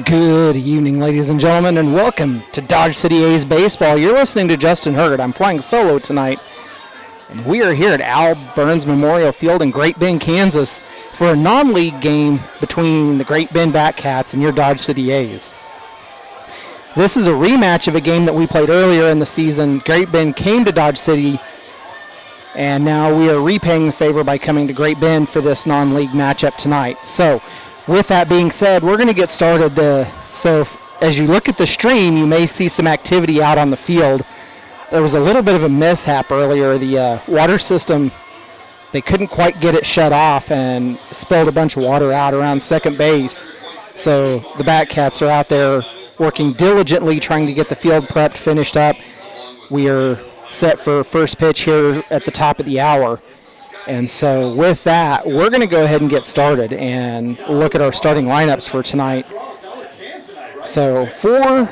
Good evening, ladies and gentlemen, and welcome to Dodge City A's Baseball. You're listening to Justin Hurd. I'm flying solo tonight, and we are here at Al Burns Memorial Field in Great Bend, Kansas, for a non-league game between the Great Bend Batcats and your Dodge City A's. This is a rematch of a game that we played earlier in the season. Great Bend came to Dodge City, and now we are repaying the favor by coming to Great Bend for this non-league matchup tonight. So, with that being said, we're going to get started. As you look at the stream, you may see some activity out on the field. There was a little bit of a mishap earlier. The water system, they couldn't quite get it shut off and spilled a bunch of water out around second base. So the Batcats are out there working diligently trying to get the field prepped, finished up. We are set for first pitch here at the top of the hour. And so with that, we're going to go ahead and get started and look at our starting lineups for tonight. So for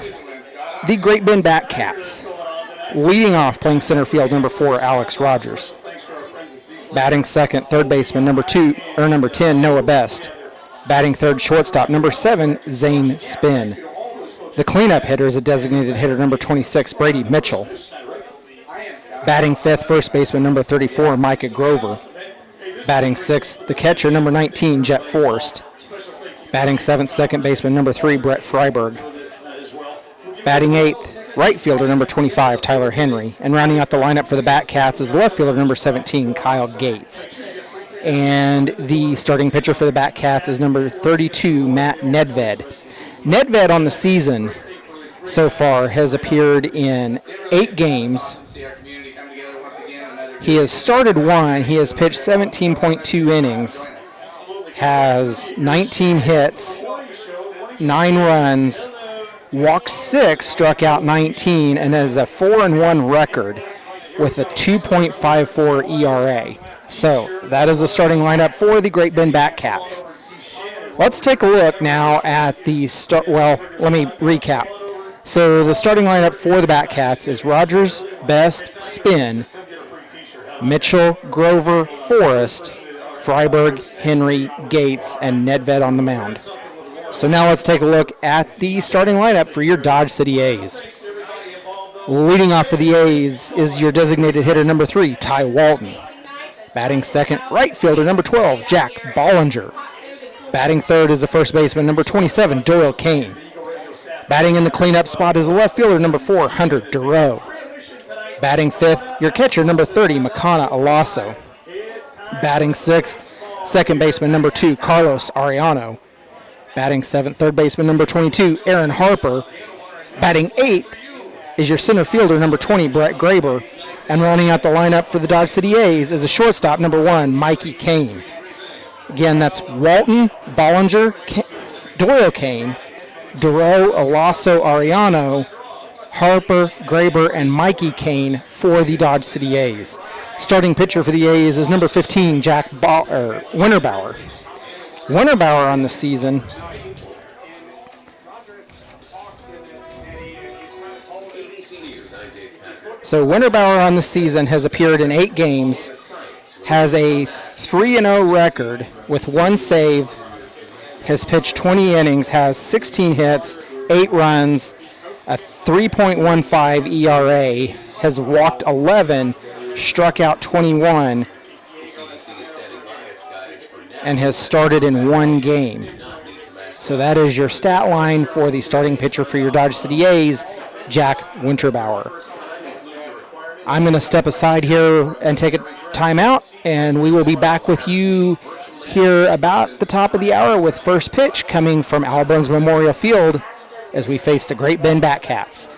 the Great Bend Batcats, leading off, playing center field, number 4, Alex Rogers. Batting second, third baseman, number 10, Noah Best. Batting third, shortstop, number 7, Zane Spinn. The cleanup hitter is a designated hitter, number 26, Brady Mitchell. Batting fifth, first baseman, number 34, Micah Grover. Batting sixth, the catcher, number 19, Jet Forrest. Batting seventh, second baseman, number 3, Brett Freiberg. Batting eighth, right fielder, number 25, Tyler Henry. And rounding out the lineup for the Batcats is left fielder, number 17, Kyle Gates. And the starting pitcher for the Batcats is number 32, Matt Nedved. Nedved on the season so far has appeared in 8 games. He has started 1. He has pitched 17.2 innings, has 19 hits, 9 runs, walked 6, struck out 19, and has a 4-1 record with a 2.54 ERA. So that is the starting lineup for the Great Bend Batcats. Let's take a look now at the start. Well, let me recap. So the starting lineup for the Batcats is Rogers, Best, Spinn, Mitchell, Grover, Forrest, Freiberg, Henry, Gates, and Nedved on the mound. So now let's take a look at the starting lineup for your Dodge City A's. Leading off for the A's is your designated hitter, number 3, Ty Walton. Batting second, right fielder, number 12, Jack Bollinger. Batting third is the first baseman, number 27, Doyle Kane. Batting in the cleanup spot is the left fielder, number 4, Hunter Durow. Batting fifth, your catcher, number 30, Makana Alasso. Batting sixth, second baseman, number 2, Carlos Ariano. Batting seventh, third baseman, number 22, Aaron Harper. Batting eighth is your center fielder, number 20, Brett Graber. And rounding out the lineup for the Dodge City A's is a shortstop, number 1, Mikey Kane. Again, that's Walton, Bollinger, Doyle Kane, Durow, Alasso, Ariano, Harper, Graber, and Mikey Kane for the Dodge City A's. Starting pitcher for the A's is number 15, Jack Winterbauer. Winterbauer on the season has appeared in 8 games, has a 3-0 record with 1 save, has pitched 20 innings, has 16 hits, 8 runs, a 3.15 ERA, has walked 11, struck out 21, and has started in 1 game. So that is your stat line for the starting pitcher for your Dodge City A's, Jack Winterbauer. I'm going to step aside here and take a timeout, and we will be back with you here about the top of the hour with first pitch coming from Al Burns Memorial Field as we face the Great Bend Batcats.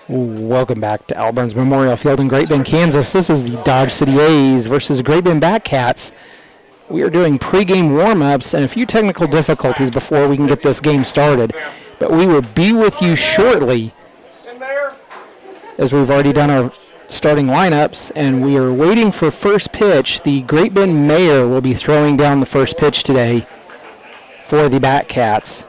Welcome back to Al Burns Memorial Field in Great Bend, Kansas. This is the Dodge City A's versus the Great Bend Batcats. We are doing pregame warm-ups and a few technical difficulties before we can get this game started. But we will be with you shortly as we've already done our starting lineups, and we are waiting for first pitch. The Great Bend Mayor will be throwing down the first pitch today for the Batcats.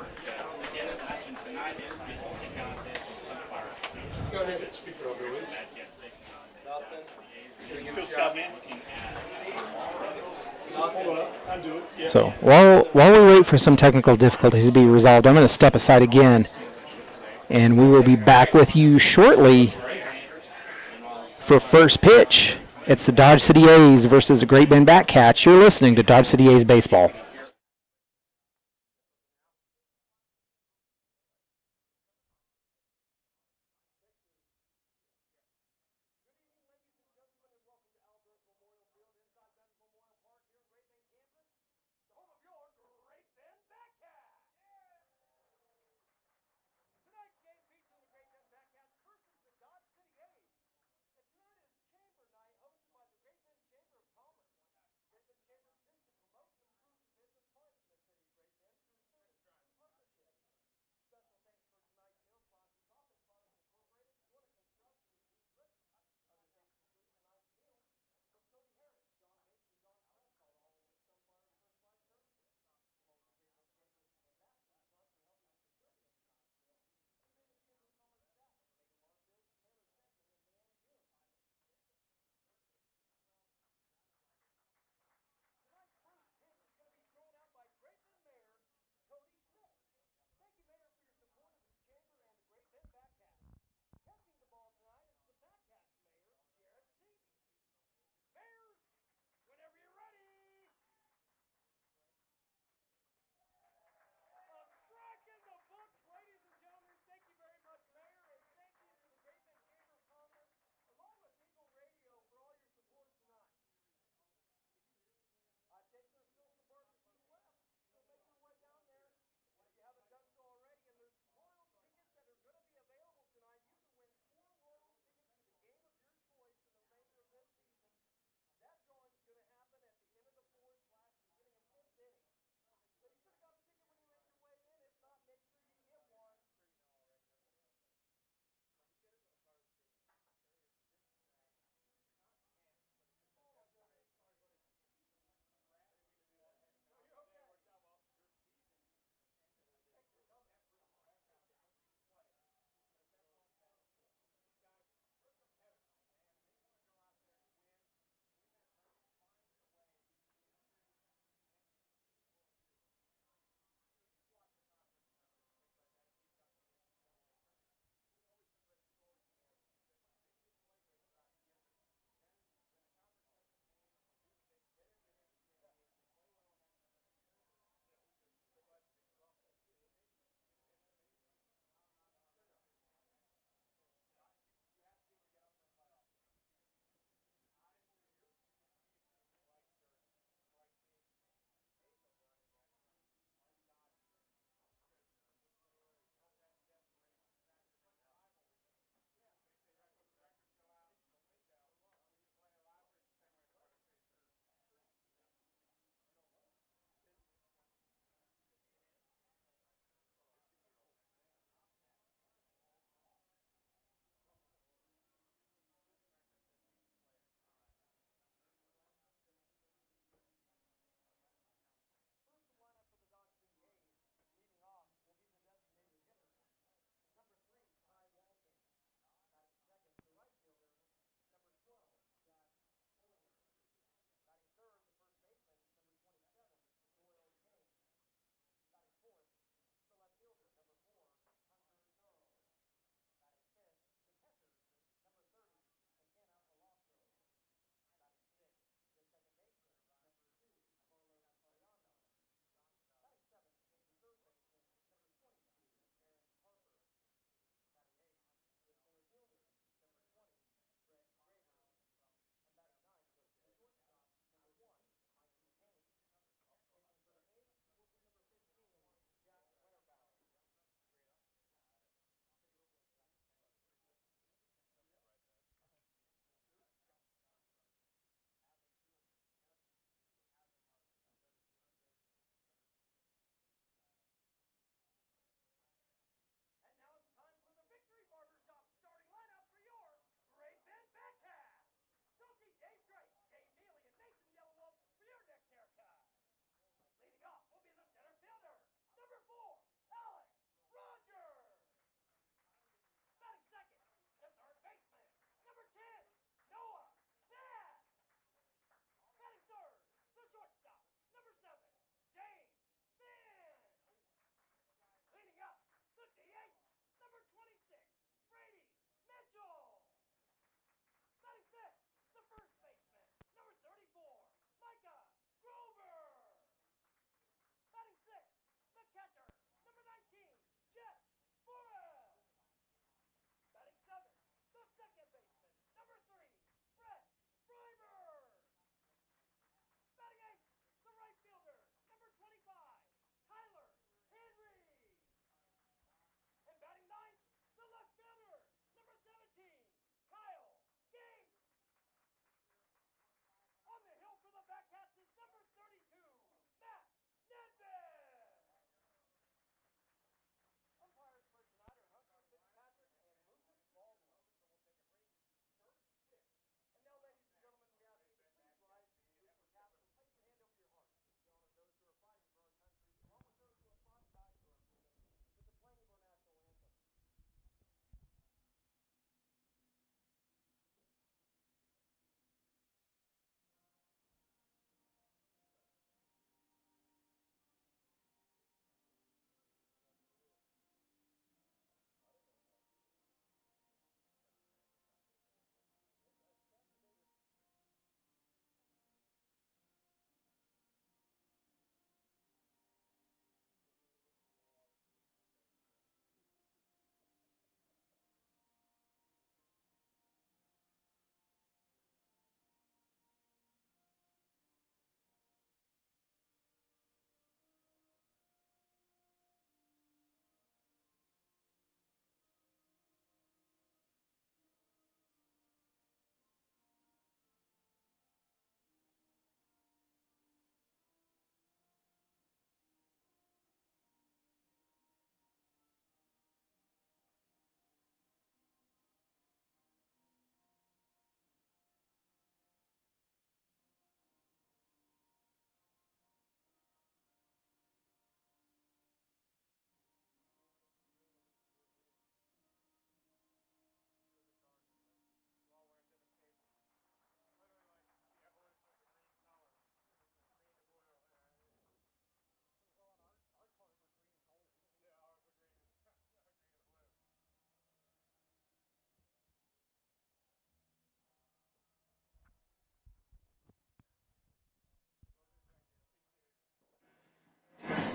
So while we wait for some technical difficulties to be resolved, I'm going to step aside again, and we will be back with you shortly for first pitch. It's the Dodge City A's versus the Great Bend Batcats. You're listening to Dodge City A's Baseball.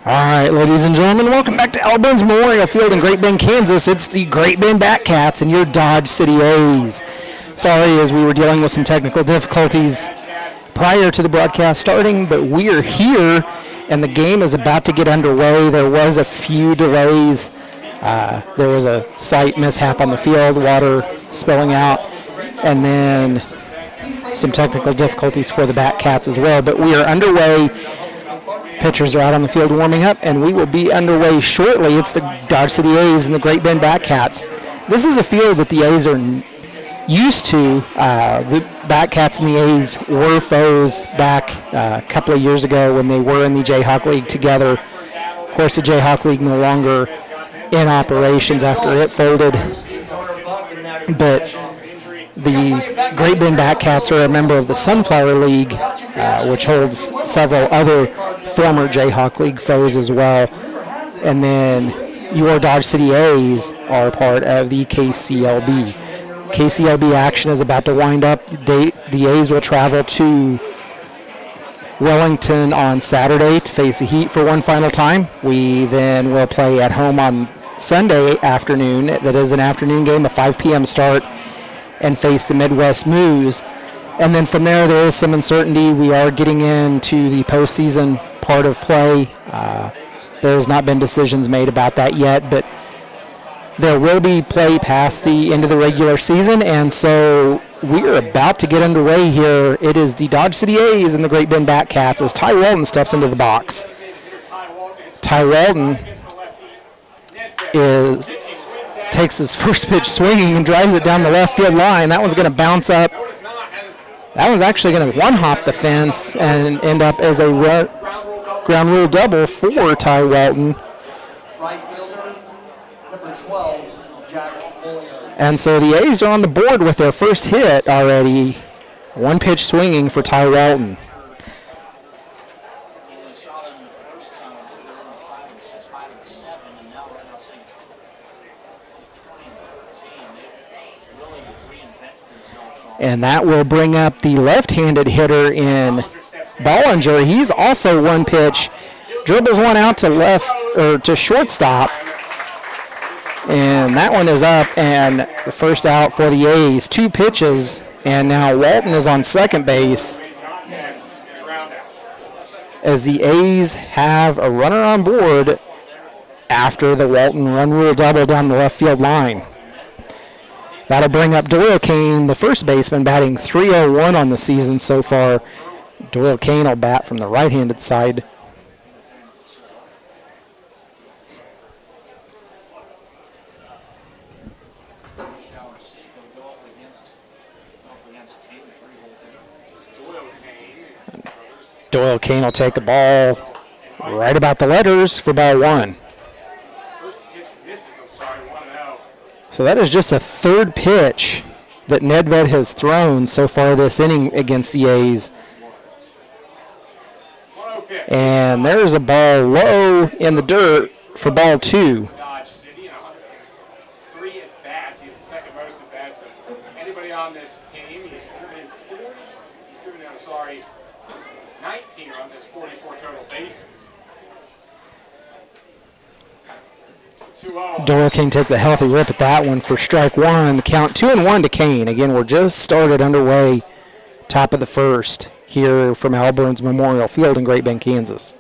All right, ladies and gentlemen, welcome back to Al Burns Memorial Field in Great Bend, Kansas. It's the Great Bend Batcats and your Dodge City A's. Sorry, as we were dealing with some technical difficulties prior to the broadcast starting, but we are here, and the game is about to get underway. There was a few delays. There was a slight mishap on the field, water spilling out, and then some technical difficulties for the Batcats as well. But we are underway. Pitchers are out on the field warming up, and we will be underway shortly. It's the Dodge City A's and the Great Bend Batcats. This is a field that the A's are used to. The Batcats and the A's were foes back a couple of years ago when they were in the Jayhawk League together. Of course, the Jayhawk League no longer in operations after it folded, but the Great Bend Batcats are a member of the Sunflower League, which holds several other former Jayhawk League foes as well. And then your Dodge City A's are part of the KCLB. KCLB action is about to wind up. The A's will travel to Wellington on Saturday to face the Heat for one final time. We then will play at home on Sunday afternoon. That is an afternoon game, a 5 p.m. start, and face the Midwest Moose. And then from there is some uncertainty. We are getting into the postseason part of play. There has not been decisions made about that yet, but there will be play past the end of the regular season, and so we are about to get underway here. It is the Dodge City A's and the Great Bend Batcats as Ty Walton steps into the box. Ty Walton takes his first pitch swinging and drives it down the left field line. That one's going to bounce up. That one's actually going to one-hop the fence and end up as a ground rule double for Ty Walton. And so the A's are on the board with their first hit already. One pitch swinging for Ty Walton. And that will bring up the left-handed hitter in Bollinger. He's also one pitch, dribbles one out to left or to shortstop, and that one is up. And the first out for the A's. 2 pitches, and now Walton is on second base as the A's have a runner on board after the Walton run rule double down the left field line. That'll bring up Doyle Kane, the first baseman, batting .301 on the season so far. Doyle Kane will bat from the right-handed side. Doyle Kane will take a ball right about the letters for ball 1. So that is just a third pitch that Nedved has thrown so far this inning against the A's. And there's a ball low in the dirt for ball 2. Dodge City and 103 at bats. He's the second most at bats of anybody on this team. He's driven 19 runs. There's 44 total bases. Doyle King takes a healthy rip at that one for strike 1. The count 2-1 to Kane. Again, we're just started underway, top of the first here from Al Burns Memorial Field in Great Bend, Kansas.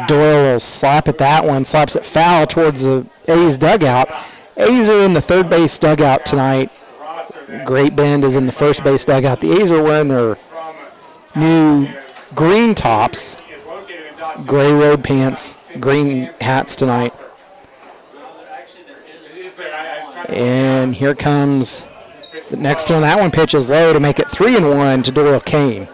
Doyle will slap at that one, slaps it foul towards the A's dugout. A's are in the third base dugout tonight. Great Bend is in the first base dugout. The A's are wearing their new green tops, gray road pants, green hats tonight. And here comes the next one. That one pitches low to make it 3-1 to Doyle Kane.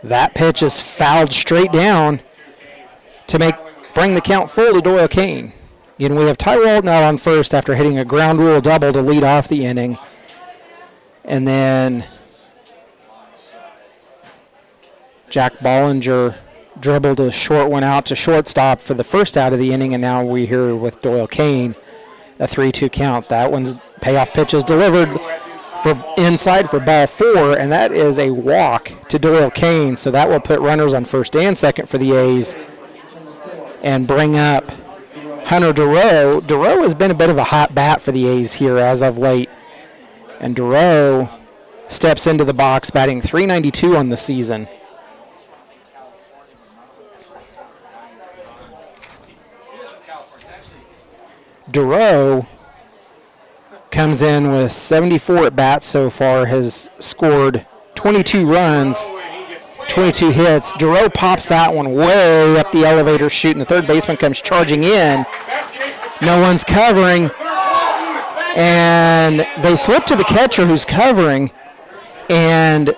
That pitch is fouled straight down to bring the count full to Doyle Kane. Again, we have Ty Walton out on first after hitting a ground rule double to lead off the inning. And then Jack Bollinger dribbled a short one out to shortstop for the first out of the inning, and now we're here with Doyle Kane, a 3-2 count. That one's payoff pitch is delivered for inside for ball 4, and that is a walk to Doyle Kane, so that will put runners on first and second for the A's and bring up Hunter Duro. Duro has been a bit of a hot bat for the A's here as of late, and Duro steps into the box batting .392 on the season. Duro comes in with 74 at bats so far, has scored 22 runs, 22 hits. Duro pops that one way up the elevator chute, and the third baseman comes charging in. No one's covering, and they flip to the catcher who's covering, and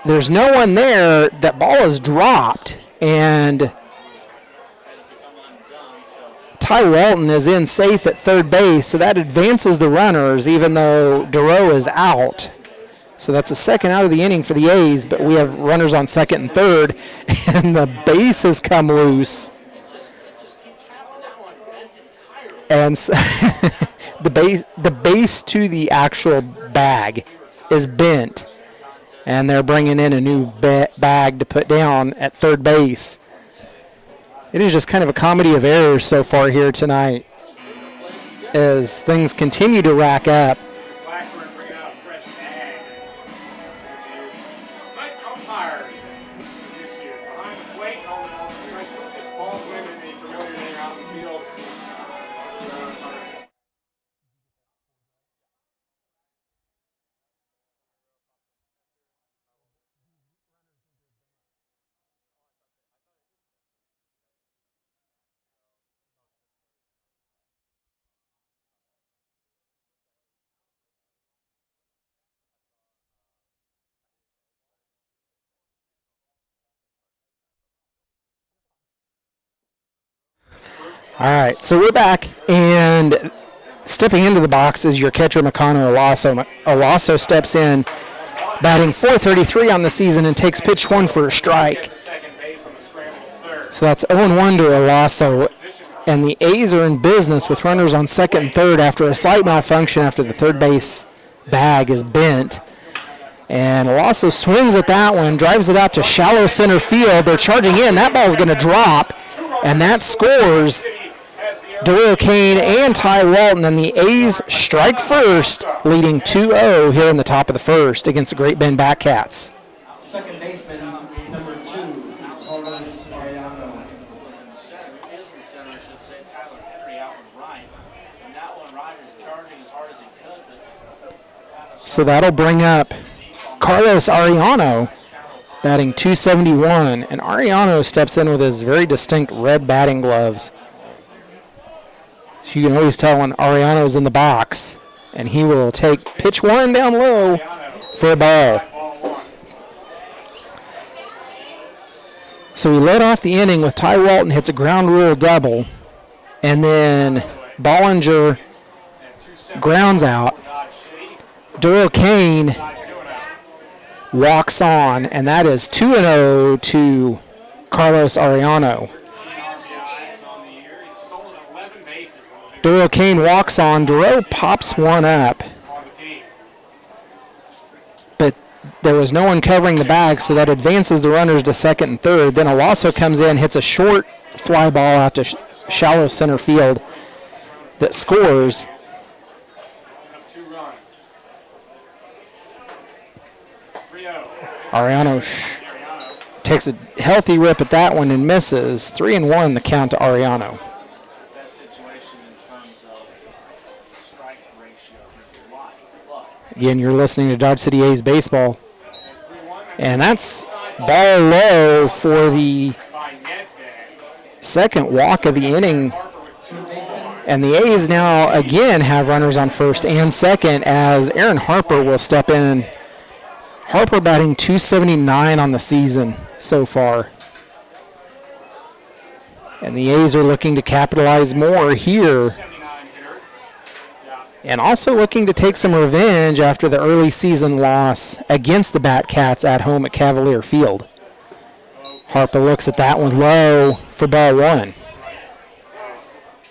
there's no one there. That ball is dropped, and Ty Walton is in safe at third base, so that advances the runners even though Duro is out. So that's the second out of the inning for the A's, but we have runners on second and third, and the base has come loose. And the base to the actual bag is bent, and they're bringing in a new bag to put down at third base. It is just kind of a comedy of errors so far here tonight as things continue to rack up. Blackburn bringing out a fresh bag. Tonight's umpires this year. Behind the plate, Lucas Baldwin and the familiar name out in the field. All right, so we're back, and stepping into the box is your catcher, Makano Olaso. Olaso steps in, batting .433 on the season, and takes pitch 1 for a strike. So that's 0-1 to Olaso, and the A's are in business with runners on second and third after a slight malfunction after the third base bag is bent. And Olaso swings at that one, drives it out to shallow center field. They're charging in. That ball's going to drop, and that scores Doyle Kane and Ty Walton, and the A's strike first, leading 2-0 here in the top of the first against the Great Bend Batcats. Second baseman, number 2, Carlos Mariano. So that'll bring up Carlos Ariano, batting .271, and Ariano steps in with his very distinct red batting gloves. You can always tell when Ariano's in the box, and he will take pitch 1 down low for a ball. So we led off the inning with Ty Walton hits a ground rule double, and then Bollinger grounds out. Doyle Kane walks on, and that is 2-0 to Carlos Ariano. Doyle Kane walks on. Duro pops one up, but there was no one covering the bag, so that advances the runners to second and third. Then Olaso comes in, hits a short fly ball out to shallow center field that scores. Ariano takes a healthy rip at that one and misses. 3-1 the count to Ariano. Again, you're listening to Dodge City A's baseball. And that's ball low for the second walk of the inning. And the A's now again have runners on first and second as Aaron Harper will step in. Harper batting .279 on the season. so far. And the A's are looking to capitalize more here. 79 hitter. Yeah. And also looking to take some revenge after the early season loss against the Batcats at home at Cavalier Field. Harper looks at that one low for ball one.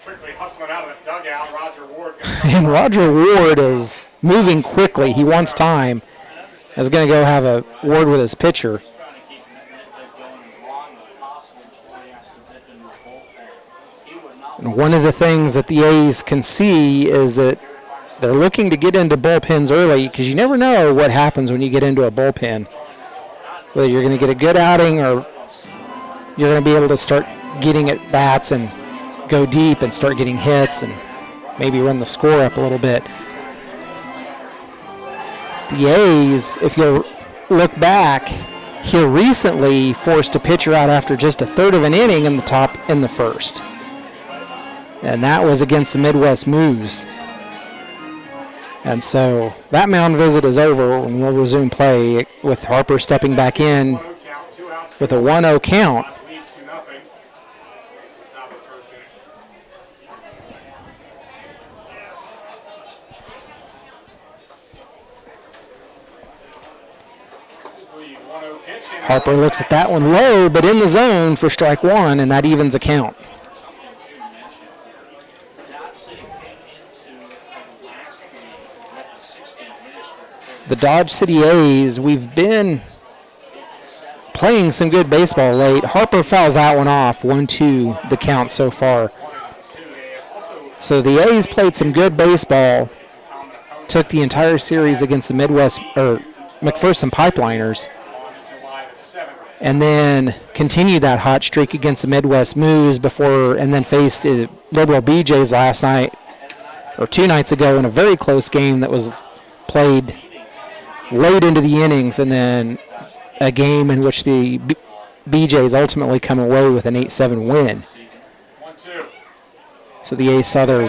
Quickly hustling out of the dugout. Roger Ward. And Roger Ward is moving quickly. He wants time. Is going to go have a word with his pitcher. Trying to keep that going as long as possible before he has to dip into the bullpen. He would not And one of the things that the A's can see is that they're looking to get into bullpens early because you never know what happens when you get into a bullpen. Whether you're going to get a good outing or you're going to be able to start getting at bats and go deep and start getting hits and maybe run the score up a little bit. The A's, if you look back, here recently forced a pitcher out after just a third of an inning in the first. And that was against the Midwest Moose. And so that mound visit is over and we'll resume play with Harper stepping back in 1-0 count, 2 outs. with a 1-0 count. Leads 2-0. Top of the first inning. Lead 1-0 pitch. And Harper looks at that one low, but in the zone for strike one, and that evens a count. something to mention here. Dodge City came into the last game with a 6-game winning streak. The Dodge City A's, we've been playing some good baseball late. Harper fouls that one off, 1-2 the count so far. So the A's played some good baseball, took the entire series against the McPherson Pipeliners, on July the 7th. and then continued that hot streak against the Midwest Moose and then faced Liberal BJ's last night, or 2 nights ago, in a very close game that was played late into the innings, and then a game in which the BJ's ultimately come away with an 8-7 win. 1-2. So the A's saw their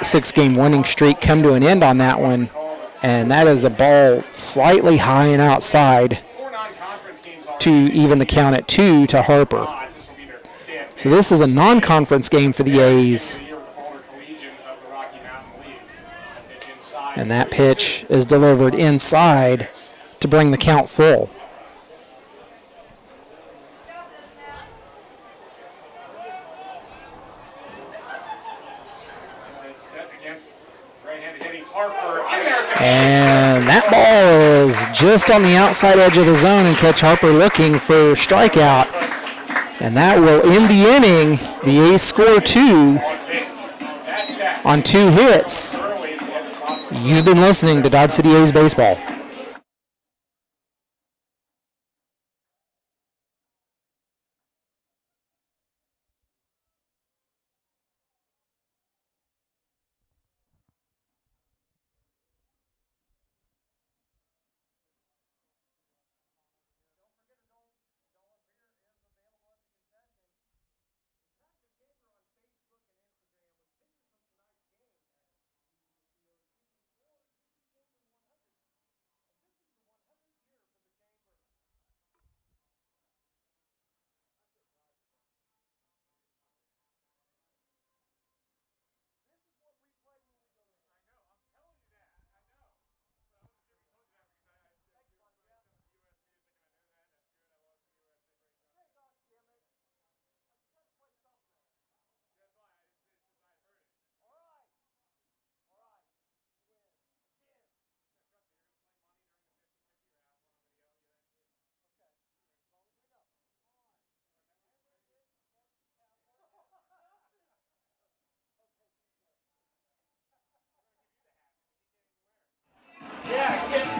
6-game winning streak come to an end on that one, and that is a ball slightly high and outside 4 non-conference games to even the count at 2 to Harper. This will be their 5th. So this is a non-conference game for the A's, Year with Boulder Collegians of the Rocky Mountain League. Pitch inside. and that pitch is delivered inside to bring the count full. Set against right-handed hitting Harper. In there. And that ball is just on the outside edge of the zone and catch Harper looking for strikeout. And that will end the inning. The A's score 2 on 2 hits. You've been listening to Dodge City A's Baseball.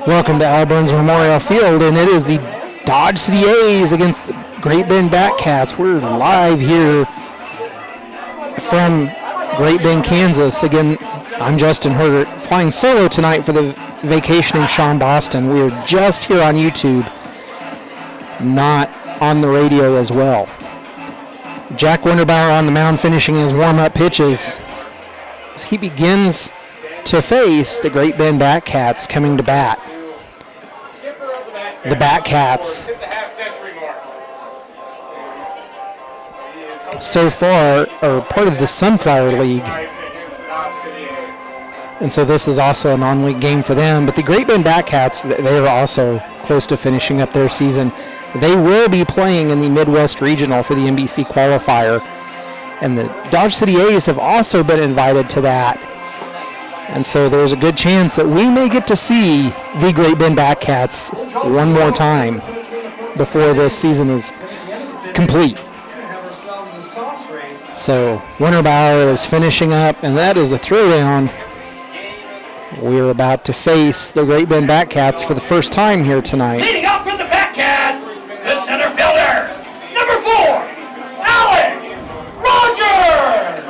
Welcome to Al Burns Memorial Field, and it is the Dodge City A's against the Great Bend Batcats. We're live here from Great Bend, Kansas. Again, I'm Justin Hergert, flying solo tonight for the vacationing Sean Boston. We're just here on YouTube, not on the radio as well. Jack Winterbauer on the mound finishing his warm-up pitches as he begins to face the Great Bend Batcats coming to bat. The Batcats Hit the half-century mark. so far are part of the Sunflower League. Against the Dodge City A's. And so this is also a non-league game for them. But the Great Bend Batcats, they are also close to finishing up their season. They will be playing in the Midwest Regional for the NBC qualifier. And the Dodge City A's have also been invited to that. And so there's a good chance that we may get to see the Great Bend Batcats one more time before this season is complete. Have ourselves a sauce race. So Winterbauer is finishing up, and that is the throwdown. We're about to face the Great Bend Batcats for the first time here tonight. Leading up for the Batcats, the center fielder, number 4, Alex Rogers.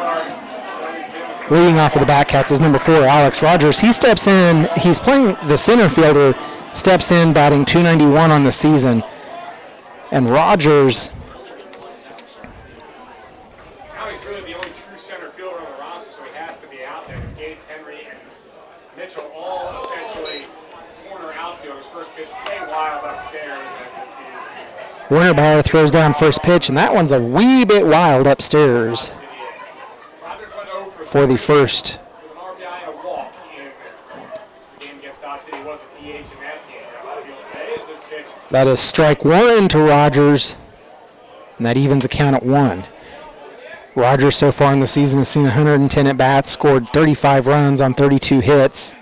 Leading off of the Batcats is number 4, Alex Rogers. He steps in. He's playing the center fielder, steps in batting .291 on the season. And Rogers, Now he's really the only true center fielder on the roster, so he has to be out there. Gates, Henry, and Mitchell all essentially corner outfielders. First pitch way wild upstairs. Winterbauer throws down first pitch, and that one's a wee bit wild upstairs Rogers went 0 for the first. with an RBI and a walk in the game against Dodge City. He was a DH in that game. How do you feel today? Is this pitch That is strike 1 to Rogers, and that evens a count at 1. Rogers so far in the season has seen 110 at-bats, scored 35 runs on 32 hits,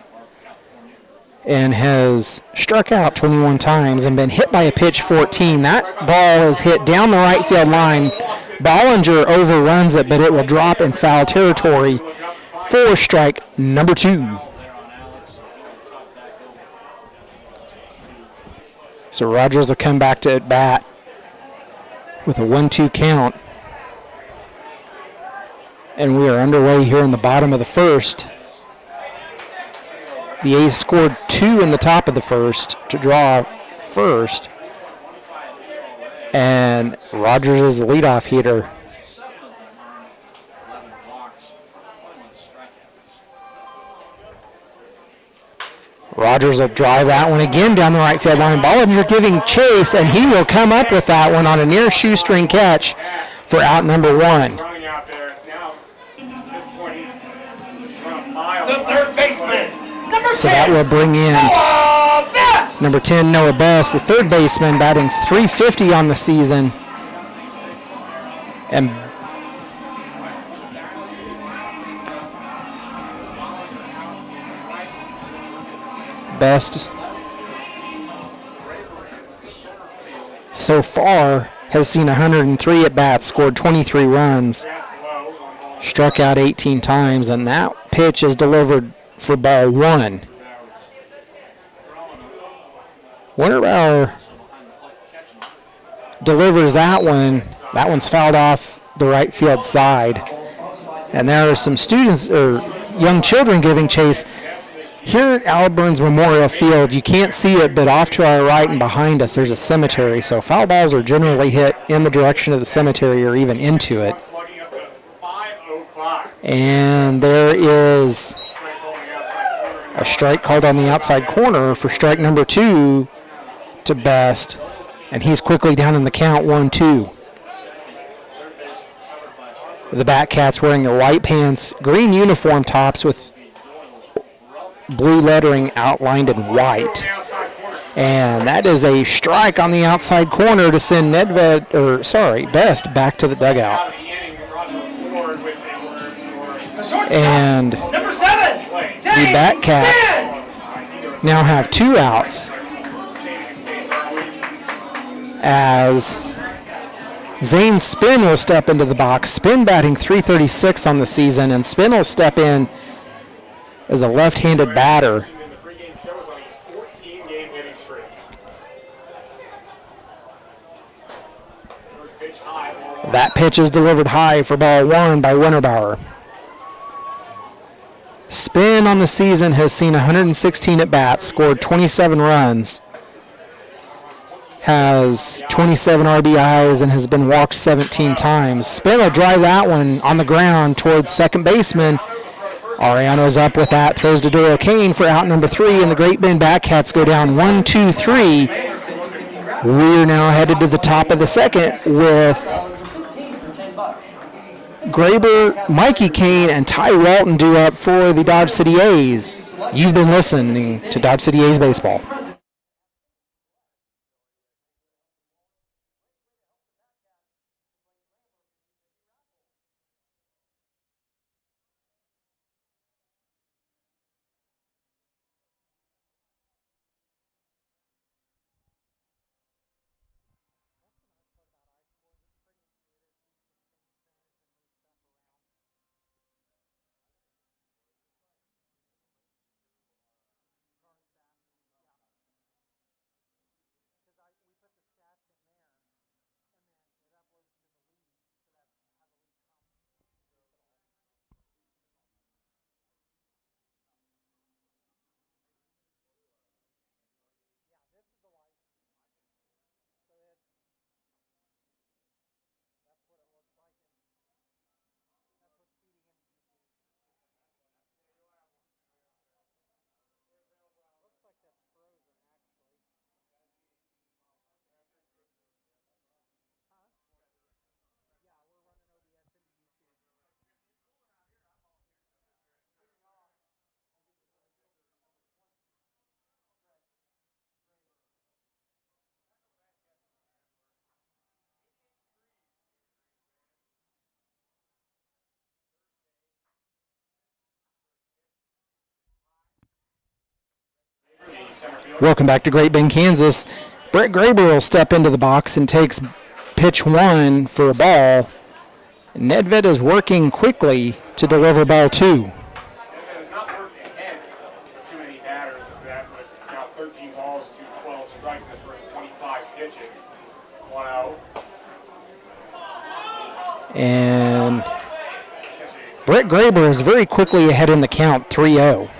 and has struck out 21 times and been hit by a pitch 14. That ball is hit down the right field line. Bollinger overruns it, but it will drop in foul territory for strike number 2. So Rogers will come back to at-bat with a 1-2 count. And we are underway here in the bottom of the first. The A's scored 2 in the top of the first to draw first. And Rogers is the leadoff hitter. Rogers will drive that one again down the right field line. Bollinger giving chase, and he will come up with that one on a near shoestring catch for out number 1. running out there? It's now, at this point, he's run a mile. The third baseman, number 10, So that will bring in Best. number 10, Noah Best, the third baseman, batting .350 on the season. And Best so far has seen 103 at-bats, scored 23 runs, struck out 18 times, and that pitch is delivered for ball 1. Winterbauer delivers that one. That one's fouled off the right field side. And there are some students or young children giving chase. Here at Al Burns Memorial Field, you can't see it, but off to our right and behind us, there's a cemetery. So foul balls are generally hit in the direction of the cemetery or even into it. Slugging up to 505. And there is a strike called on the outside corner for strike number 2 to Best. And he's quickly down in the count, 1-2. The Batcats wearing their white pants, green uniform tops with blue lettering outlined in white. And that is a strike on the outside corner to send Best back to the dugout. And Number 7, the Batcats now have 2 outs as Zane Spin will step into the box. Spin batting .336 on the season, and Spin will step in as a left-handed batter. That pitch is delivered high for ball 1 by Winterbauer. Spin on the season has seen 116 at-bats, scored 27 runs, has 27 RBIs, and has been walked 17 times. Spin will drive that one on the ground towards second baseman. Ariano's up with that, throws to Doyle Kane for out number 3, and the Great Bend Batcats go down 1-2-3. We're now headed to the top of the second with Graber, Mikey Kane, and Ty Walton do up for the Dodge City A's. You've been listening to Dodge City A's Baseball. Welcome back to Great Bend, Kansas. Brett Graber will step into the box and takes pitch 1 for a ball. Nedved is working quickly to deliver ball 2. Nedved has not worked ahead too many batters, as that was now 13 balls to 12 strikes in his first 25 pitches. 1-0. And Brett Graber is very quickly ahead in the count, 3-0.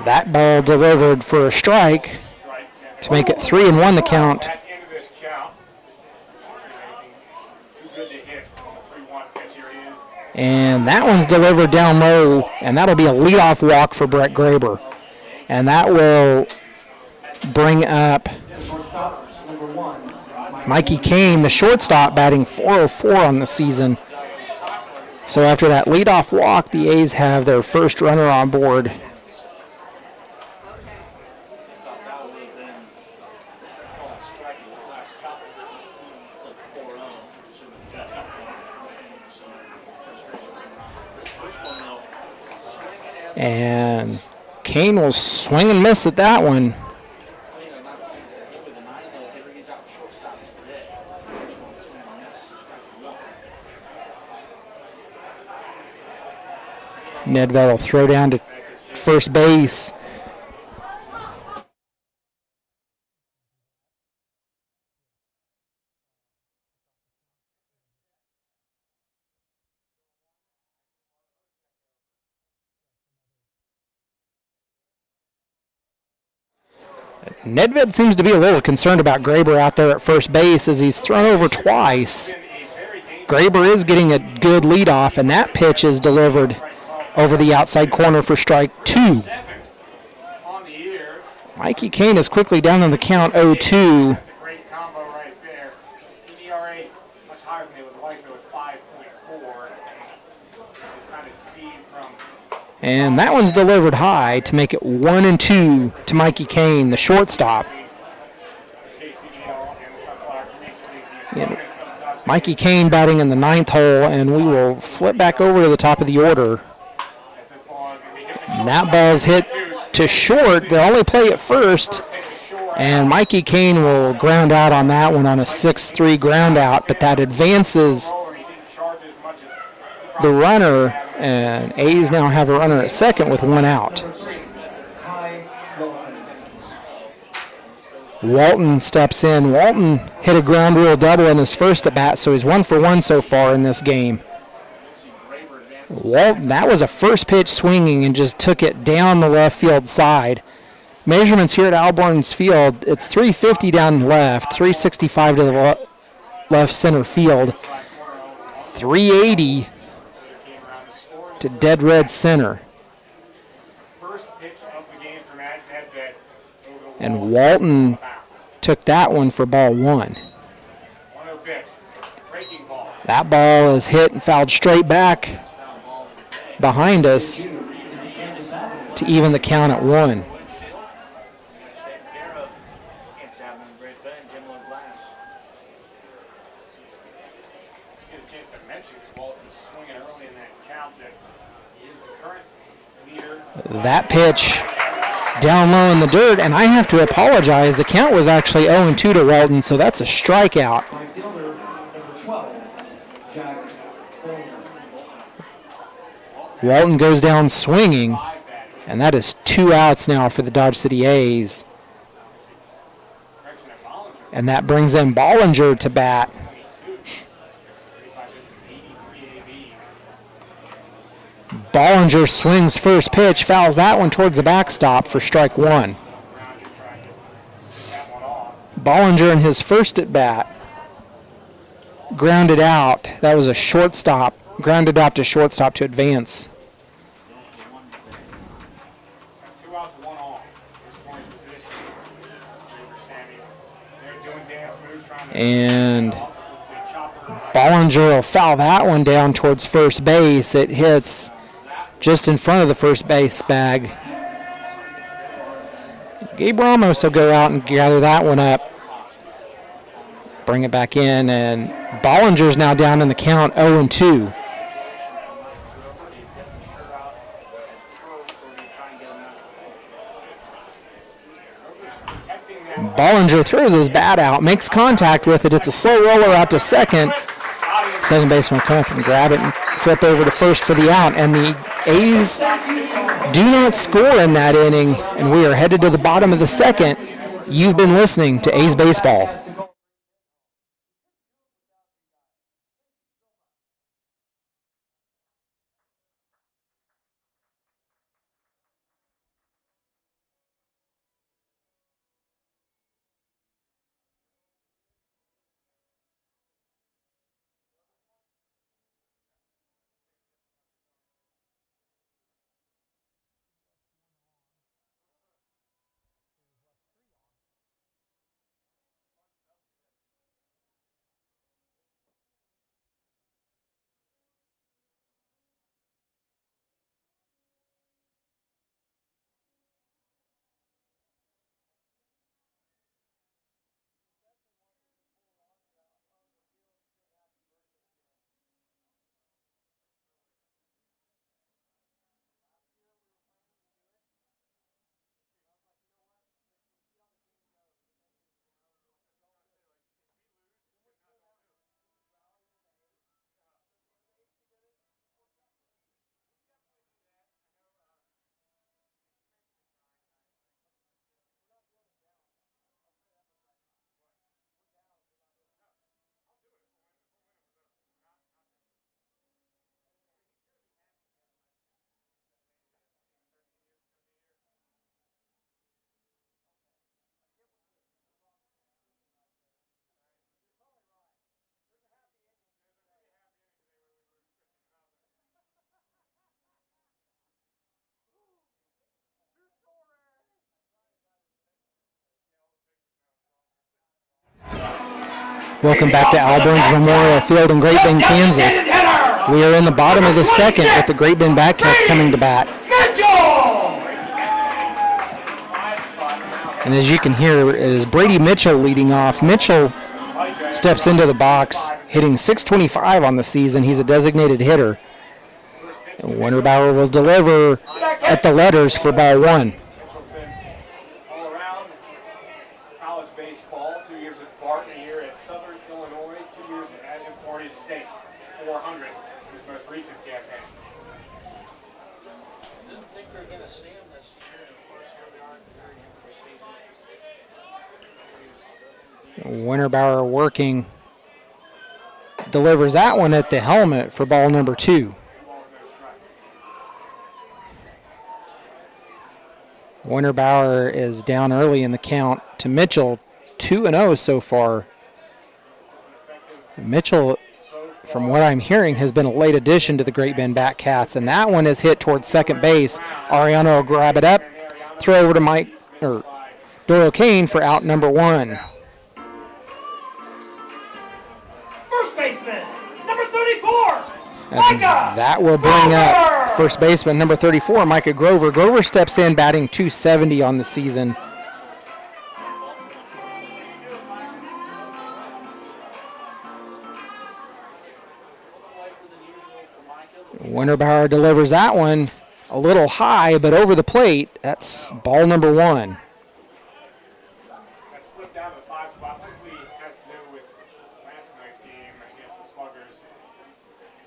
That ball delivered for a strike to make it 3-1 the count. At the end of this count, too good to hit on the 3-1 pitch. Here it is. And that one's delivered down low, and that'll be a leadoff walk for Brett Graber. And that will bring up Mikey Kane, the shortstop, batting .404 on the season. So after that leadoff walk, the A's have their first runner on board. And Kane will swing and miss at that one. Nedved will throw down to first base. Nedved seems to be a little concerned about Graber out there at first base as he's thrown over twice. Graber is getting a good leadoff, and that pitch is delivered over the outside corner for strike 2. Mikey Kane is quickly down on the count, 0-2. That's a great combo right there. ERA much higher than they would like, though, at 5.4. It's kind of seen from. And that one's delivered high to make it 1-2 to Mikey Kane, the shortstop. And Mikey Kane batting in the 9th hole, and we will flip back over to the top of the order. And that ball's hit to short. They'll only play it first, and Mikey Kane will ground out on that one on a 6-3 ground out, but that advances the runner, and A's now have a runner at second with 1 out. Walton steps in. Walton hit a ground rule double in his first at bat, so he's 1 for 1 so far in this game. Walton, that was a first pitch swinging and just took it down the left field side. Measurements here at Alborn's Field, it's 350 down left, 365 to the left center field, 380 to dead red center. First pitch of the game for Matt Nedved And Walton took that one for ball 1. 1-0 pitch. Breaking ball. That ball is hit and fouled straight back behind us to even the count at 1. Kansas Avenue, Great Bend, Jim Lowe Glass. Get a chance to mention because Walton was swinging early in that count that he is the current leader. That pitch down low in the dirt, and I have to apologize. The count was actually 0-2 to Walton, so that's a strikeout. Right fielder, number 12, Jack Bolger. Walton goes down swinging, and that is 2 outs now for the Dodge City A's. Correction at Bollinger. And that brings in Bollinger to bat. 22. 35 pitches, 83 ABs. Bollinger swings first pitch, fouls that one towards the backstop for strike 1. Grounded, trying to get that one off. Bollinger in his first at bat grounded out. That was a shortstop. Grounded out to shortstop to advance. 2 outs, 1 off. They're scoring position. They were standing. They're doing dance moves, trying to And get off. This is a chopper. Bollinger will foul that one down towards first base. It hits just in front of the first base bag. Gabe Ramos will go out and gather that one up. Bring it back in, and Bollinger's now down in the count 0-2. Bollinger throws his bat out, makes contact with it. It's a slow roller out to second. Second baseman will come up and grab it and flip over to first for the out. And the A's do not score in that inning, and we are headed to the bottom of the second. You've been listening to A's Baseball. Welcome back to Al Burns Memorial Field in Great Bend, Kansas. We are in the bottom of the second with the Great Bend Batcats coming to bat. And as you can hear, it is Brady Mitchell leading off. Mitchell steps into the box, hitting .625 on the season. He's a designated hitter. And Winterbauer will deliver at the letters for ball 1. Mitchell's been all around college baseball. 2 years at Barton, a year at Southern Illinois, 2 years at Emporia State. 400, his most recent campaign. Didn't think we were going to see him this year, and of course here we are at the very end of the season. Winterbauer working. Delivers that one at the helmet for ball number 2. Winterbauer is down early in the count to Mitchell, 2-0 so far. Mitchell, from what I'm hearing, has been a late addition to the Great Bend Batcats, and that one is hit towards second base. Ariano will grab it up, throw over to Doyle Kane for out number 1. First baseman, number 34, And Micah that will bring up Grover. first baseman number 34, Micah Grover. Grover steps in batting .270 on the season. Winterbauer delivers that one a little high, but over the plate. That's ball number 1. That slipped down to the 5 spot. Likely has to do with last night's game against the Sluggers.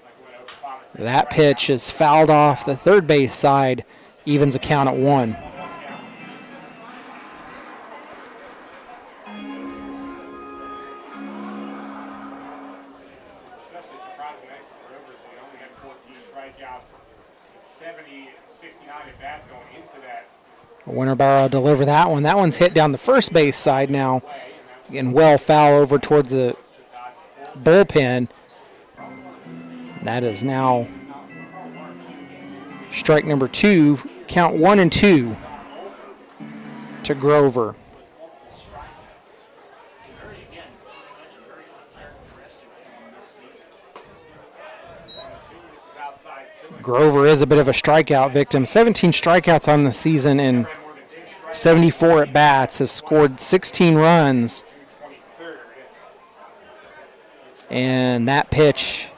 Like went over 5. That pitch is fouled off the third base side, evens a count at 1. Especially surprising that for Rivers, he only had 14 strikeouts and 69 at bats going into that Winterbauer will deliver that one. That one's hit down the first base side now, and well foul over towards the bullpen. That is now strike number 2. Count 1 and 2 to Grover. Grover is a bit of a strikeout victim. 17 strikeouts on the season and 74 at bats. Has scored 16 runs. And that pitch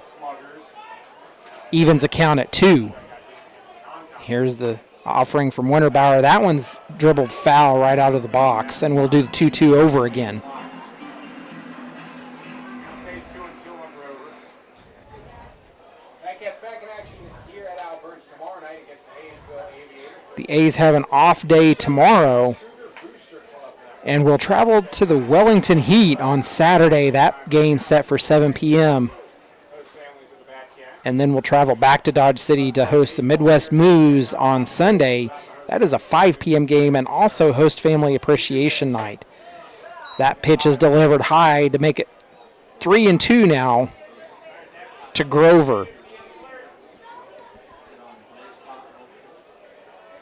evens a count at 2. Here's the offering from Winterbauer. That one's dribbled foul right out of the box, and we'll do the 2-2 over again. Stays 2-2 on Grover. That gets back in action here at Alberts tomorrow night against the Hayesville Aviators. The A's have an off day tomorrow, and will travel to the Wellington Heat on Saturday. That game set for 7 p.m. Those families of the Batcats. And then we'll travel back to Dodge City to host the Midwest Moose on Sunday. That is a 5 p.m. game, and also host Family Appreciation Night. That pitch is delivered high to make it 3-2 now to Grover.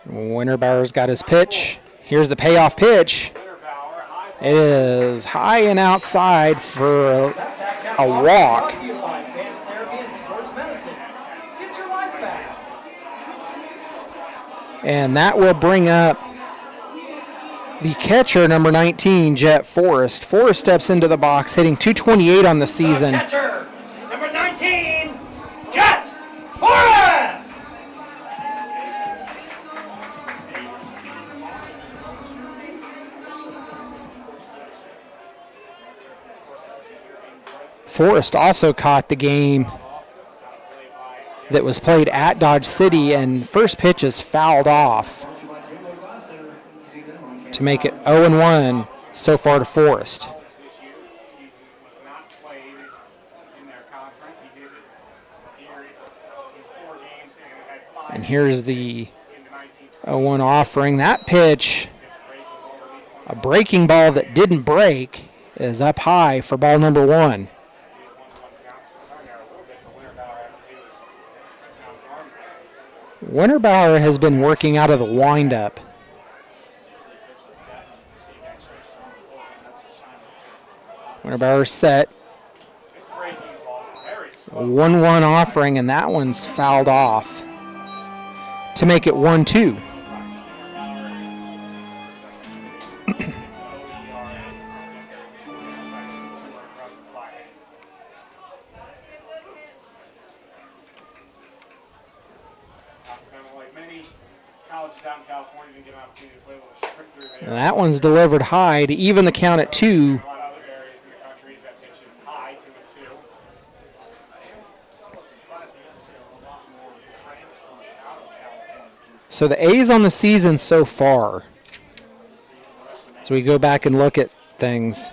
Winterbauer's got his pitch. Here's the payoff pitch. It is high and outside for a walk. Brought to you by Advanced Therapy and Sports Medicine. Get your life back. And that will bring up the catcher, number 19, Jet Forrest. Forrest steps into the box, hitting .228 on the season. Catcher, number 19, Jet Forrest. Forrest also caught the game that was played at Dodge City, and first pitch is fouled off to make it 0-1 so far to Forrest. This year, the season was not played in their conference. He did it here in 4 games and had 5 And here's the in the 19-20 0-1 offering. That pitch, a breaking ball that didn't break, is up high for ball number 1. Winterbauer has been working out of the windup. Winterbauer set. 1-1 offering, and that one's fouled off to make it 1-2. Like many colleges out in California, didn't get an opportunity to play a little stricter there. And that one's delivered high to even the count at 2. A lot of other areas in the country, that pitch is high, 2-2. Somewhat surprised we didn't see a lot more transfers out of California. So the A's on the season so far. So we go back and look at things.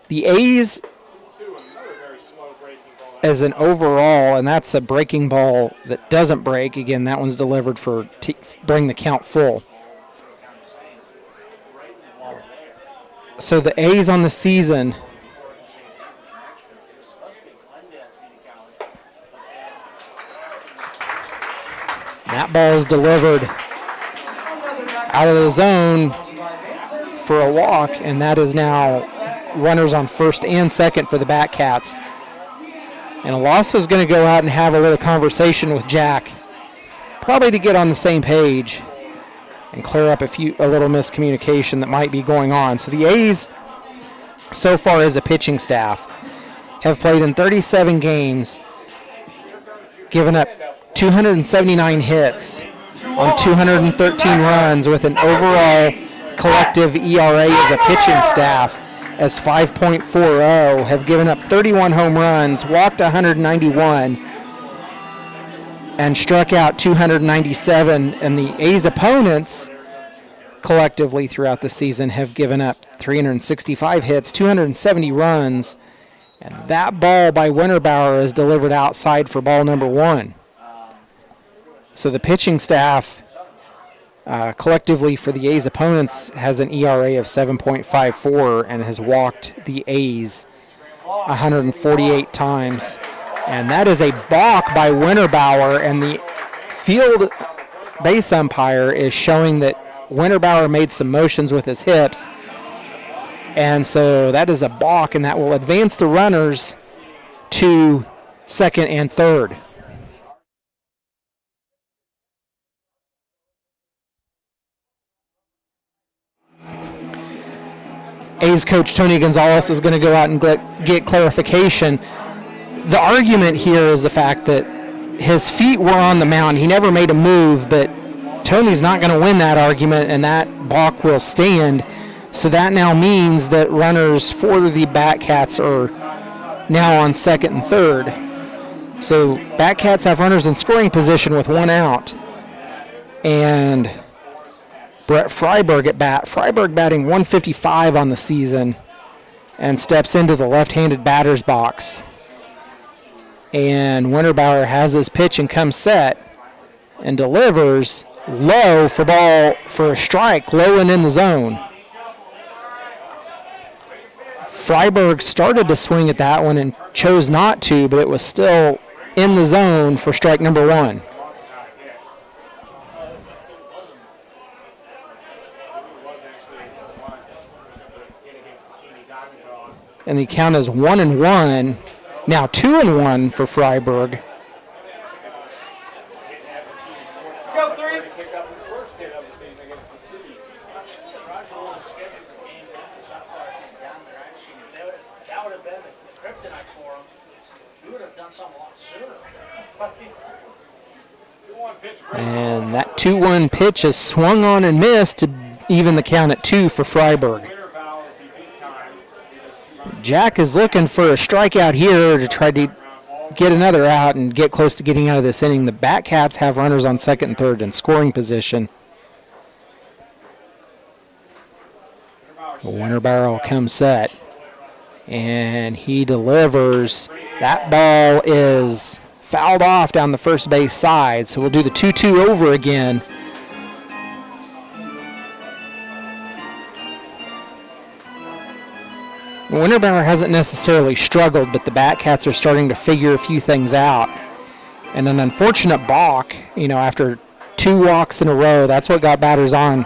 The A's Another very slow breaking ball. as an overall, and that's a breaking ball that doesn't break. Again, that one's delivered for bring the count full. So the A's on the season, that ball is delivered out of the zone for a walk, and that is now runners on first and second for the Batcats. And Alonso's going to go out and have a little conversation with Jack, probably to get on the same page and clear up a little miscommunication that might be going on. So the A's, so far as a pitching staff, have played in 37 games, given up 279 hits on 213 runs, with an overall collective ERA as a pitching staff as 5.40, have given up 31 home runs, walked 191, and struck out 297. And the A's opponents collectively throughout the season have given up 365 hits, 270 runs, and that ball by Winterbauer is delivered outside for ball number 1. So the pitching staff collectively for the A's opponents has an ERA of 7.54 and has walked the A's 148 times. And that is a balk by Winterbauer, and the field base umpire is showing that Winterbauer made some motions with his hips. And so that is a balk, and that will advance the runners to second and third. A's coach Tony Gonzalez is going to go out and get clarification. The argument here is the fact that his feet were on the mound. He never made a move, but Tony's not going to win that argument, and that balk will stand. So that now means that runners for the Batcats are now on second and third. So Batcats have runners in scoring position with 1 out. And Brett Freiberg at bat. Freiberg batting 155 on the season and steps into the left-handed batter's box. And Winterbauer has his pitch and comes set and delivers low for a strike, low and in the zone. Freiberg started to swing at that one and chose not to, but it was still in the zone for strike number 1. And the count is 1-1. Now 2-1 for Freiberg. Go 3. That would have been the kryptonite for him. We would have done something a lot sooner. And that 2-1 pitch is swung on and missed to even the count at 2 for Freiberg. Jack is looking for a strikeout here to try to get another out and get close to getting out of this inning. The Batcats have runners on second and third in scoring position. Winterbauer will come set, and he delivers. That ball is fouled off down the first base side, so we'll do the 2-2 over again. Winterbauer hasn't necessarily struggled, but the Batcats are starting to figure a few things out. And an unfortunate balk, after 2 walks in a row, that's what got batters on.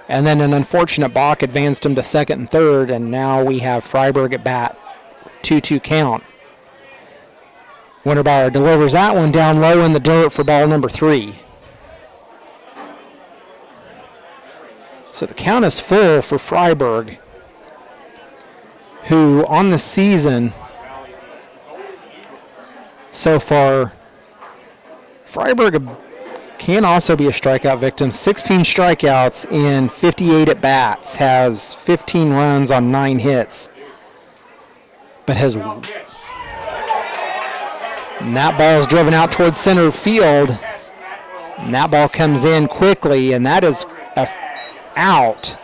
And then an unfortunate balk advanced him to second and third, and now we have Freiberg at bat. 2-2 count. Winterbauer delivers that one down low in the dirt for ball number 3. So the count is full for Freiberg, who on the season so far, Freiberg can also be a strikeout victim. 16 strikeouts in 58 at-bats, has 15 runs on 9 hits, but has... And that ball is driven out towards center field, and that ball comes in quickly, and that is out.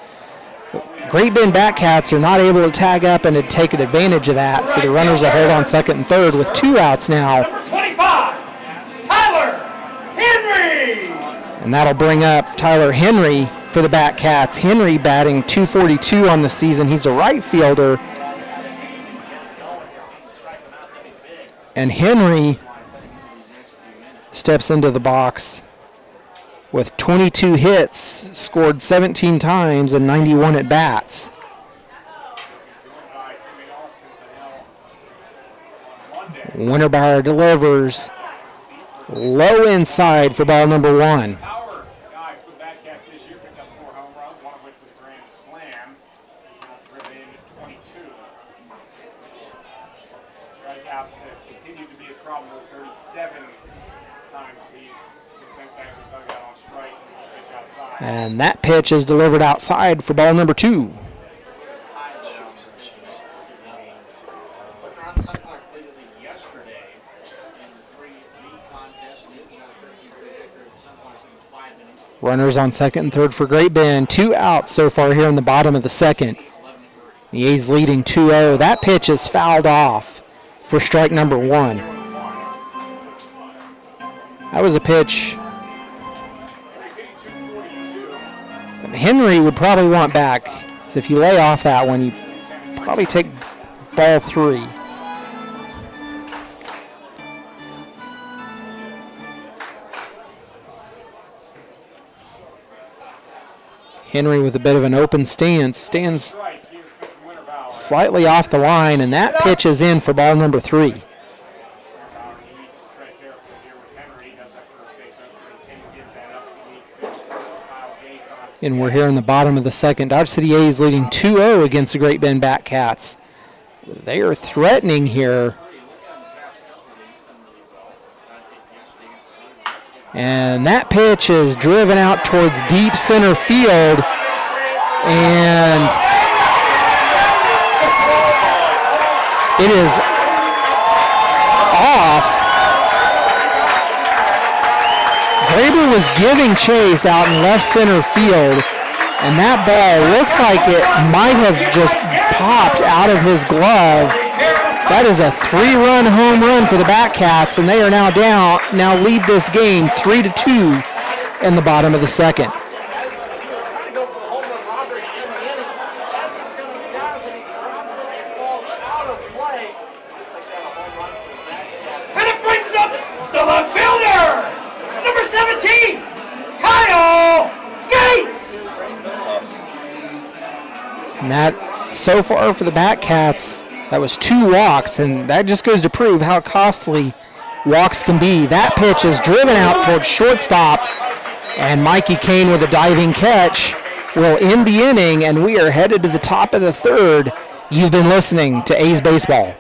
Great Bend Batcats are not able to tag up and to take advantage of that, so the runners will hold on second and third with 2 outs now. 25, Tyler Henry! And that'll bring up Tyler Henry for the Batcats. Henry batting .242 on the season. He's a right fielder. And Henry steps into the box with 22 hits, scored 17 times and 91 at bats. Winterbauer delivers low inside for ball number 1. Power guy for the Batcats this year picked up 4 home runs, one of which was grand slam. He's now driven in 22. Strikeouts have continued to be his problem, though 37 times he's been sent back to the dugout on strikes and he'll pitch outside. And that pitch is delivered outside for ball number 2. Runners on second and third for Great Bend. 2 outs so far here in the bottom of the second. The A's leading 2-0. That pitch is fouled off for strike number 1. That was a pitch Henry would probably want back. So if you lay off that one, you probably take ball 3. Henry with a bit of an open stance, stands slightly off the line, and that pitch is in for ball number 3. And we're here in the bottom of the second. Dodge City A's leading 2-0 against the Great Bend Batcats. They are threatening here. And that pitch is driven out towards deep center field. And it is off. Graber was giving chase out in left center field. And that ball looks like it might have just popped out of his glove. That is a 3-run home run for the Batcats, and they are now lead this game 3-2 in the bottom of the second. And it brings up the left fielder, number 17, Kyle Gates. And that, so far for the Batcats, that was 2 walks, and that just goes to prove how costly walks can be. That pitch is driven out towards shortstop, and Mikey Kane with a diving catch will end the inning, and we are headed to the top of the third. You've been listening to A's Baseball.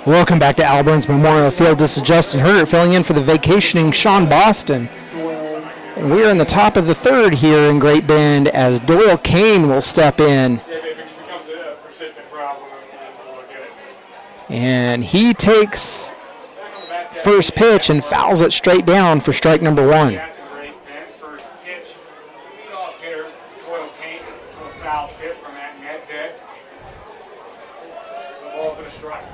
Welcome back to Al Burns Memorial Field. This is Justin Hergert filling in for the vacationing Sean Boston. And we are in the top of the third here in Great Bend as Doyle Kane will step in. If it becomes a persistent problem, we'll look at it. And he takes first pitch and fouls it straight down for strike number 1. That's a great Bend. First pitch, leadoff hitter Doyle Kane, a foul tip from that net dead. The ball's in a strike.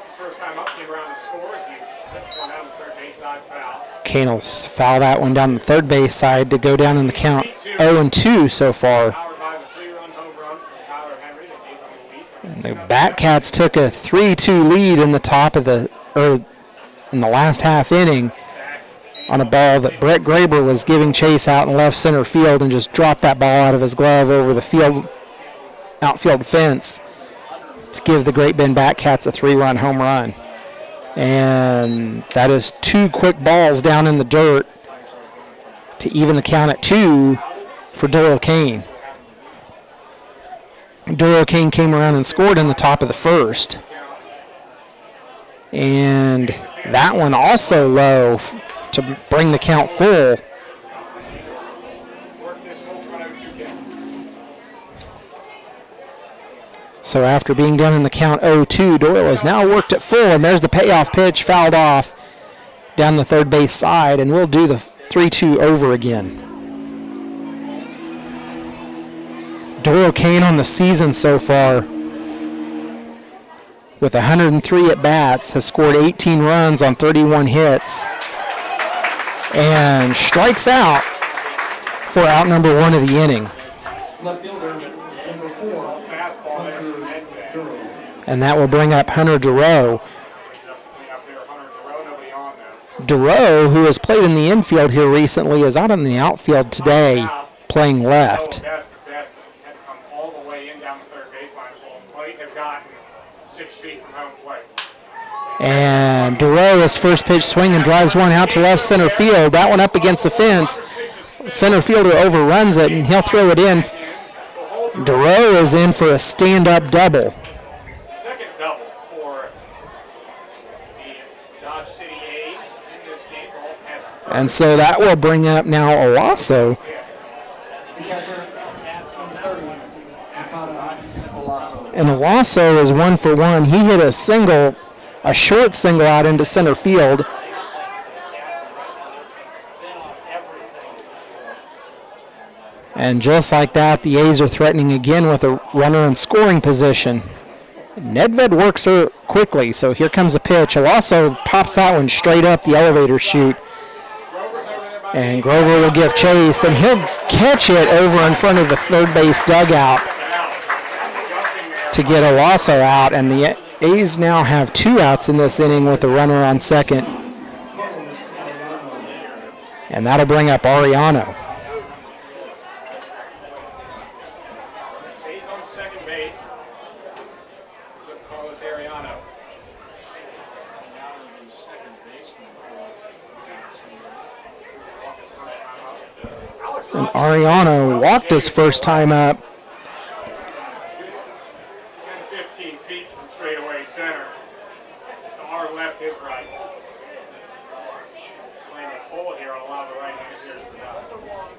his first time up, came around and scores. He puts one down the third base side foul. Kane will foul that one down the third base side to go down in the count 0-2 so far. Powered by the 3-run home run from Tyler Henry that gave them the lead. The Batcats took a 3-2 lead in the top of in the last half inning on a ball that Brett Graber was giving chase out in left center field and just dropped that ball out of his glove over the outfield fence to give the Great Bend Batcats a 3-run home run. And that is 2 quick balls down in the dirt to even the count at 2 for Doyle Kane. Doyle Kane came around and scored in the top of the first. And that one also low to bring the count full. So after being done in the count 0-2, Doyle has now worked it full, and there's the payoff pitch fouled off down the third base side, and we'll do the 3-2 over again. Doyle Kane on the season so far with 103 at-bats, has scored 18 runs on 31 hits, and strikes out for out number 1 of the inning. Left fielder, number 4, Fastball there from Nedved. And that will bring up Hunter Durow. Up there, Hunter Giroux, nobody on there. Durow, who has played in the infield here recently, is out in the outfield today playing left. Best had to come all the way in down the third baseline. Home plate have gotten 6 feet from home plate. And Durow, his first pitch swing and drives one out to left center field. That one up against the fence. Center fielder overruns it, and he'll throw it in. Durow is in for a stand-up double. Second double for the Dodge City A's in this game. All past And so that will bring up now Owasso. the catcher, number 30, Nakata Olaso. And Owasso is 1 for 1. He hit a short single out into center field. And just like that, the A's are threatening again with a runner in scoring position. Nedved works her quickly, so here comes a pitch. Owasso pops that one straight up the elevator chute. And Grover will give chase, and he'll catch it over in front of the third base dugout to get Owasso out. And the A's now have 2 outs in this inning with a runner on second. And that'll bring up Ariano. Stays on second base. Carlos Ariano. And Ariano walked his first time up. 10, 15 feet from straightaway center. To our left, his right. Playing a hole here on a lot of the right-handed hitters for Dodge.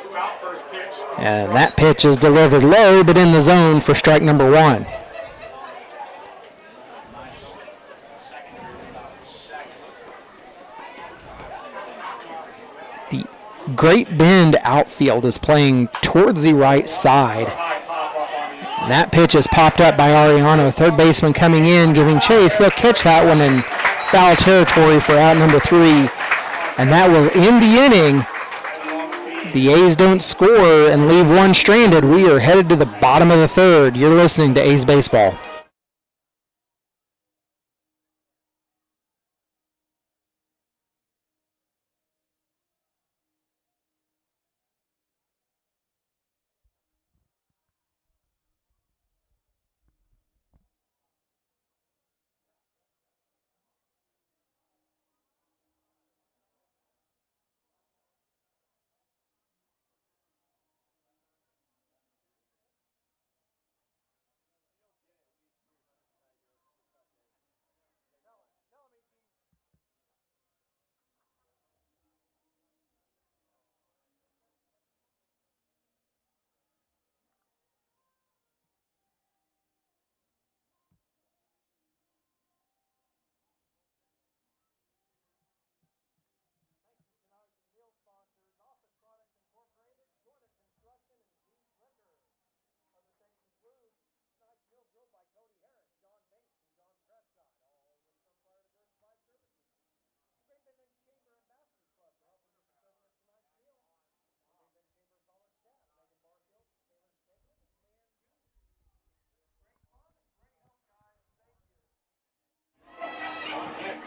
2 out, first pitch. And that pitch is delivered low, but in the zone for strike number 1. The Great Bend outfield is playing towards the right side. High pop up on the And that pitch is popped up by Ariano. Third baseman coming in, giving chase. He'll catch that one in foul territory for out number 3. And that will end the inning. The A's don't score and leave one stranded. We are headed to the bottom of the third. You're listening to A's Baseball.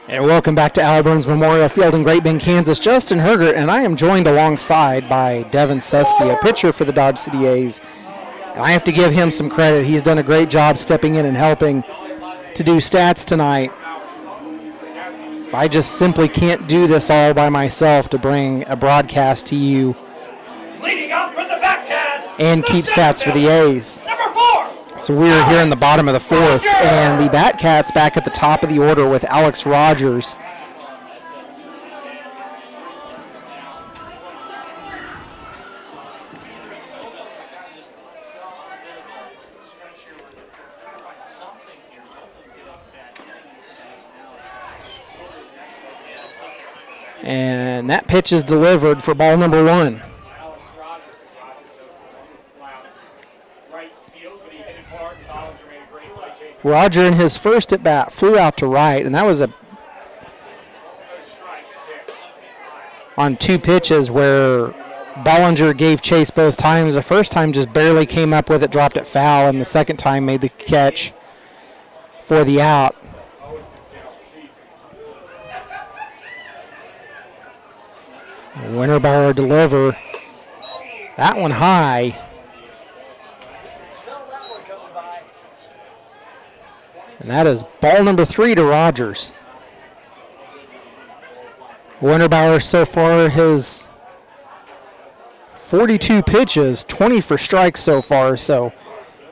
And welcome back to Al Burns Memorial Field in Great Bend, Kansas. Justin Hergert, and I am joined alongside by Devin Seski, a pitcher for the Dodge City A's. And I have to give him some credit. He's done a great job stepping in and helping to do stats tonight. I just simply can't do this all by myself to bring a broadcast to you Leading out for the Batcats. and keep stats for the A's. Number 4. So we are here in the bottom of the fourth, and the Batcats back at the top of the order with Alex Rogers. And that pitch is delivered for ball number 1. Roger in his first at bat flew out to right, and that was on 2 pitches where Bollinger gave chase both times. The first time just barely came up with it, dropped it foul, and the second time made the catch for the out. Winterbauer deliver. That one high. And that is ball number 3 to Rogers. Winterbauer so far has 42 pitches, 20 for strikes so far, so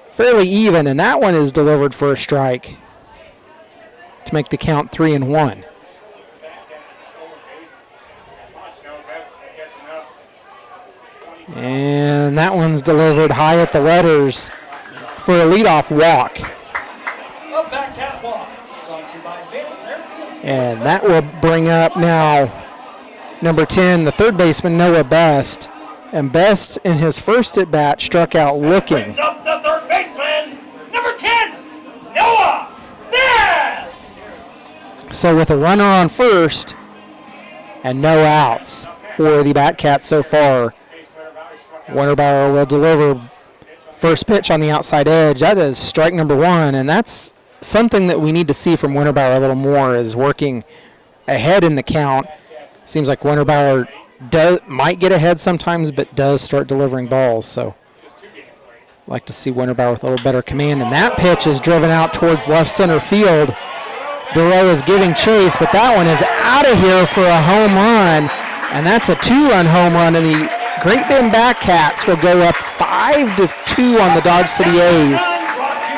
fairly even. And that one is delivered for a strike to make the count 3-1. And that one's delivered high at the letters for a leadoff walk. A Batcat walk. Brought to you by Advanced Therapy. And that will bring up now number 10, the third baseman, Noah Best. And Best in his first at bat struck out looking. Brings up the third baseman. Number 10, Noah Best. So with a runner on first and no outs for the Batcats so far, Winterbauer will deliver first pitch on the outside edge. That is strike number 1, and that's something that we need to see from Winterbauer a little more, is working ahead in the count. Seems like Winterbauer might get ahead sometimes, but does start delivering balls. So like to see Winterbauer with a little better command. And that pitch is driven out towards left center field. Duro is giving chase, but that one is out of here for a home run, and that's a 2-run home run, and the Great Bend Batcats will go up 5-2 on the Dodge City A's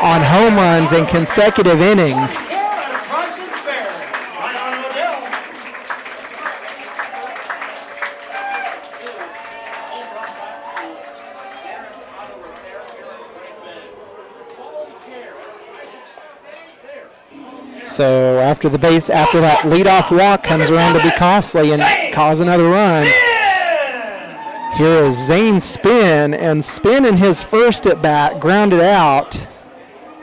on home runs in consecutive innings. So after that leadoff walk comes around to be costly and cause another run. Here is Zane Spin, and Spin in his first at bat grounded out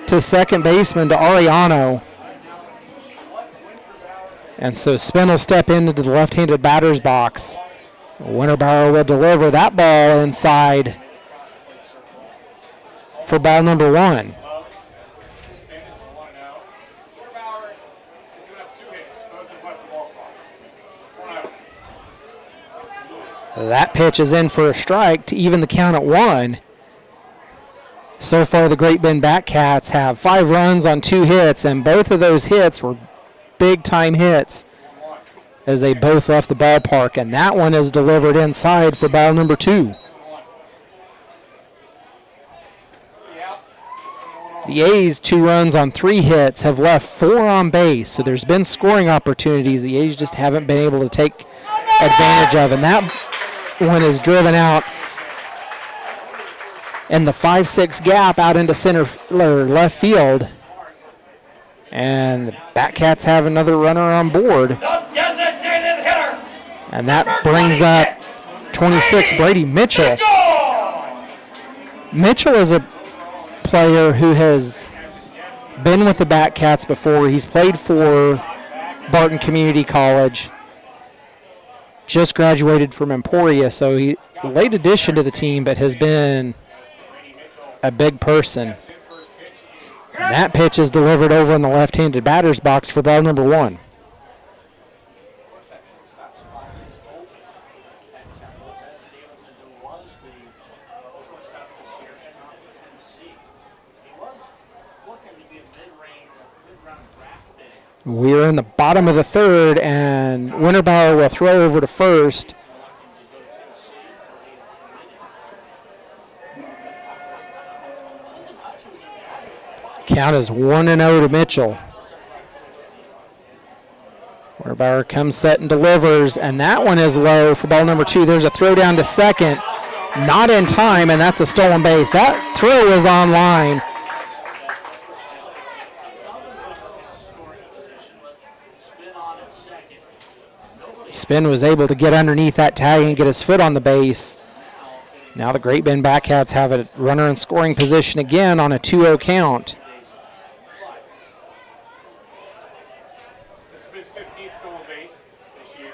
to second baseman to Ariano. And so Spin will step into the left-handed batter's box. Winterbauer will deliver that ball inside for ball number 1. That pitch is in for a strike to even the count at 1. So far, the Great Bend Batcats have 5 runs on 2 hits, and both of those hits were big-time hits as they both left the ballpark, and that one is delivered inside for ball number 2. The A's 2 runs on 3 hits have left 4 on base, so there's been scoring opportunities the A's just haven't been able to take advantage of, and that one is driven out in the 5-6 gap out into center or left field. And the Batcats have another runner on board. And that brings up 26, Brady Mitchell. Mitchell is a player who has been with the Batcats before. He's played for Barton Community College. just graduated from Emporia, so he late addition to the team, but has been a big person. And that pitch is delivered over in the left-handed batter's box for ball number 1. We're in the bottom of the third, and Winterbauer will throw over to first. Count is 1-0 to Mitchell. Winterbauer comes set and delivers, and that one is low for ball number 2. There's a throw down to second, not in time, and that's a stolen base. That throw is on line. Spin was able to get underneath that tag and get his foot on the base. Now the Great Bend Batcats have a runner in scoring position again on a 2-0 count. This has been 15th stolen base this year.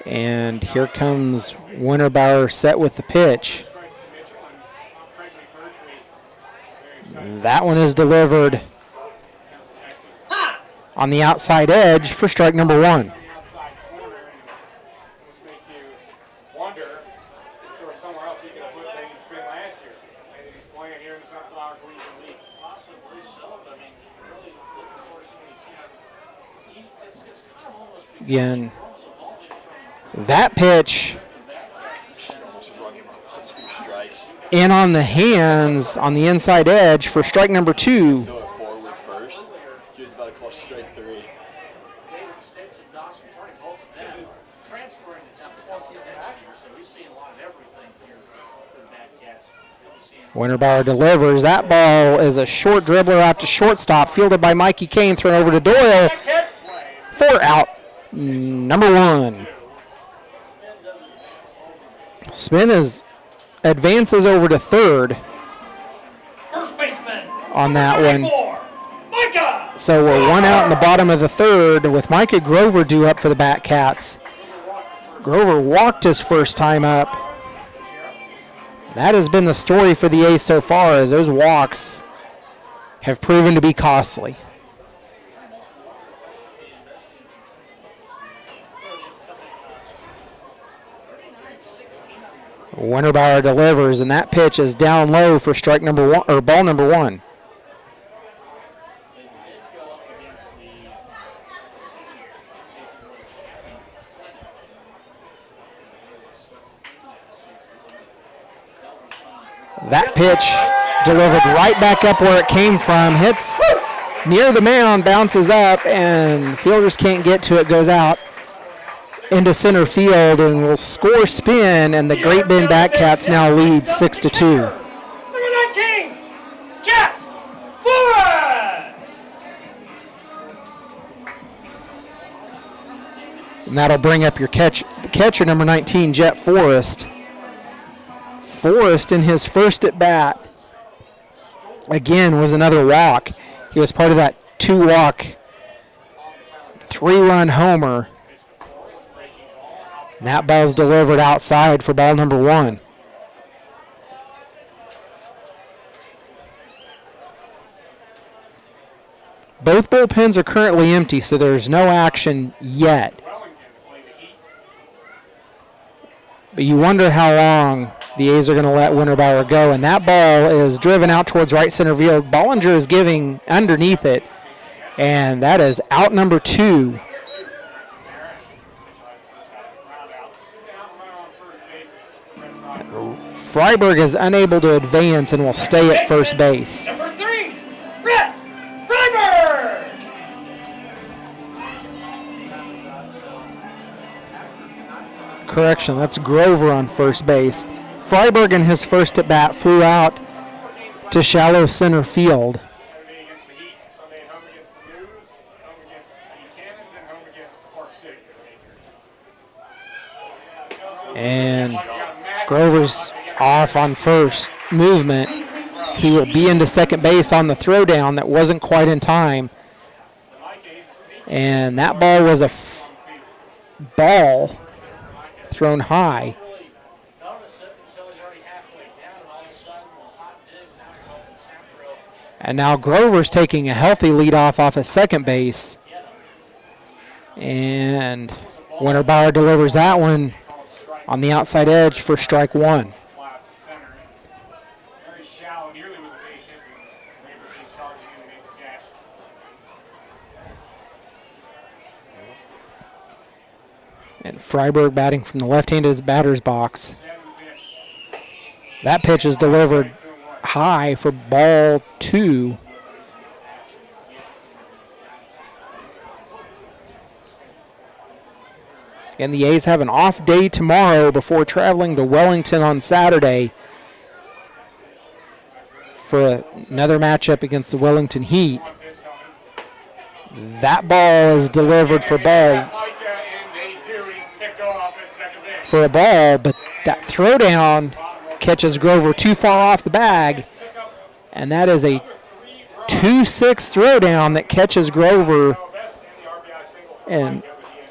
And here comes Winterbauer set with the pitch. Strikes to Mitchell and Craigsley Birchmead. Very excited. That one is delivered Texas on the outside edge for strike number 1. on the outside corner, and this makes you wonder if there was somewhere else he could have put Zane Spin last year. Maybe he's playing here in the Sunflower Collegiate League. Possibly so. I mean, really looking for somebody to see. It's kind of almost Again, almost evolving from that pitch in on the hands on the inside edge for strike number 2. Forward first. He was about to call strike 3. David Sticks and Dawson Turner, both of them transferring to Temple once he gets action. So he's seeing a lot of everything here for the Batcats. Really seeing Winterbauer delivers. That ball is a short dribbler out to shortstop, fielded by Mikey Kane, thrown over to Doyle for out number 1. Spin advances over to third First baseman. on that one. 34, Micah. So we're 1 out in the bottom of the third with Micah Grover due up for the Batcats. Grover walked his first time up. That has been the story for the A's so far, as those walks have proven to be costly. Winterbauer delivers, and that pitch is down low for strike number 1 or ball number 1. they did go up against the senior Jason Rhodes champion. That pitch delivered right back up where it came from, hits near the mound, bounces up, and fielders can't get to it, goes out into center field, and will score Spin, and the Great Bend Batcats now lead 6-2. Number 19, Jet Forrest. And that'll bring up your catcher number 19, Jet Forrest. Forrest in his first at bat again was another walk. He was part of that 2-walk, 3-run homer. And that ball's delivered outside for ball number 1. Both bullpens are currently empty, so there's no action yet. But you wonder how long the A's are going to let Winterbauer go. And that ball is driven out towards right center field. Bollinger is giving underneath it. And that is out number 2. Freiberg is unable to advance and will stay at first base. Number 3, Brett Freiberg. Correction, that's Grover on first base. Freiberg in his first at bat flew out to shallow center field. Saturday against the Heat, Sunday at home against the News, home against the Cannons, and home against Park City. And Grover's off on first movement. He will be into second base on the throwdown that wasn't quite in time. And that ball was a ball thrown high. Really notice it until he's already halfway down, and all of a sudden, hot digs now come from Temporal. And now Grover's taking a healthy lead off of second base. And Winterbauer delivers that one on the outside edge for strike one. Flat to center. Very shallow, nearly was a base hit. Graber being charging in to make the catch. And Freiberg batting from the left-handed batter's box. That pitch is delivered high for ball two. And the A's have an off day tomorrow before traveling to Wellington on Saturday for another matchup against the Wellington Heat. That ball is delivered for ball for a ball, but that throwdown catches Grover too far off the bag, and that is a 2-6 throwdown that catches Grover, and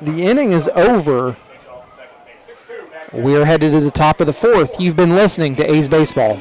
the inning is over. We are headed to the top of the fourth. You've been listening to A's Baseball.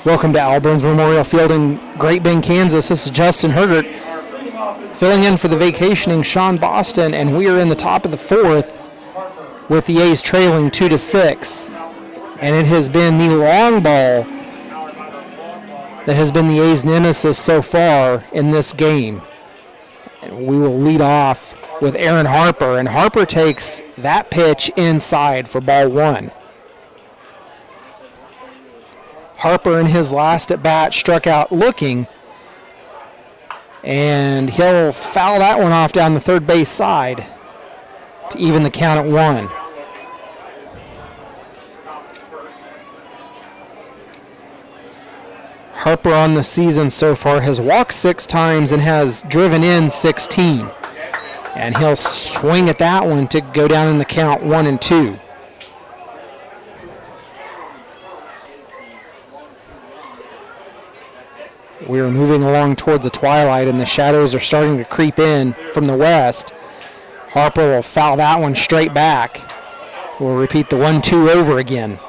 Welcome to Al Burns Memorial Field in Great Bend, Kansas. This is Justin Hergert filling in for the vacationing Sean Boston, and we are in the top of the fourth with the A's trailing 2-6. And it has been the long ball that has been the A's nemesis so far in this game. And we will lead off with Aaron Harper, and Harper takes that pitch inside for ball one. Harper in his last at bat struck out looking, and he'll foul that one off down the third base side to even the count at one. Harper on the season so far has walked 6 times and has driven in 16. And he'll swing at that one to go down in the count 1-2. We are moving along towards the twilight, and the shadows are starting to creep in from the west. Harper will foul that one straight back. We'll repeat the 1-2 over again.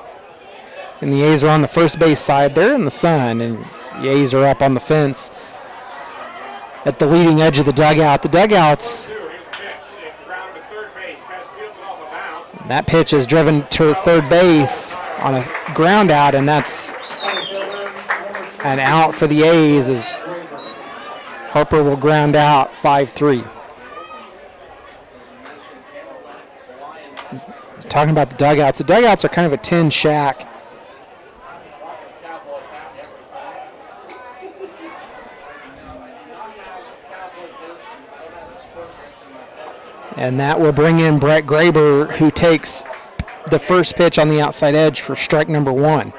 And the A's are on the first base side. They're in the sun, and the A's are up on the fence at the leading edge of the dugout. The dugout's, that pitch is driven to third base on a ground out, and that's an out for the A's as Harper will ground out 5-3. Talking about the dugouts are kind of a tin shack. And that will bring in Brett Graber, who takes the first pitch on the outside edge for strike number one.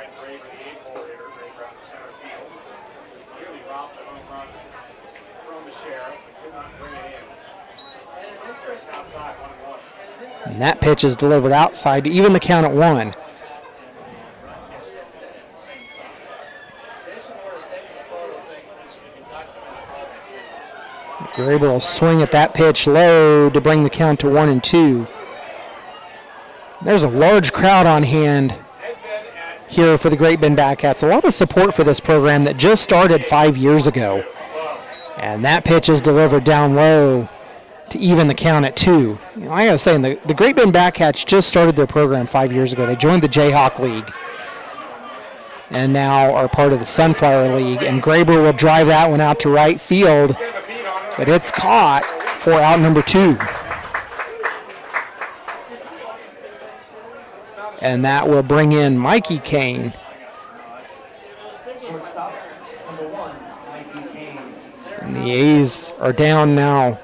And that pitch is delivered outside to even the count at one. Graber will swing at that pitch low to bring the count to 1-2. There's a large crowd on hand here for the Great Bend Batcats. A lot of support for this program that just started 5 years ago. And that pitch is delivered down low to even the count at 2. You know, I gotta say, the Great Bend Batcats just started their program 5 years ago. They joined the Jayhawk League and now are part of the Sunflower League. And Graber will drive that one out to right field, but it's caught for out number 2. And that will bring in Mikey Kane. Shortstop, number 1, Mikey Kane. And the A's are down now.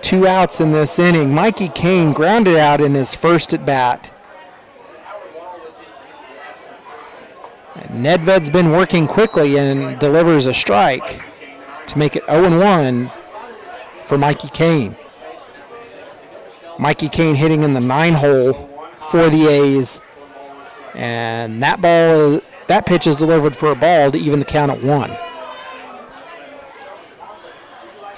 2 outs in this inning. Mikey Kane grounded out in his first at bat. And Nedved's been working quickly and delivers a strike to make it 0-1 for Mikey Kane. Mikey Kane hitting in the 9-hole for the A's. And that pitch is delivered for a ball to even the count at 1.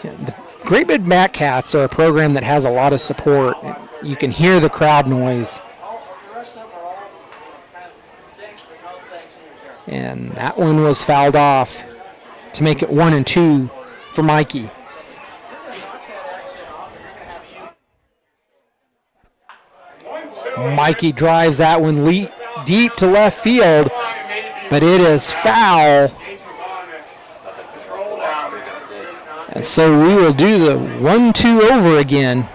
The Great Bend Batcats are a program that has a lot of support. You can hear the crowd noise. And that one was fouled off to make it 1-2 for Mikey. Mikey drives that one deep to left field, but it is foul. And so we will do the 1-2 over again.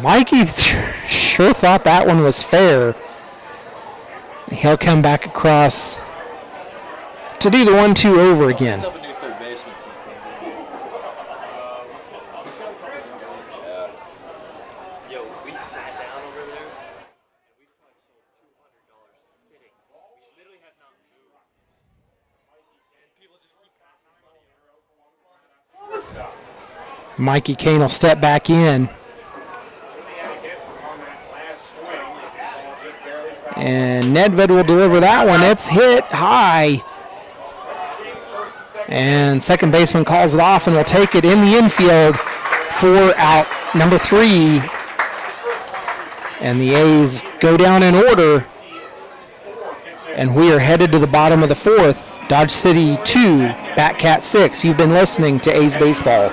Mikey sure thought that one was fair. He'll come back across to do the 1-2 over again. Picked up a new third baseman since then. Yo, we sat down over there, and we probably sold $200 sitting. We literally have not moved. And people just keep passing money. Mikey Kane will step back in. And Nedved will deliver that one. It's hit high. And second baseman calls it off and will take it in the infield for out number 3. And the A's go down in order. And we are headed to the bottom of the 4th. Dodge City 2, Batcat 6. You've been listening to A's Baseball.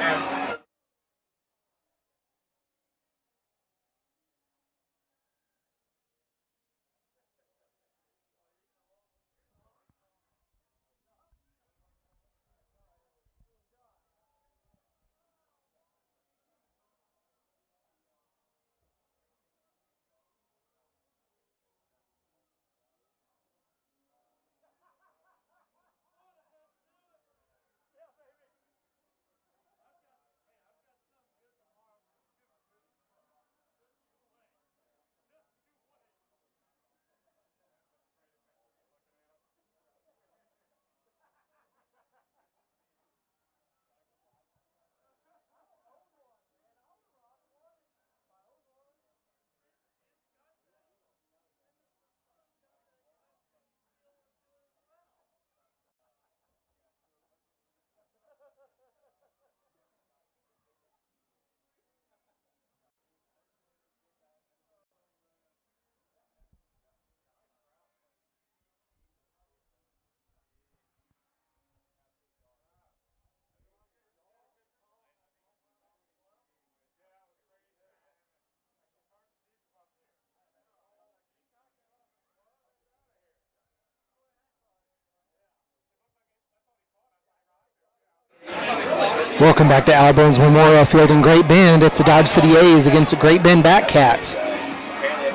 Welcome back to Al Burns Memorial Field in Great Bend. It's the Dodge City A's against the Great Bend Batcats.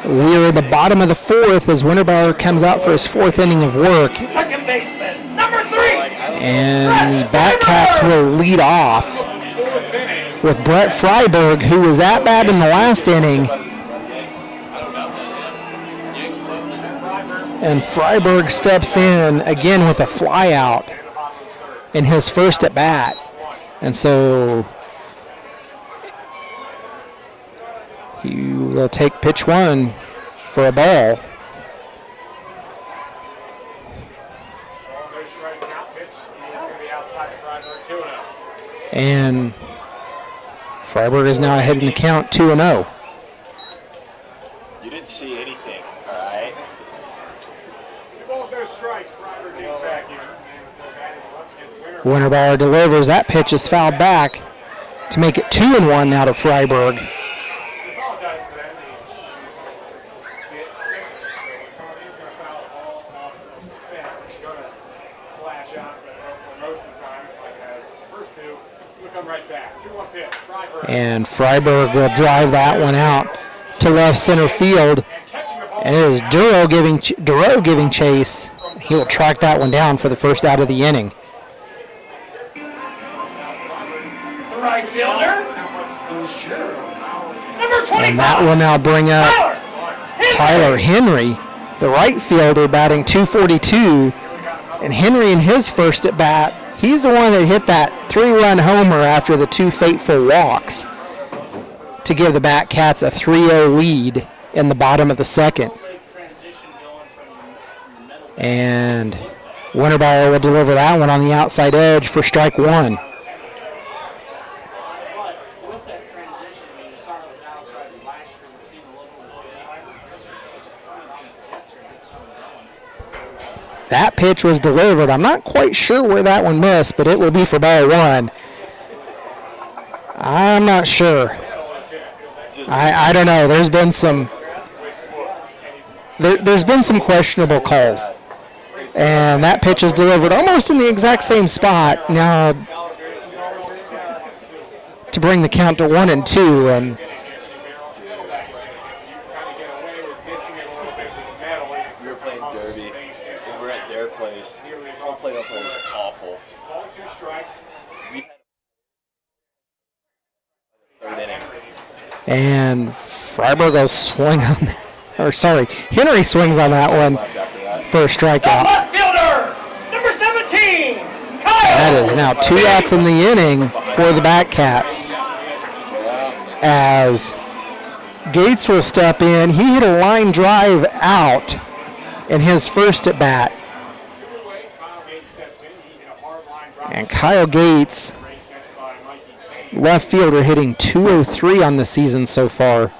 We are at the bottom of the 4th as Winterbauer comes out for his 4th inning of work. Second baseman, number 3. And the Batcats will lead off with Brett Freiberg, who was at bat in the last inning. And Freiberg steps in again with a flyout in his first at bat. And so he will take pitch 1 for a ball. And Freiberg is now ahead in the count 2-0. You didn't see anything, all right? Two balls, no strikes. Freiberg gets back in. Winterbauer delivers. That pitch is fouled back to make it 2-1 now to Freiberg. Apologize for that. He's going to foul the ball off the fence. It's going to flash out, but for most of the time, like has the first two, we'll come right back. 2-1 pitch. Freiberg. And Freiberg will drive that one out to left center field. And it is Duro giving chase. He will track that one down for the first out of the inning. The right fielder. Number 25. And that will now bring up Tyler Henry, the right fielder, batting .242. And Henry in his first at bat, he's the one that hit that 3-run homer after the 2 fateful walks to give the Batcats a 3-0 lead in the bottom of the second. And Winterbauer will deliver that one on the outside edge for strike one. That pitch was delivered. I'm not quite sure where that one missed, but it will be for ball one. I'm not sure. I don't know. There's been some questionable calls. And that pitch is delivered almost in the exact same spot now to bring the count to 1-2. And We were playing derby. And we're at their place. Home plate up was awful. We had third inning. And Freiberg will swing on, Henry swings on that one for a strikeout. Left fielder. Number 17. Kyle. That is now 2 outs in the inning for the Batcats. As Gates will step in. He hit a line drive out in his first at bat. And Kyle Gates, left fielder, hitting .203 on the season so far.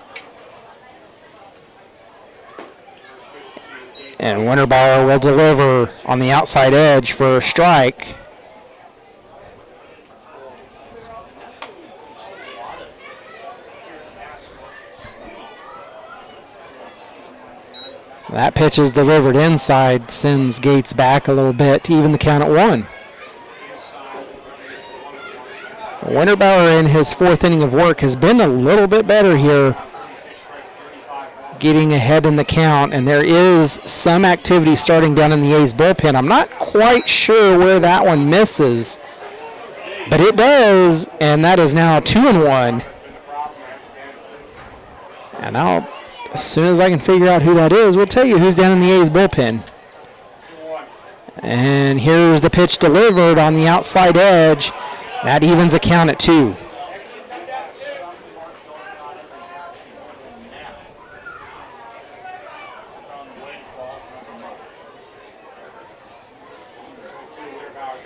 And Winterbauer will deliver on the outside edge for a strike. That pitch is delivered inside, sends Gates back a little bit to even the count at 1. Winterbauer in his 4th inning of work has been a little bit better here, getting ahead in the count, and there is some activity starting down in the A's bullpen. I'm not quite sure where that one misses, but it does, and that is now 2-1. And now, as soon as I can figure out who that is, we'll tell you who's down in the A's bullpen. And here's the pitch delivered on the outside edge. That evens a count at 2.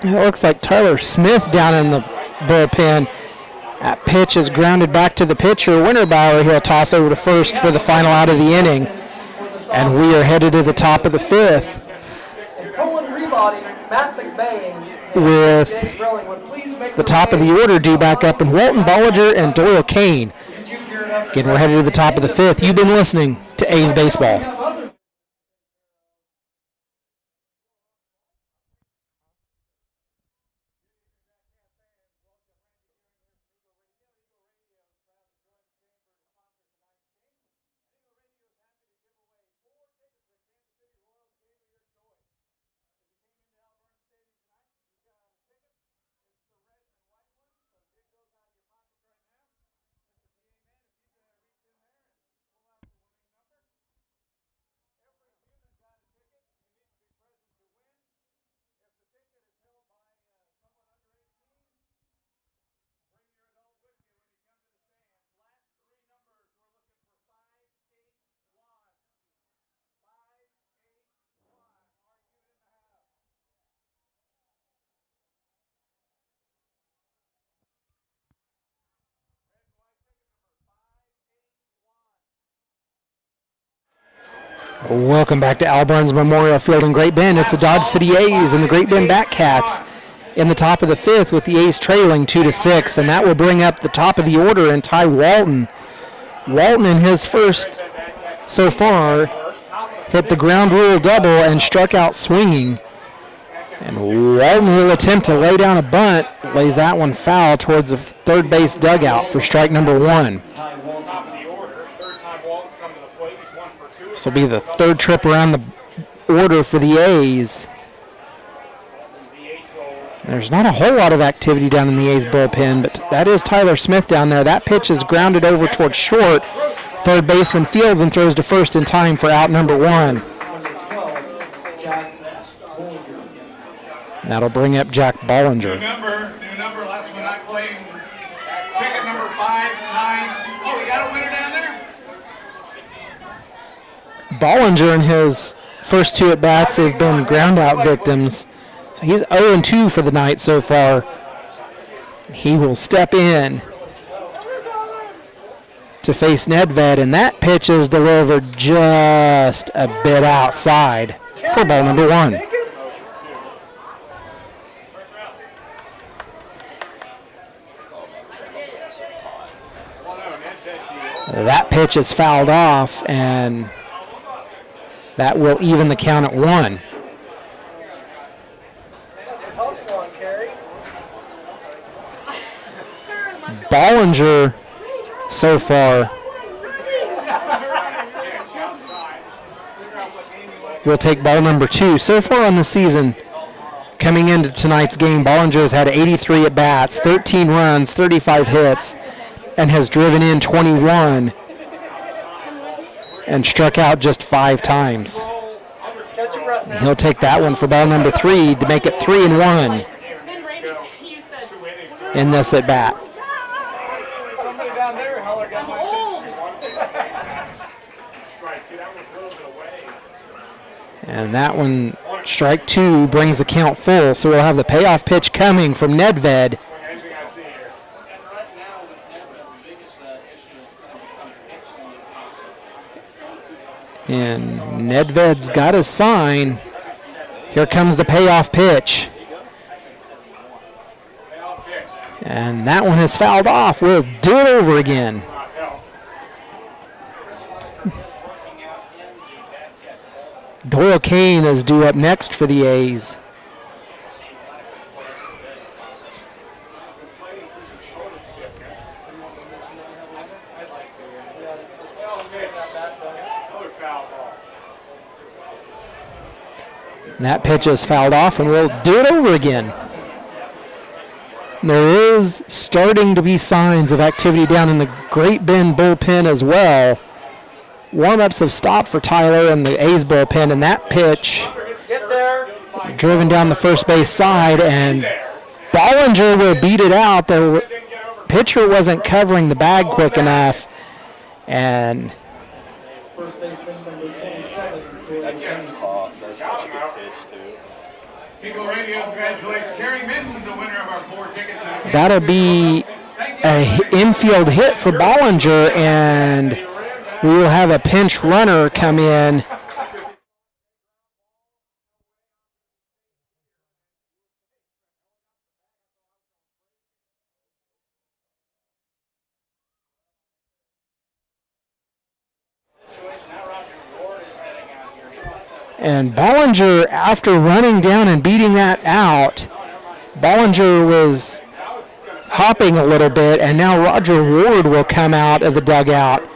It looks like Tyler Smith down in the bullpen. That pitch is grounded back to the pitcher, Winterbauer. He'll toss over to first for the final out of the inning. And we are headed to the top of the 5th. And Colin Rebody, Matt McBain, with Dave Grilling would please make the top of the order due back up in Walton Bollinger and Doyle Kane. Again, we're headed to the top of the 5th. You've been listening to A's Baseball. Welcome back to Al Burns Memorial Field in Great Bend. It's the Dodge City A's and the Great Bend Batcats in the top of the fifth with the A's trailing 2-6, and that will bring up the top of the order and Ty Walton. Walton in his first so far hit the ground rule double and struck out swinging. And Walton will attempt to lay down a bunt, lays that one foul towards the third base dugout for strike number 1. This will be the third trip around the order for the A's. There's not a whole lot of activity down in the A's bullpen, but that is Tyler Smith down there. That pitch is grounded over towards short. Third baseman fields and throws to first in time for out number 1. That'll bring up Jack Bollinger. New number. Last one I played. Picket number 5, 9. Oh, you got a winner down there? Bollinger in his first 2 at-bats have been ground-out victims. So he's 0-2 for the night so far. He will step in to face Nedved, and that pitch is delivered just a bit outside for ball number 1. That pitch is fouled off, and that will even the count at 1. Bollinger so far will take ball number 2. So far on the season, coming into tonight's game, Bollinger has had 83 at-bats, 13 runs, 35 hits, and has driven in 21 and struck out just 5 times. He'll take that one for ball number 3 to make it 3-1 in this at-bat. And that one, strike 2, brings the count full. So we'll have the payoff pitch coming from Nedved. And Nedved's got his sign. Here comes the payoff pitch. And that one is fouled off. We'll do it over again. Doyle Kane is due up next for the A's. And that pitch is fouled off, and we'll do it over again. There is starting to be signs of activity down in the Great Bend bullpen as well. Warm-ups have stopped for Tyler and the A's bullpen, and that pitch driven down the first base side, and Bollinger will beat it out. The pitcher wasn't covering the bag quick enough, and That's tough. That's such a good pitch, too. Eagle Radio congratulates Kerry Minton, the winner of our 4 tickets. that'll be an infield hit for Bollinger, and we will have a pinch runner come in. And Bollinger, after running down and beating that out, Bollinger was hopping a little bit, and now Roger Ward will come out of the dugout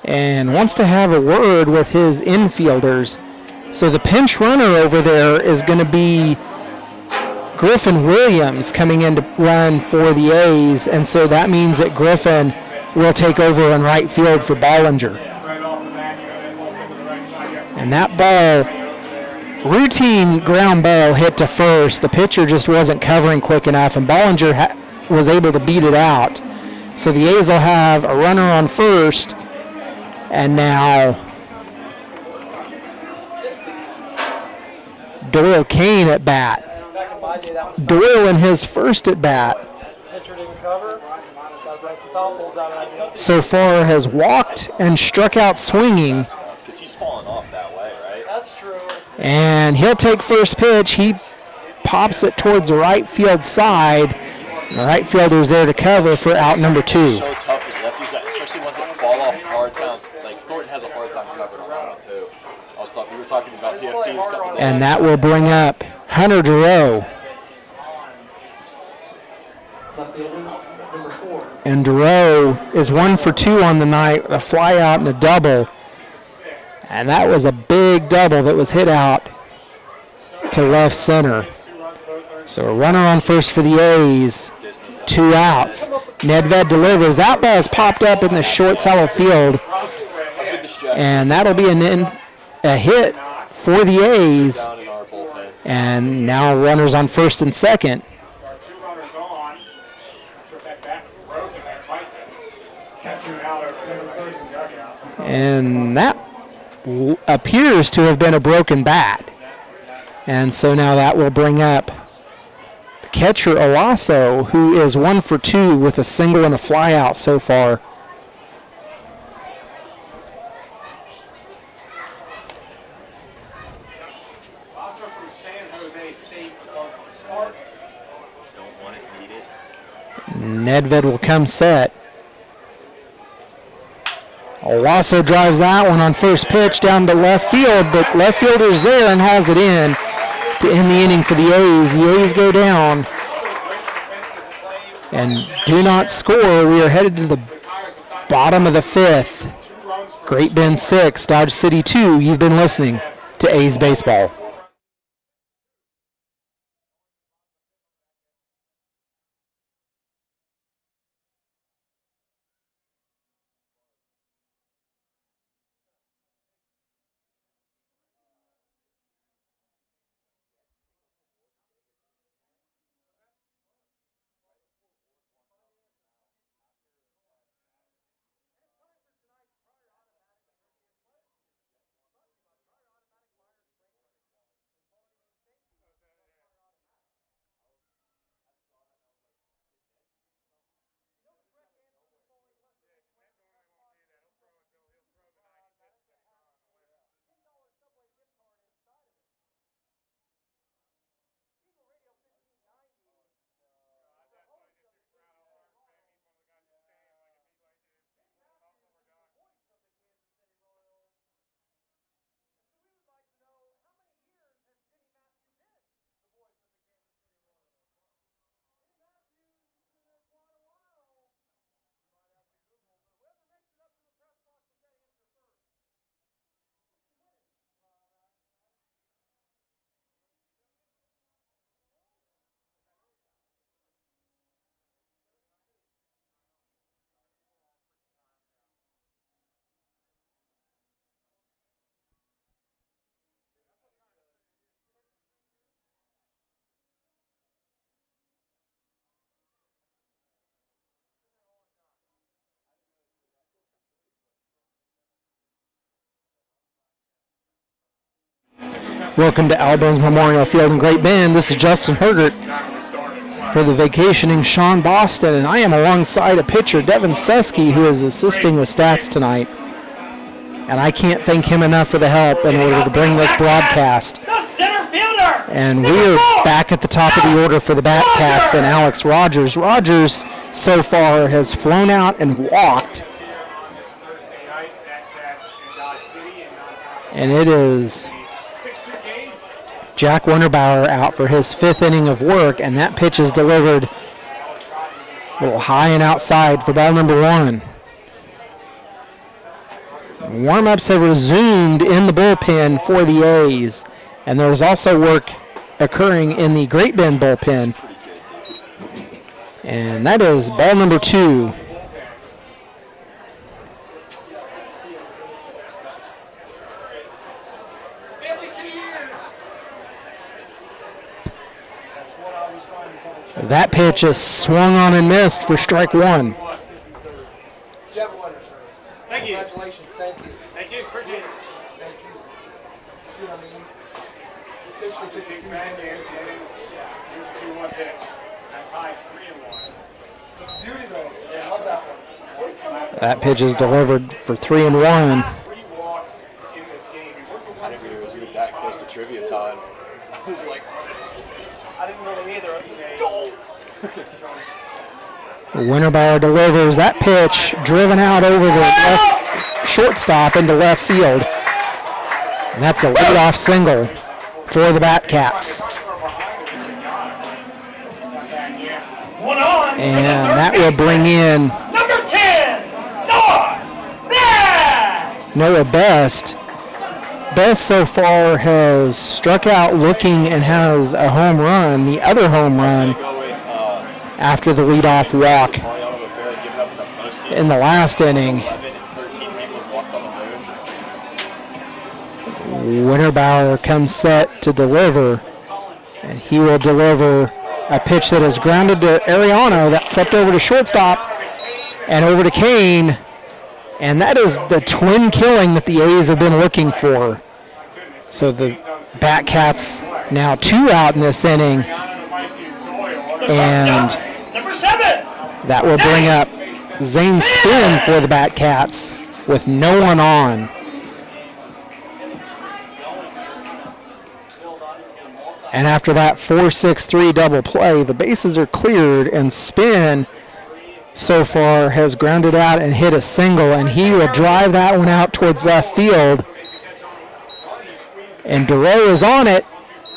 and wants to have a word with his infielders. So the pinch runner over there is going to be Griffin Williams coming in to run for the A's, and so that means that Griffin will take over in right field for Bollinger. And that ball, routine ground ball hit to first. The pitcher just wasn't covering quick enough, and Bollinger was able to beat it out. So the A's will have a runner on first, and now Doyle Kane at bat. Doyle in his first at bat. Pitcher didn't cover. That brings the so far has walked and struck out swinging, Because he's falling off that way, right? That's true. and he'll take first pitch. He pops it towards the right field side. The right fielder's there to cover for out number 2. So tough with lefties, especially ones that fall off hard time. Like Thornton has a hard time covering on that one too. We were talking about PFPs a couple days. And that will bring up Hunter Durow. Left fielder, number 4. And Durow is 1 for 2 on the night, a fly out and a double. And that was a big double that was hit out to left center. So a runner on first for the A's, 2 outs. Nedved delivers. That ball's popped up in the short shallow field. Good distraction And that'll be a hit for the A's. down in our bullpen. And now runners on first and second. Our 2 runners on. Took that back broken that fight. Catching out over there in the dugout. And that appears to have been a broken bat. And so now that will bring up the catcher Owasso, who is 1 for 2 with a single and a fly out so far. Also from San Jose State of Spartans. Don't want it, need it. Nedved will come set. Owasso drives that one on first pitch down to left field, but left fielder's there and hauls it in to end the inning for the A's. The A's go down and do not score. We are headed to the bottom of the 5th. Great Bend 6, Dodge City 2. You've been listening to A's Baseball. Welcome to Al Burns Memorial Field in Great Bend. This is Justin Hergert for the vacationing Sean Boston, and I am alongside a pitcher, Devin Susky, who is assisting with stats tonight. And I can't thank him enough for the help in order to bring this broadcast. The center fielder! And we are back at the top of the order for the Batcats and Alex Rogers. Rogers so far has flown out and walked. Thursday night, Batcats in Dodge City and And it is 6-2 game. Jack Winterbauer out for his 5th inning of work, and that pitch is delivered a little high and outside for ball number 1. Warm-ups have resumed in the bullpen for the A's, and there is also work occurring in the Great Bend bullpen. And that is ball number 2. That pitch is swung on and missed for strike 1. You have a letter, sir. Thank you. Congratulations. Thank you. Thank you. Appreciate it. Thank you. See what I mean? Officially 52 Back in. innings. Here's a 2-1 pitch. That's high, 3-1. It's a beauty, though. I love that one. That pitch is delivered for 3-1. 3 walks in this game. We worked a I didn't realize we were that close to trivia time. I was like, I didn't really either. Winterbauer delivers that pitch, driven out over the left shortstop into left field. And that's a leadoff single for the Batcats. One on. And that will bring in Number 10, Noah Bass. Noah Best. Best so far has struck out looking and has a home run, the other home run go with after the leadoff walk Mariano Rivera giving up the most hits. in the last inning. 11 and 13 people have walked on the moon. Winterbauer comes set to deliver, and he will deliver a pitch that is grounded to Ariano, that flipped over to shortstop and over to Kane, and that is the twin killing that the A's have been looking for. So the Batcats now 2 out in this inning, and Number 7. that will bring up Zane Spin for the Batcats with no one on. And after that 4-6-3 double play, the bases are cleared, and Spin so far has grounded out and hit a single, and he will drive that one out towards left field. And Dureau is on it,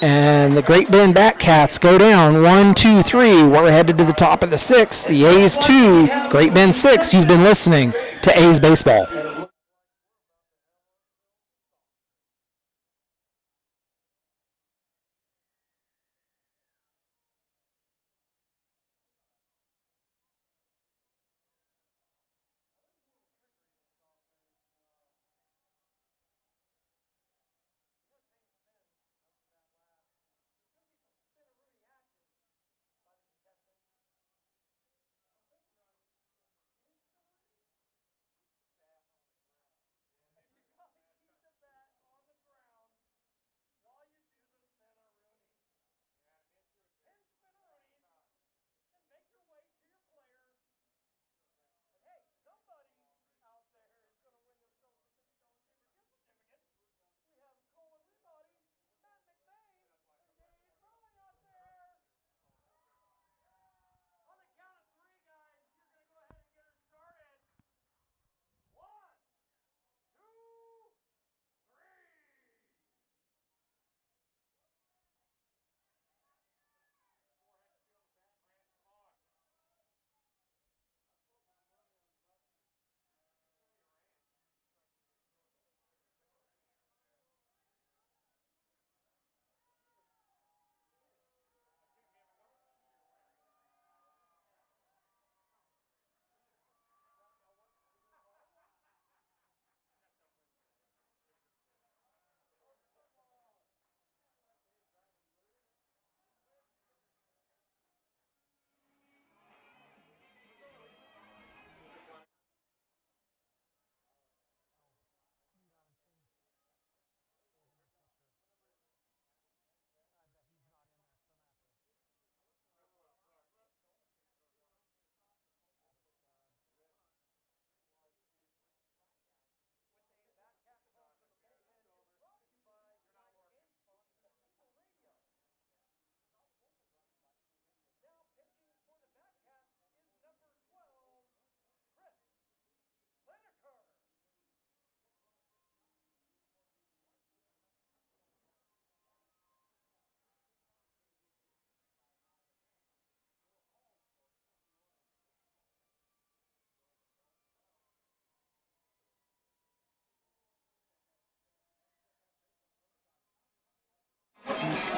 and the Great Bend Batcats go down 1-2-3. We're headed to the top of the 6th. The A's 2, Great Bend 6. You've been listening to A's Baseball.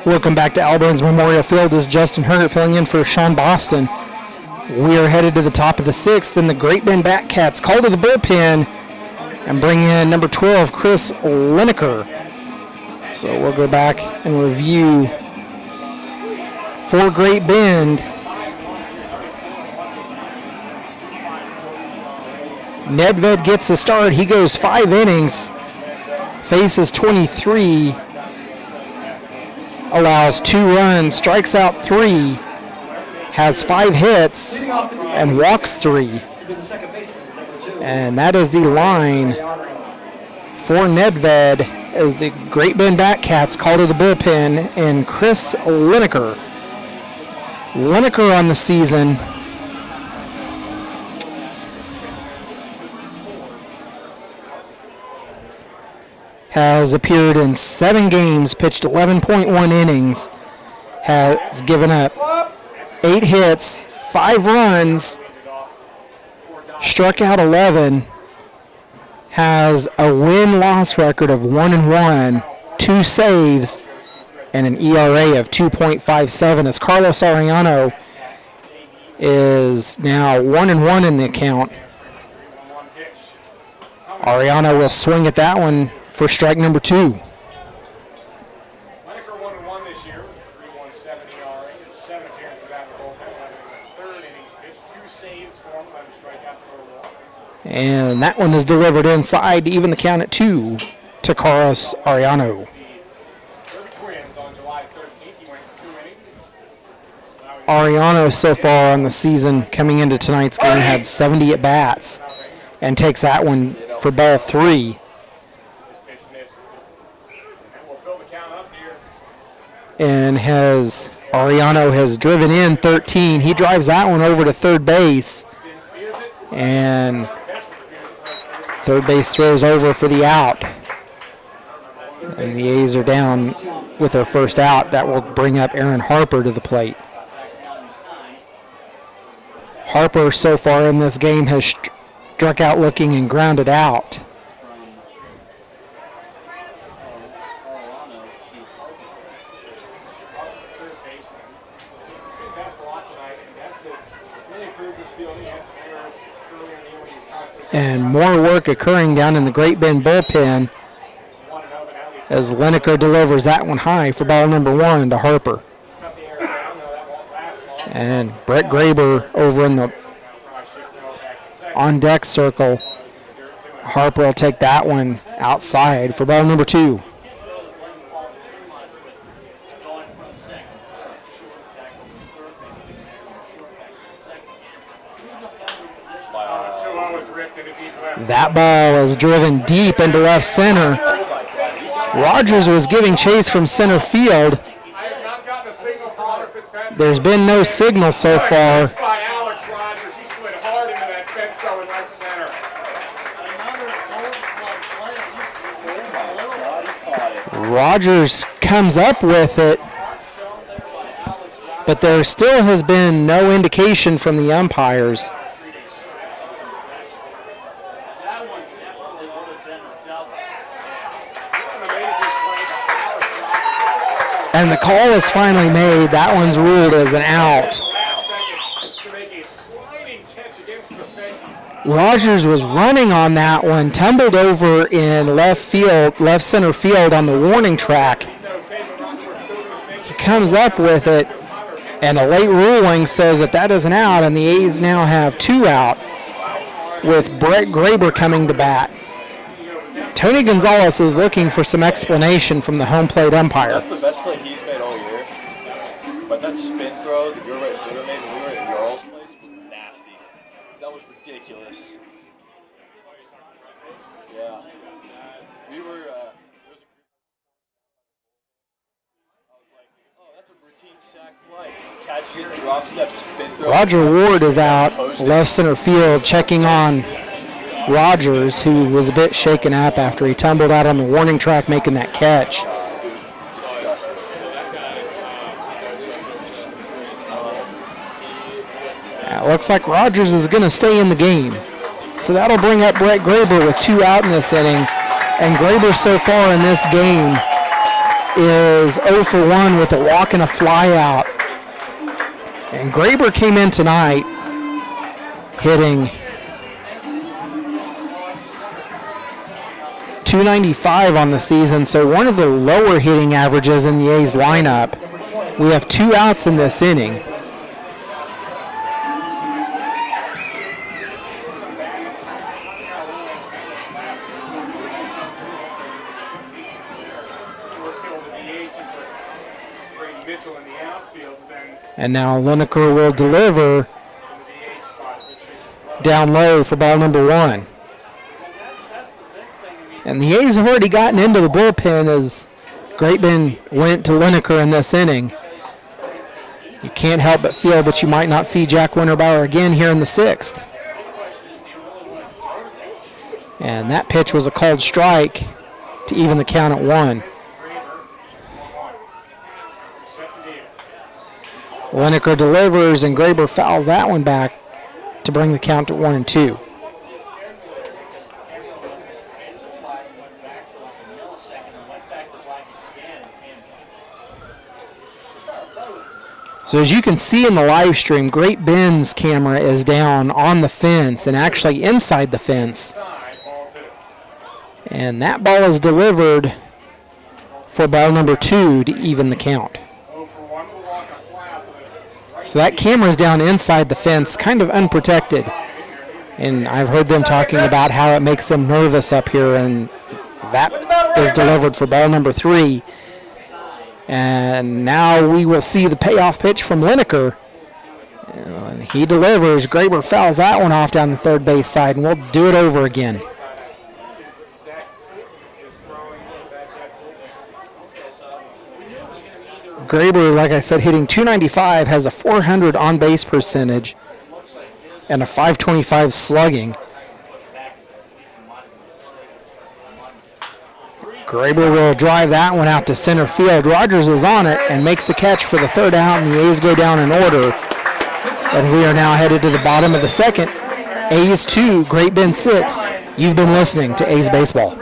Welcome back to Alburns Memorial Field. This is Justin Hergert filling in for Sean Boston. We are headed to the top of the 6th, and the Great Bend Batcats call to the bullpen and bring in number 12, Chris Lineker. So we'll go back and review for Great Bend. Nedved gets a start. He goes 5 innings, faces 23, allows 2 runs, strikes out 3, has 5 hits, and walks 3. And that is the line for Nedved as the Great Bend Batcats call to the bullpen, and Chris Lineker. Lineker on the season has appeared in 7 games, pitched 11.1 innings, has given up 8 hits, 5 runs, struck out 11, has a win-loss record of 1-1, 2 saves, and an ERA of 2.57 as Carlos Arellano is now 1-1 in the account. Arellano will swing at that one for strike number 2. Lineker 1-1 this year with 3.17 ERA, 7 appearances as a bullpen, 3rd innings pitched, 2 saves for him, 11 strikeouts for a loss. And that one is delivered inside to even the count at 2 to Carlos Arellano. Twins on July 13th, he went 2 innings. Arellano so far on the season coming into tonight's game had 70 at-bats and takes that one for ball 3. This pitch missed. And we'll fill the count up here. And Arellano has driven in 13. He drives that one over to third base. And third base throws over for the out. And the A's are down with their first out. That will bring up Aaron Harper to the plate. Harper so far in this game has struck out looking and grounded out. And more work occurring down in the Great Bend bullpen as Lineker delivers that one high for ball number 1 to Harper. And Brett Graber over in the on-deck circle. Harper will take that one outside for ball number 2. That ball is driven deep into left center. Rogers was giving chase from center field. I have not gotten a signal from Hunter Fitzpatrick. There's been no signal so far. By Alex Rogers, he slid hard into that fence though in left center. Rogers comes up with it, but there still has been no indication from the umpires. And the call is finally made. That one's ruled as an out. Rogers was running on that one, tumbled over in left center field on the warning track. He comes up with it, and a late ruling says that is an out, and the A's now have 2 out with Brett Graber coming to bat. Tony Gonzalez is looking for some explanation from the home plate umpire. That's the best play he's made all year. But that spin throw that your right fielder made when we were at Yarl's place was nasty. That was ridiculous. Yeah. We were, I was like, oh, that's a routine sack fly. Catching a drop step spin throw. Roger Ward is out left center field checking on Rogers, who was a bit shaken up after he tumbled out on the warning track making that catch. It was disgusting. It looks like Rogers is going to stay in the game. So that'll bring up Brett Graber with 2 out in this inning. And Graber so far in this game is 0 for 1 with a walk and a fly out. And Graber came in tonight hitting .295 on the season, so one of the lower hitting averages in the A's lineup. We have 2 outs in this inning. And now Lineker will deliver down low for ball number 1. And the A's have already gotten into the bullpen as Great Bend went to Lineker in this inning. You can't help but feel that you might not see Jack Winterbauer again here in the 6th. And that pitch was a called strike to even the count at 1. Lineker delivers and Graber fouls that one back to bring the count to 1-2. So as you can see in the live stream, Great Bend's camera is down on the fence and actually inside the fence. And that ball is delivered for ball number 2 to even the count. So that camera is down inside the fence, kind of unprotected. And I've heard them talking about how it makes them nervous up here, and that is delivered for ball number 3. And now we will see the payoff pitch from Lineker. And he delivers. Graber fouls that one off down the third base side, and we'll do it over again. Graber, like I said, hitting .295, has a .400 on-base percentage and a .525 slugging. Graber will drive that one out to center field. Rogers is on it and makes the catch for the third out, and the A's go down in order. And we are now headed to the bottom of the 2nd. A's 2, Great Bend 6. You've been listening to A's Baseball.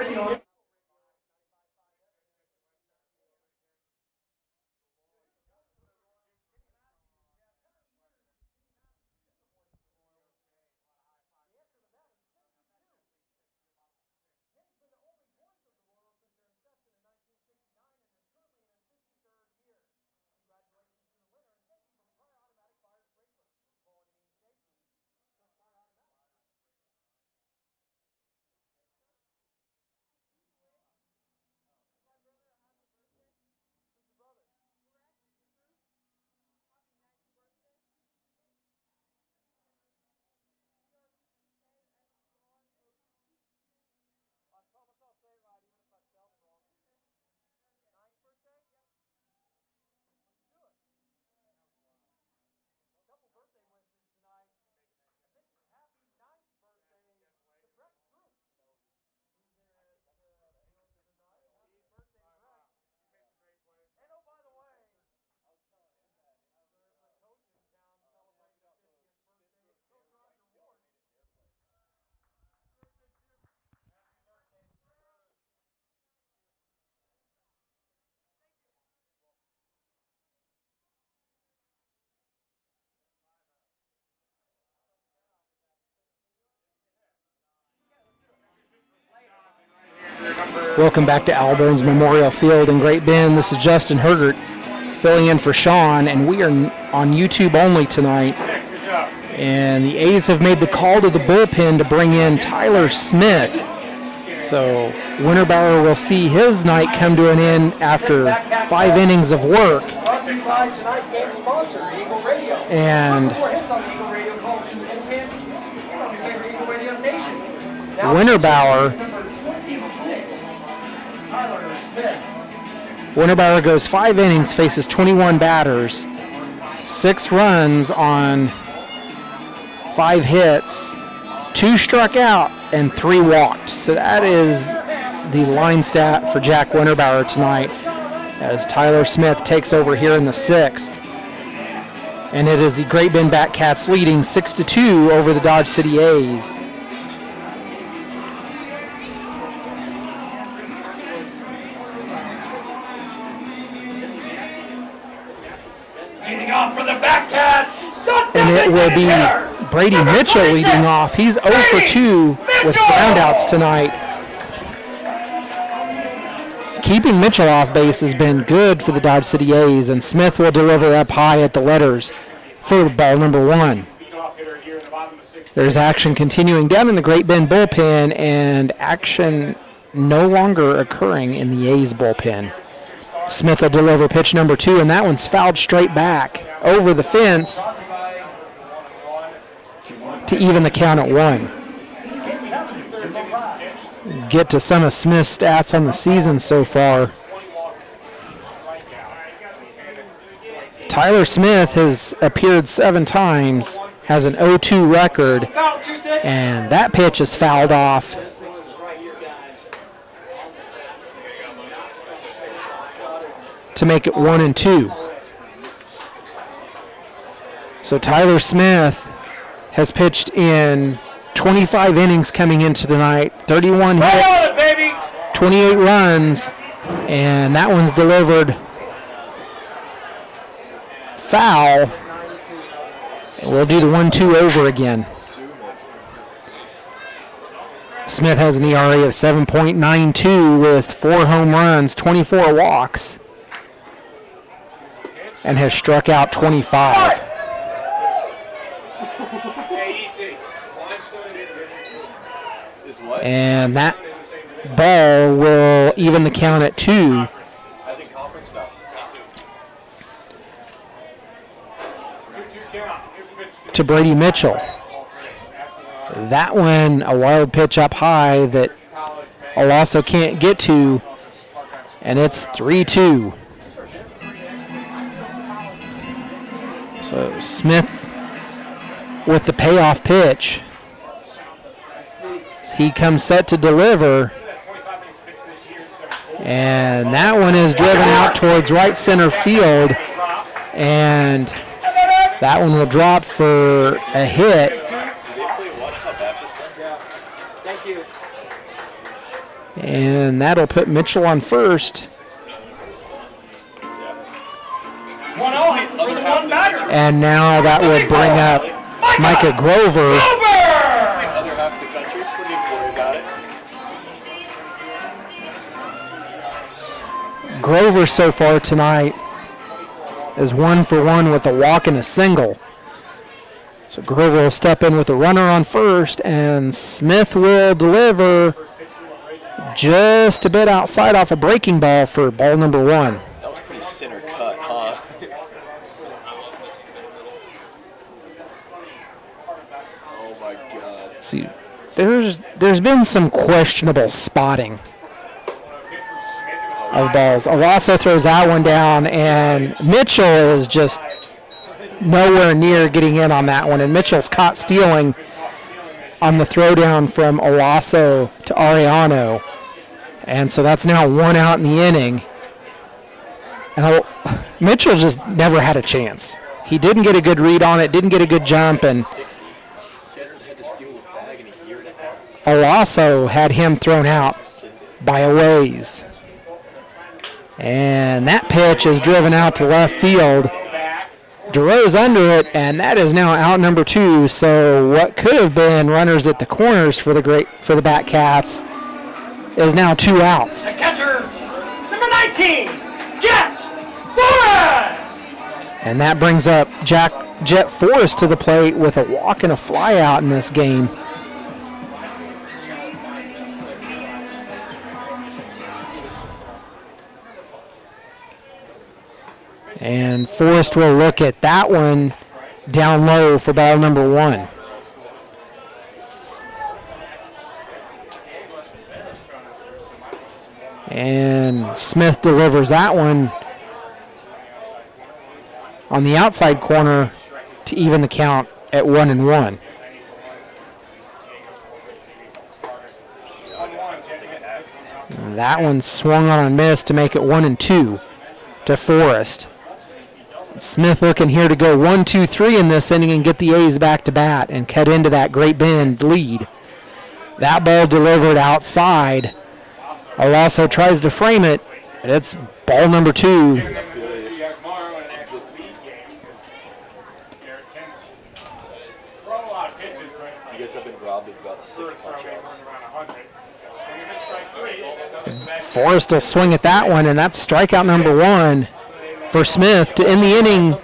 Welcome back to Al Burns Memorial Field in Great Bend. This is Justin Hergert filling in for Sean, and we are on YouTube only tonight. And the A's have made the call to the bullpen to bring in Tyler Smith. So Winterbauer will see his night come to an end after 5 innings of work. And Winterbauer goes 5 innings, faces 21 batters, 6 runs on 5 hits, 2 struck out, and 3 walked. So that is the line stat for Jack Winterbauer tonight as Tyler Smith takes over here in the 6th. And it is the Great Bend Batcats leading 6-2 over the Dodge City A's. And it will be Brady Mitchell leading off. He's 0 for 2 with groundouts tonight. Keeping Mitchell off base has been good for the Dodge City A's, and Smith will deliver up high at the letters for ball number 1. There's action continuing down in the Great Bend bullpen, and action no longer occurring in the A's bullpen. Smith will deliver pitch number 2, and that one's fouled straight back over the fence to even the count at 1. get to some of Smith's stats on the season so far. Tyler Smith has appeared 7 times, has an 0-2 record, and that pitch is fouled off. To make it 1-2. So Tyler Smith has pitched in 25 innings coming into tonight, 31 hits, 28 runs, and that one's delivered foul. And we'll do the 1-2 over again. Smith has an ERA of 7.92 with 4 home runs, 24 walks, and has struck out 25. And that ball will even the count at 2. To Brady Mitchell. That one, a wild pitch up high that Olaso can't get to, and it's 3-2. So Smith with the payoff pitch. As he comes set to deliver, and that one is driven out towards right center field, and that one will drop for a hit. And that'll put Mitchell on first. And now that will bring up Micah Grover. Other half of the country, wouldn't even worry about it. Grover so far tonight is 1 for 1 with a walk and a single. So Grover will step in with a runner on first, and Smith will deliver just a bit outside off a breaking ball for ball number 1. That was pretty center cut, huh? Oh my God. See, there's been some questionable spotting of balls. Olaso throws that one down, and Mitchell is just nowhere near getting in on that one. And Mitchell's caught stealing on the throwdown from Olaso to Ariano. And so that's now 1 out in the inning. And Mitchell just never had a chance. He didn't get a good read on it, didn't get a good jump, and Olaso had him thrown out by a ways. And that pitch is driven out to left field. DeRose under it, and that is now out number 2. So what could have been runners at the corners for the Batcats is now 2 outs. The catcher, number 19, Jet Forrest. And that brings up Jet Forrest to the plate with a walk and a fly out in this game. And Forrest will look at that one down low for ball number 1. And Smith delivers that one on the outside corner to even the count at 1-1. That one swung on and missed to make it 1-2 to Forrest. Smith looking here to go 1-2-3 in this inning and get the A's back to bat and cut into that Great Bend lead. That ball delivered outside. Olaso tries to frame it, and it's ball number 2. I guess I've been robbed of about 6 punch-outs. Forrest will swing at that one, and that's strikeout number 1 for Smith to end the inning.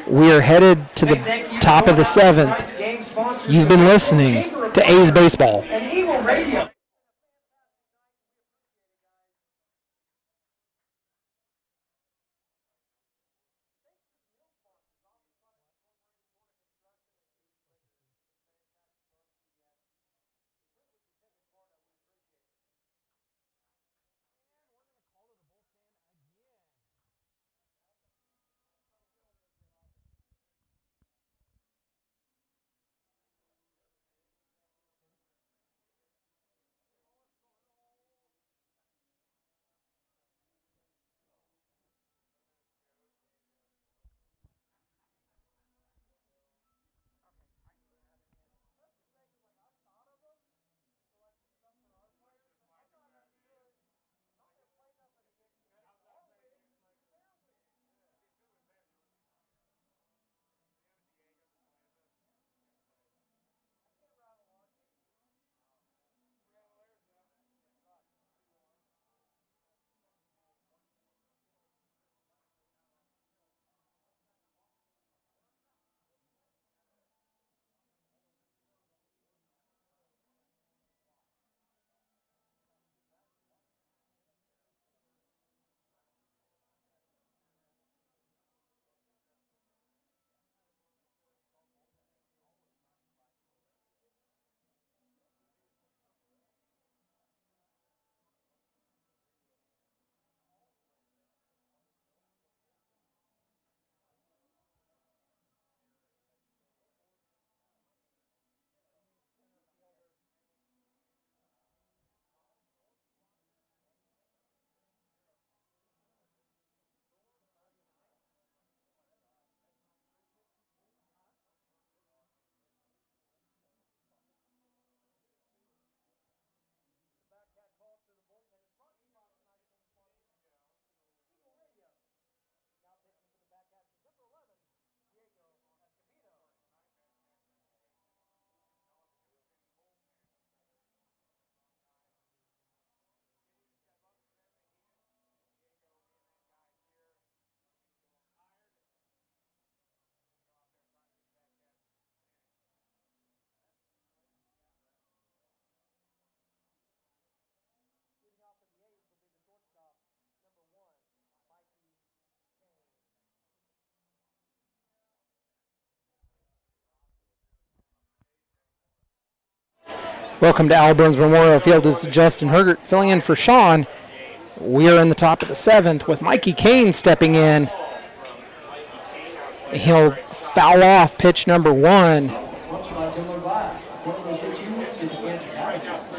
We are headed to the top of the 7th. You've been listening to A's Baseball. And Eagle Radio. Welcome to Al Burns Memorial Field. This is Justin Hergert filling in for Sean. We are in the top of the 7th with Mikey Kane stepping in. He'll foul off pitch number 1.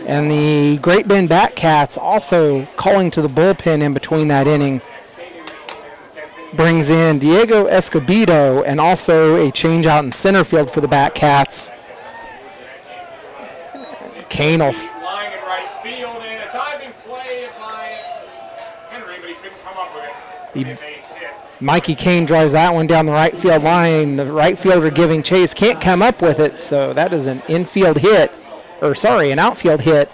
And the Great Bend Batcats also calling to the bullpen in between that inning. Brings in Diego Escobedo and also a change out in center field for the Batcats. Kane will Lying in right field and a diving play by Henry, but he couldn't come up with it. A base hit. Mikey Kane drives that one down the right field line. The right fielder giving chase can't come up with it, so that is an an outfield hit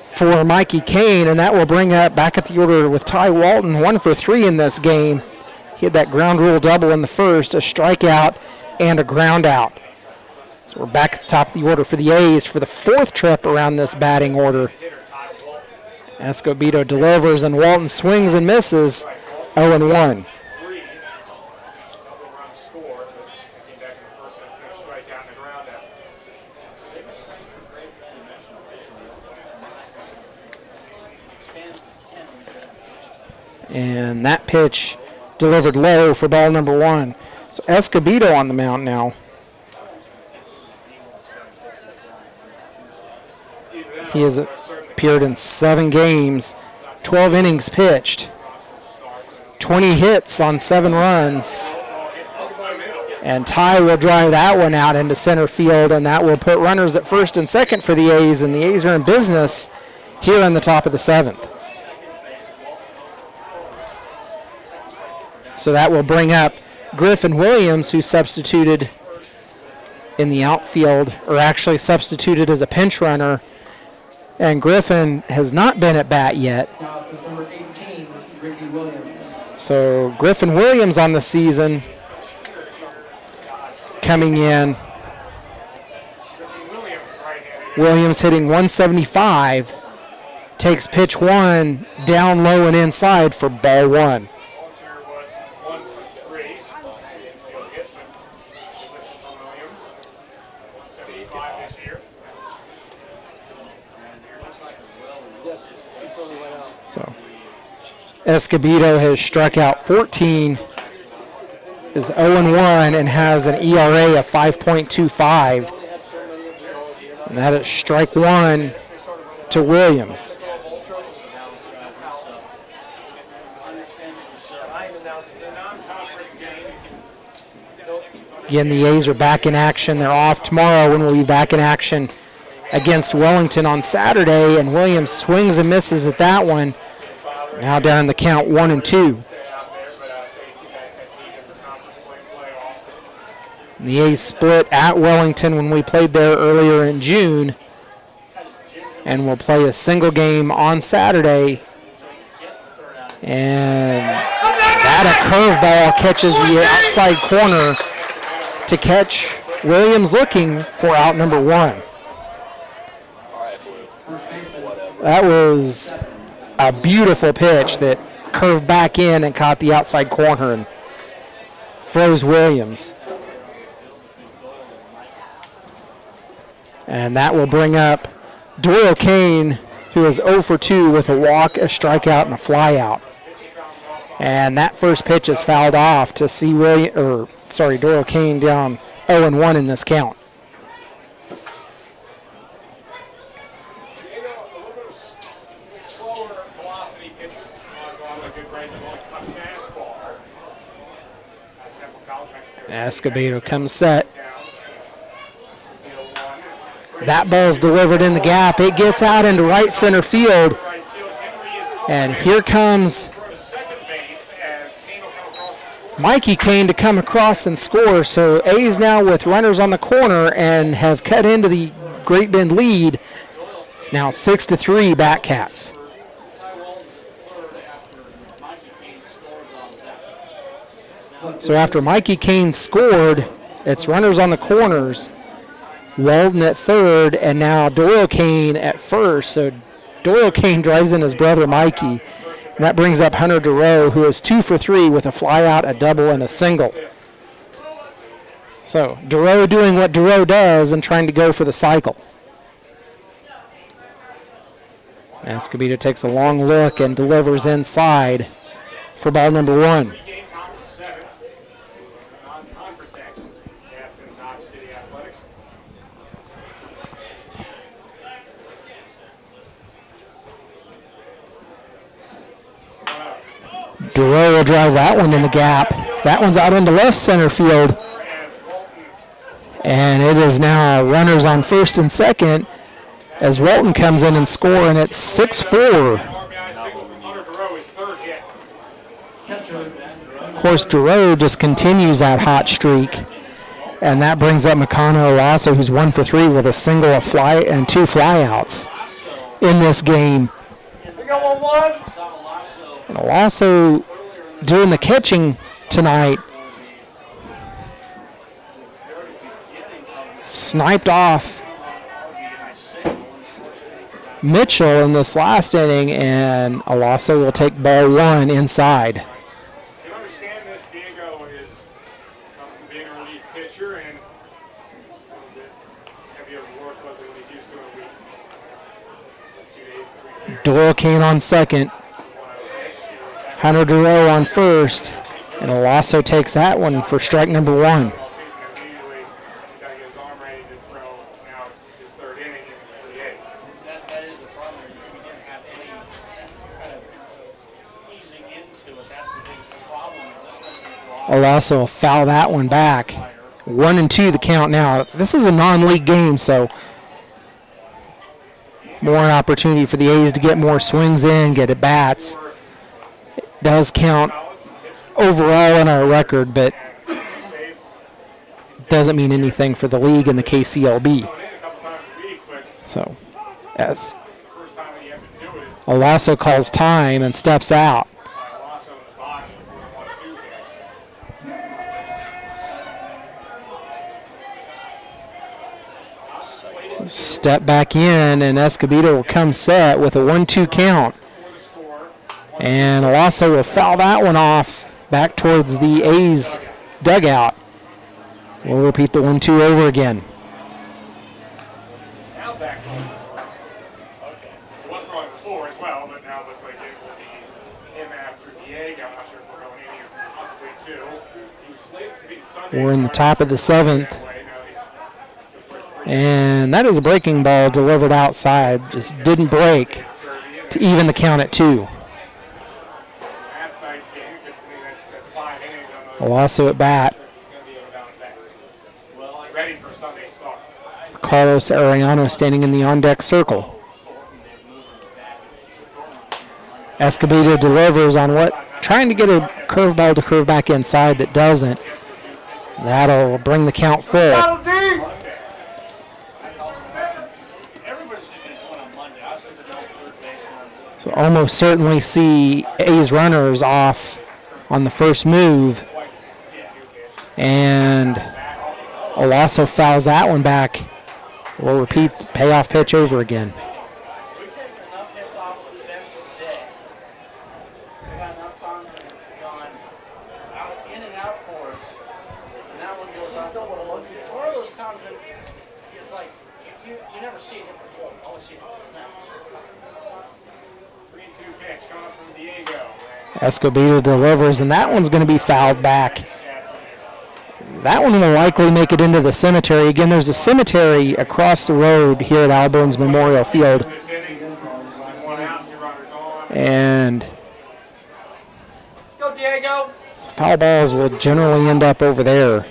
for Mikey Kane, and that will bring up back at the order with Ty Walton, 1 for 3 in this game. He had that ground rule double in the first, a strikeout and a ground out. So we're back at the top of the order for the A's for the 4th trip around this batting order. Escobedo delivers, and Walton swings and misses, 0-1. And that pitch delivered low for ball number 1. So Escobedo on the mound now. He has appeared in 7 games, 12 innings pitched, 20 hits on 7 runs. And Ty will drive that one out into center field, and that will put runners at first and second for the A's, and the A's are in business here on the top of the 7th. So that will bring up Griffin Williams, who substituted in the outfield, or actually substituted as a pinch runner. And Griffin has not been at bat yet. Number 18, Ricky Williams. So Griffin Williams on the season coming in. Williams hitting 175. Takes pitch 1 down low and inside for ball 1. So Escobedo has struck out 14, is 0-1, and has an ERA of 5.25. And that is strike 1 to Williams. Again, the A's are back in action. They're off tomorrow, when we'll be back in action against Wellington on Saturday, and Williams swings and misses at that one. Now down the count 1-2. The A's split at Wellington when we played there earlier in June, and we'll play a single game on Saturday. And that a curveball catches the outside corner to catch Williams looking for out number 1. That was a beautiful pitch that curved back in and caught the outside corner and froze Williams. And that will bring up Doyle Kane, who is 0 for 2 with a walk, a strikeout, and a flyout. And that first pitch is fouled off to see Doyle Kane down 0-1 in this count. Escobedo comes set. That ball's delivered in the gap. It gets out into right center field. And here comes Mikey Kane to come across and score. So A's now with runners on the corner and have cut into the Great Bend lead. It's now 6-3 Batcats. So after Mikey Kane scored, it's runners on the corners. Walden at third, and now Doyle Kane at first. So Doyle Kane drives in his brother Mikey. And that brings up Hunter Durow, who is 2 for 3 with a flyout, a double, and a single. So Durow doing what Durow does and trying to go for the cycle. Escobedo takes a long look and delivers inside for ball number 1. Game top of 7. Non-conference action. That's in Dodge City Athletics. Duro will drive that one in the gap. That one's out into left center field. And it is now runners on first and second as Walton comes in and score, and it's 6-4. RBI signal from Hunter Duro, his 3rd hit. Of course, Duro just continues that hot streak, and that brings up Makano Olaso, who's 1 for 3 with a single, a fly, and 2 flyouts in this game. We got 1-1. And Olaso doing the catching tonight. Sniped off Mitchell in this last inning, and Olaso will take ball 1 inside. You understand this, Diego is accustomed to being a relief pitcher and a little bit heavier work than he's used to in a week. Just 2 days between here. Doyle Kane on second. Hunter Duro on first. And Olaso takes that one for strike number 1. All season, immediately got to get his arm ready to throw now his 3rd inning in the 8th. That is the problem. We didn't have any kind of easing into it. That's the biggest problem. Is this one's going to draw. Olaso will foul that one back. 1-2 the count now. This is a non-league game, so more opportunity for the A's to get more swings in, get at bats. It does count overall in our record, but doesn't mean anything for the league and the KCLB. So, as First time that you have to do it is Olaso calls time and steps out. Olaso in the box before the 1-2 hits. Step back in, and Escobedo will come set with a 1-2 count. And Olaso will foul that one off back towards the A's dugout. We'll repeat the 1-2 over again. Now Zach throwing this one. Okay. So was throwing before as well, but now it looks like it will be him after Diego. I'm not sure if we're going in here, possibly 2. He was slated to be Sunday. We're in the top of the 7th. And that is a breaking ball delivered outside. Just didn't break to even the count at 2. Last night's game, that's 5 innings on those. Olaso at bat. He's going to be able to bounce back. Ready for a Sunday start. Carlos Arellano standing in the on-deck circle. Escobedo delivers on what, trying to get a curveball to curve back inside that doesn't. That'll bring the count full. Everybody's just going to join on Monday. I said the third baseman. So almost certainly see A's runners off on the first move. And Olaso fouls that one back. We'll repeat the payoff pitch over again. We've taken enough hits off the fence today. We've had enough times when it's gone out, in and out for us. And that one goes out. It's one of those times when it's like you never see it hit the pole. You always see it hit the fence. 3-2 pitch coming up from Diego. Escobedo delivers, and that one's going to be fouled back. That one will likely make it into the cemetery. Again, there's a cemetery across the road here at Al Burns Memorial Field. This inning, 1 out, 2 runners on. And Let's go, Diego. foul balls will generally end up over there.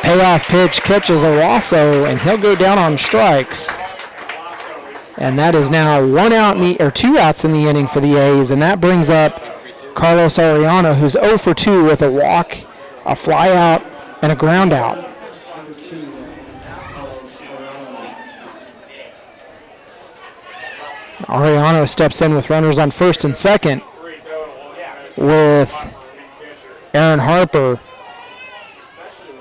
Payoff pitch catches Olaso, and he'll go down on strikes. And that is now 1 out in the, or 2 outs in the inning for the A's, and that brings up Carlos Arellano, who's 0 for 2 with a walk, a fly out, and a ground out. Arellano steps in with runners on first and second with Aaron Harper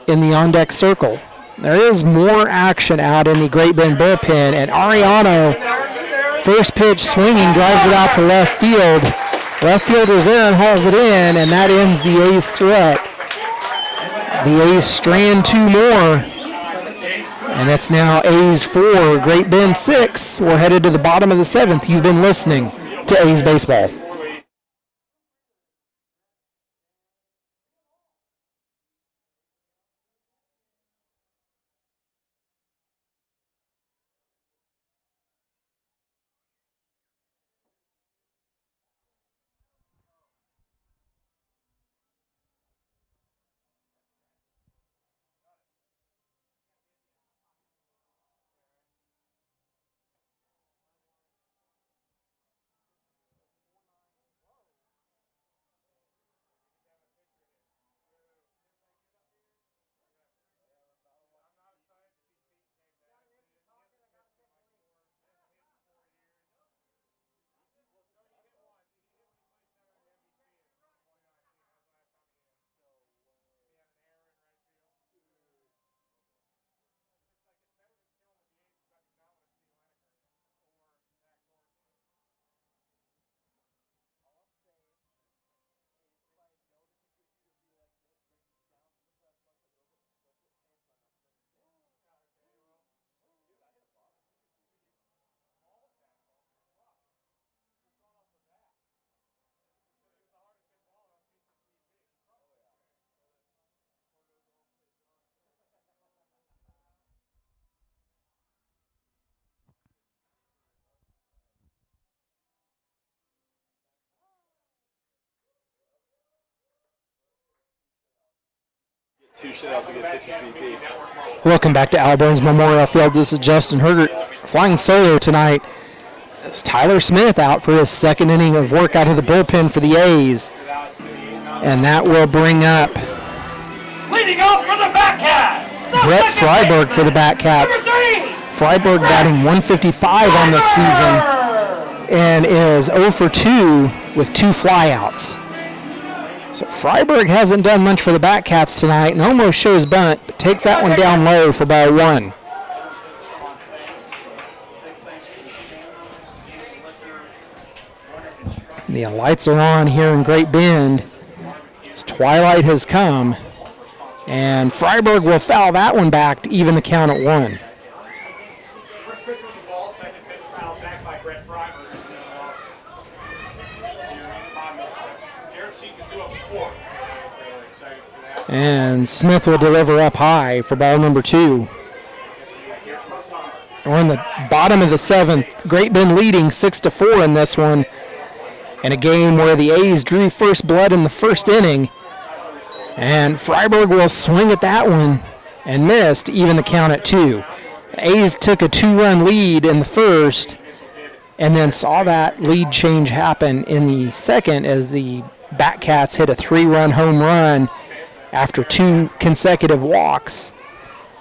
in the on-deck circle. There is more action out in the Great Bend bullpen, and Arellano, first pitch swinging, drives it out to left field. Left fielder's there and hauls it in, and that ends the A's threat. The A's strand 2 more, and it's now A's 4, Great Bend 6. We're headed to the bottom of the 7th. You've been listening to A's Baseball. Two shutouts, we get pitchers BP. Welcome back to Al Burns Memorial Field. This is Justin Hergert flying solo tonight. It's Tyler Smith out for his second inning of work out of the bullpen for the A's. And that will bring up Leading off for the Batcats. Brett Freiberg for the Batcats. Freiberg batting 155 on the season and is 0 for 2 with 2 flyouts. So Freiberg hasn't done much for the Batcats tonight and almost shows bunt, but takes that one down low for ball 1. The lights are on here in Great Bend as twilight has come, and Freiberg will foul that one back to even the count at 1. First pitch was a ball, second pitch fouled back by Brett Freiberg. Jared Seaton's due up a 4th. Really excited for that. And Smith will deliver up high for ball number 2. We're in the bottom of the 7th. Great Bend leading 6-4 in this one. In a game where the A's drew first blood in the first inning. And Freiberg will swing at that one and missed, even the count at 2. The A's took a 2-run lead in the first and then saw that lead change happen in the second as the Batcats hit a 3-run home run after 2 consecutive walks.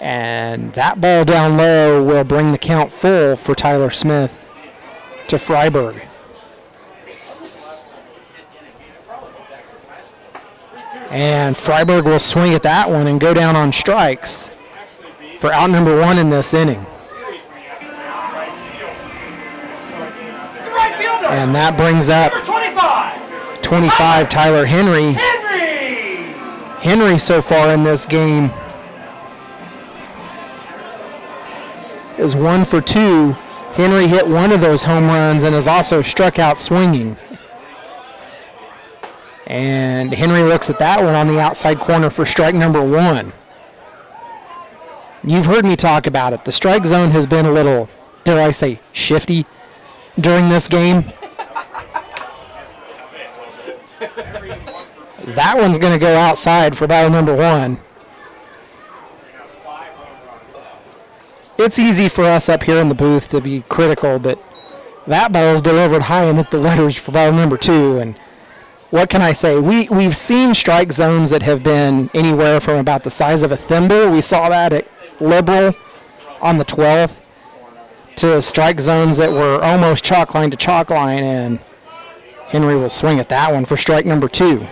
And that ball down low will bring the count full for Tyler Smith to Freiberg. And Freiberg will swing at that one and go down on strikes for out number 1 in this inning. Right fielder. And that brings up Number 25. 25, Tyler Henry. Henry so far in this game is 1 for 2. Henry hit one of those home runs and is also struck out swinging. And Henry looks at that one on the outside corner for strike number 1. You've heard me talk about it. The strike zone has been a little, dare I say, shifty during this game. That one's going to go outside for ball number 1. It's easy for us up here in the booth to be critical, but that ball is delivered high and hit the letters for ball number 2. And what can I say? We've seen strike zones that have been anywhere from about the size of a thimble. We saw that at Liberal on the 12th, to strike zones that were almost chalk line to chalk line, and Henry will swing at that one for strike number 2.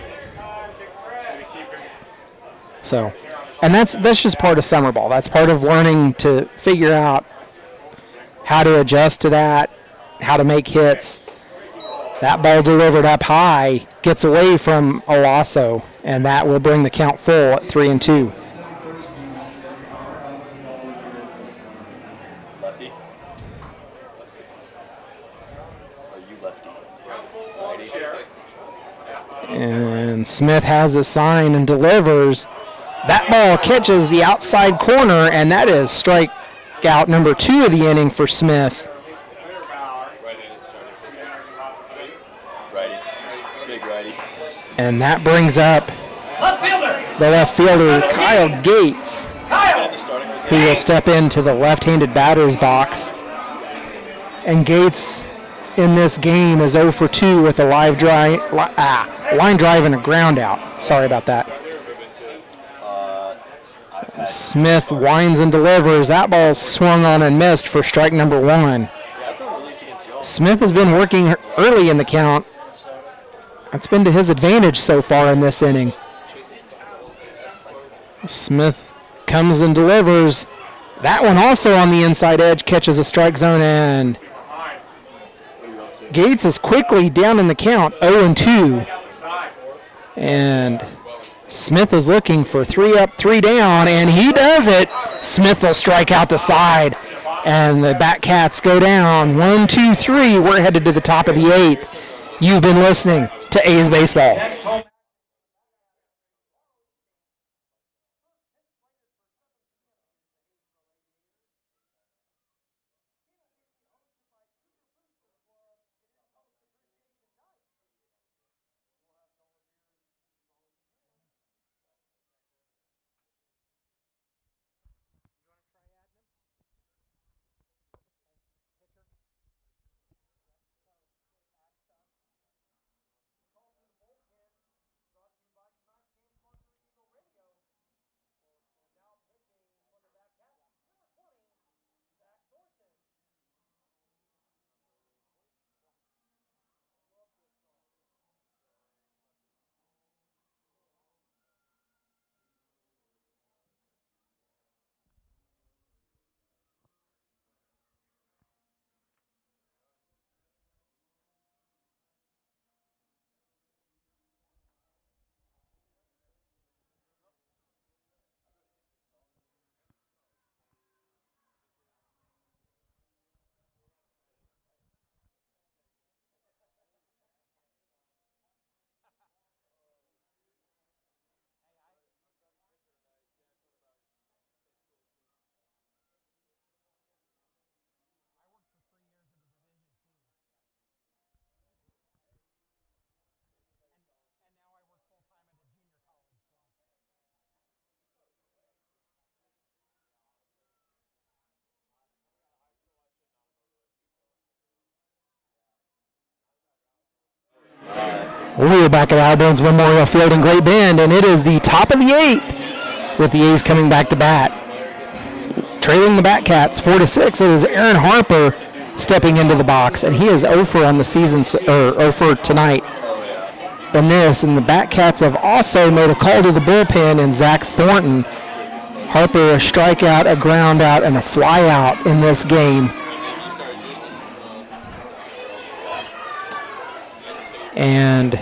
So, and that's just part of summer ball. That's part of learning to figure out how to adjust to that, how to make hits. That ball delivered up high, gets away from Olaso, and that will bring the count full at 3-2. Lefty. Are you lefty? Righty. And Smith has a sign and delivers. That ball catches the outside corner, and that is strikeout number 2 of the inning for Smith. Righty. Big righty. And that brings up Left fielder. the left fielder, Kyle Gates, Kyle. In the starting rotation. who will step into the left-handed batter's box. And Gates in this game is 0 for 2 with a line drive and a ground out. Sorry about that. Smith winds and delivers. That ball swung on and missed for strike number 1. Smith has been working early in the count. That's been to his advantage so far in this inning. Smith comes and delivers. That one also on the inside edge, catches a strike zone, and Gates is quickly down in the count, 0-2. And Smith is looking for 3 up, 3 down, and he does it. Smith will strike out the side, and the Batcats go down. 1, 2, 3. We're headed to the top of the 8th. You've been listening to A's Baseball. We're back at Al Burns Memorial Field in Great Bend, and it is the top of the 8th with the A's coming back to bat. Trailing the Batcats 4-6, it is Aaron Harper stepping into the box, and he is 0 for on the season, or 0 for tonight. And the Batcats have also made a call to the bullpen, and Zach Thornton. Harper a strikeout, a ground out, and a fly out in this game. And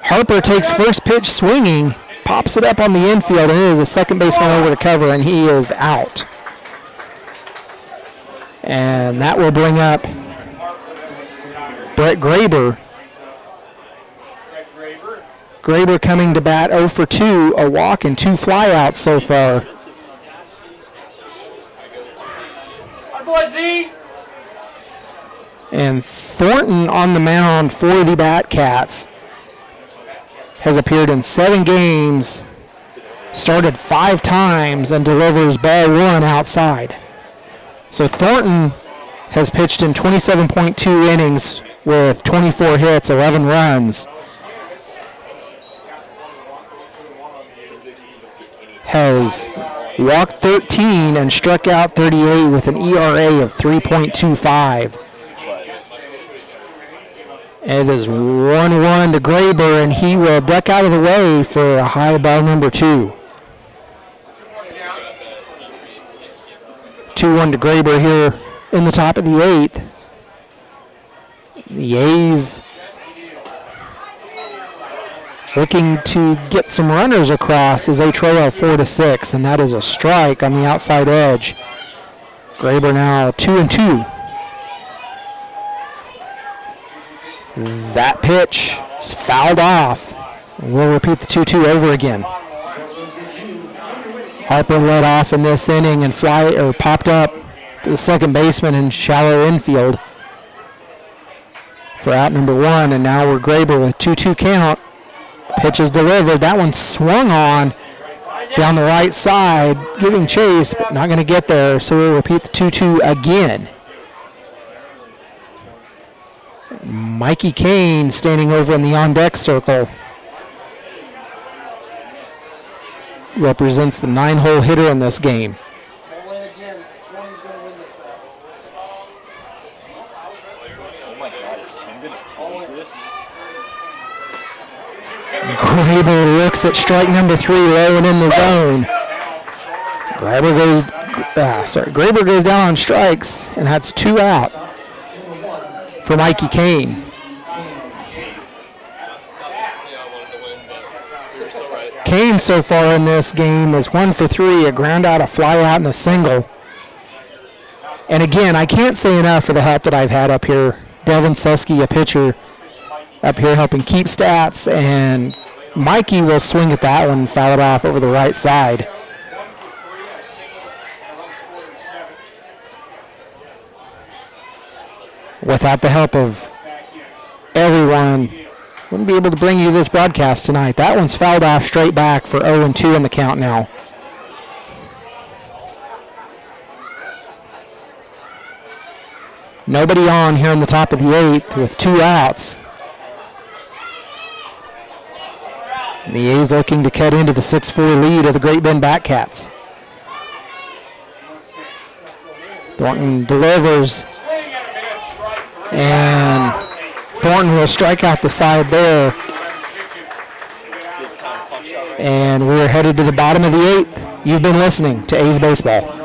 Harper takes first pitch swinging, pops it up on the infield, and it is a second baseman over to cover, and he is out. And that will bring up Brett Graber. Graber coming to bat 0 for 2, a walk and 2 flyouts so far. Our boy Z. And Thornton on the mound for the Batcats has appeared in 7 games, started 5 times, and delivers ball 1 outside. So Thornton has pitched in 27.2 innings with 24 hits, 11 runs. Has walked 13 and struck out 38 with an ERA of 3.25. It is 1-1 to Graber, and he will duck out of the way for a high ball number 2. 2-1 to Graber here in the top of the 8th. The A's looking to get some runners across as they trail 4-6, and that is a strike on the outside edge. Graber now 2-2. That pitch is fouled off. We'll repeat the 2-2 over again. Harper led off in this inning and popped up to the second baseman in shallow infield for out number 1, and now we're Graber with 2-2 count. Pitch is delivered. That one swung on down the right side, giving chase, but not going to get there, so we'll repeat the 2-2 again. Mikey Kane standing over in the on-deck circle. Represents the 9-hole hitter in this game. We'll win again. 20's going to win this battle. Oh my God, is Kim gonna close this? Graber looks at strike number 3, low and in the zone. Graber goes down on strikes, and that's 2 out for Mikey Kane. Kane so far in this game is 1 for 3, a ground out, a fly out, and a single. And again, I can't say enough for the help that I've had up here. Devin Susky, a pitcher, up here helping keep stats, and Mikey will swing at that one and foul it off over the right side. Without the help of everyone, wouldn't be able to bring you this broadcast tonight. That one's fouled off straight back for 0-2 in the count now. Nobody on here in the top of the 8th with 2 outs. And the A's looking to cut into the 6-4 lead of the Great Bend Batcats. Thornton delivers, and Thornton will strike out the side there. And we're headed to the bottom of the 8th. You've been listening to A's Baseball.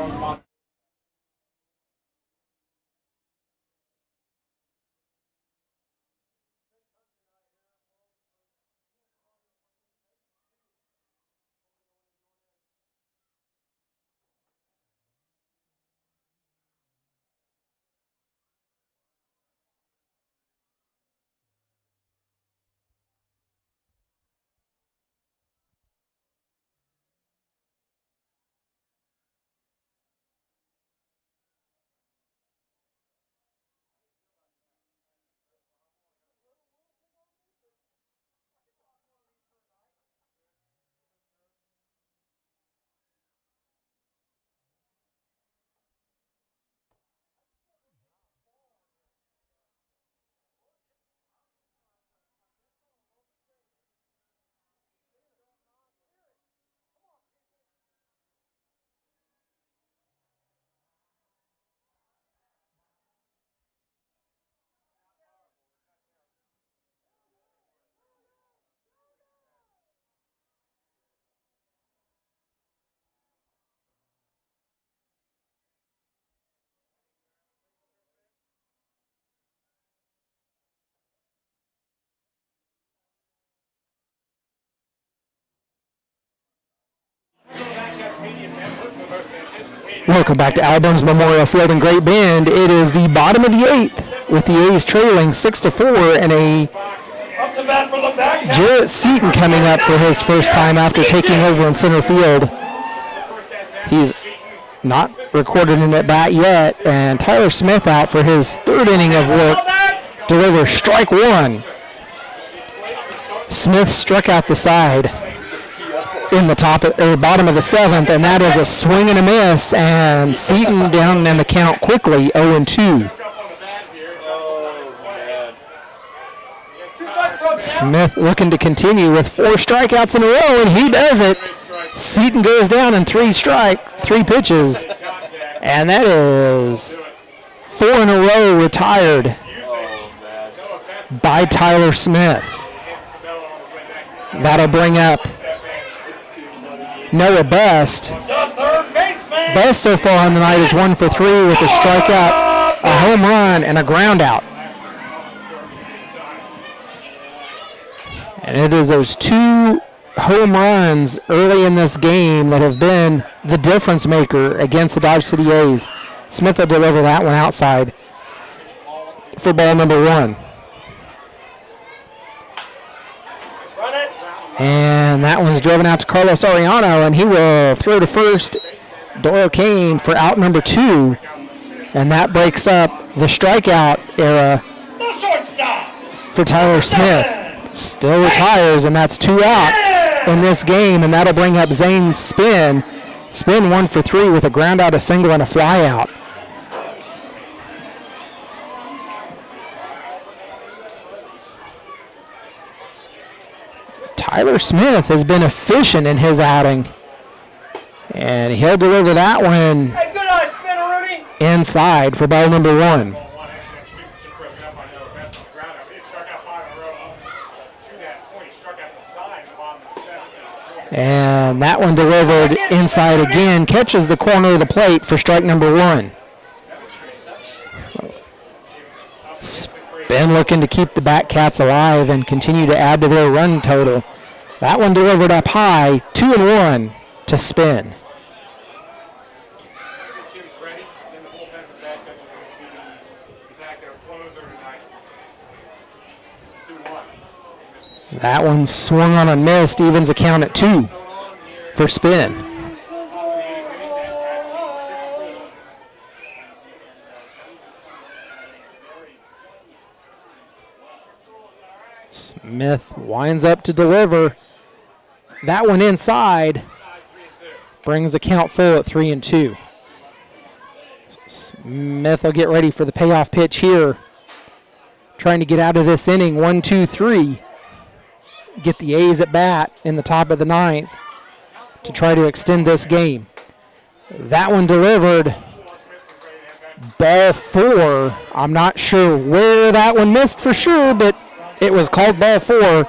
Welcome back to Al Burns Memorial Field in Great Bend. It is the bottom of the 8th with the A's trailing 6-4 and a Jarrett Seaton coming up for his first time after taking over in center field. He's not recorded an at-bat yet, and Tyler Smith out for his 3rd inning of work. Delivers strike 1. Smith struck out the side in the bottom of the 7th, and that is a swing and a miss, and Seaton down in the count quickly, 0-2. Smith looking to continue with 4 strikeouts in a row, and he does it. Seaton goes down in 3 pitches, and that is 4 in a row retired by Tyler Smith. That'll bring up Noah Best. Best so far on the night is 1 for 3 with a strikeout, a home run, and a ground out. And it is those 2 home runs early in this game that have been the difference maker against the Dodge City A's. Smith will deliver that one outside for ball number 1. And that one's driven out to Carlos Ariano, and he will throw to first Doyle Kane for out number 2. And that breaks up the strikeout era No shortstop. for Tyler Smith. Still retires, and that's 2 out in this game, and that'll bring up Zane Spin. Spin 1 for 3 with a ground out, a single, and a fly out. Tyler Smith has been efficient in his outing, and he'll deliver that one Hey, good eye, Spinner Rudy. inside for ball number 1. One actually, just broken up. I know best on the ground. He struck out 5 in a row. To that point, he struck out the side in the bottom of the 7th. And that one delivered inside again, catches the corner of the plate for strike number 1. Spin looking to keep the Batcats alive and continue to add to their run total. That one delivered up high, 2-1 to Spin. Kim's ready. In the bullpen for bad coaches are going to be, in fact, their closer tonight. 2-1. That one swung on and missed, evens a count at 2 for Spin. Smith winds up to deliver. That one inside brings the count full at 3-2. Smith will get ready for the payoff pitch here. Trying to get out of this inning, 1-2-3. Get the A's at bat in the top of the 9th to try to extend this game. That one delivered. Ball 4. I'm not sure where that one missed for sure, but it was called ball 4.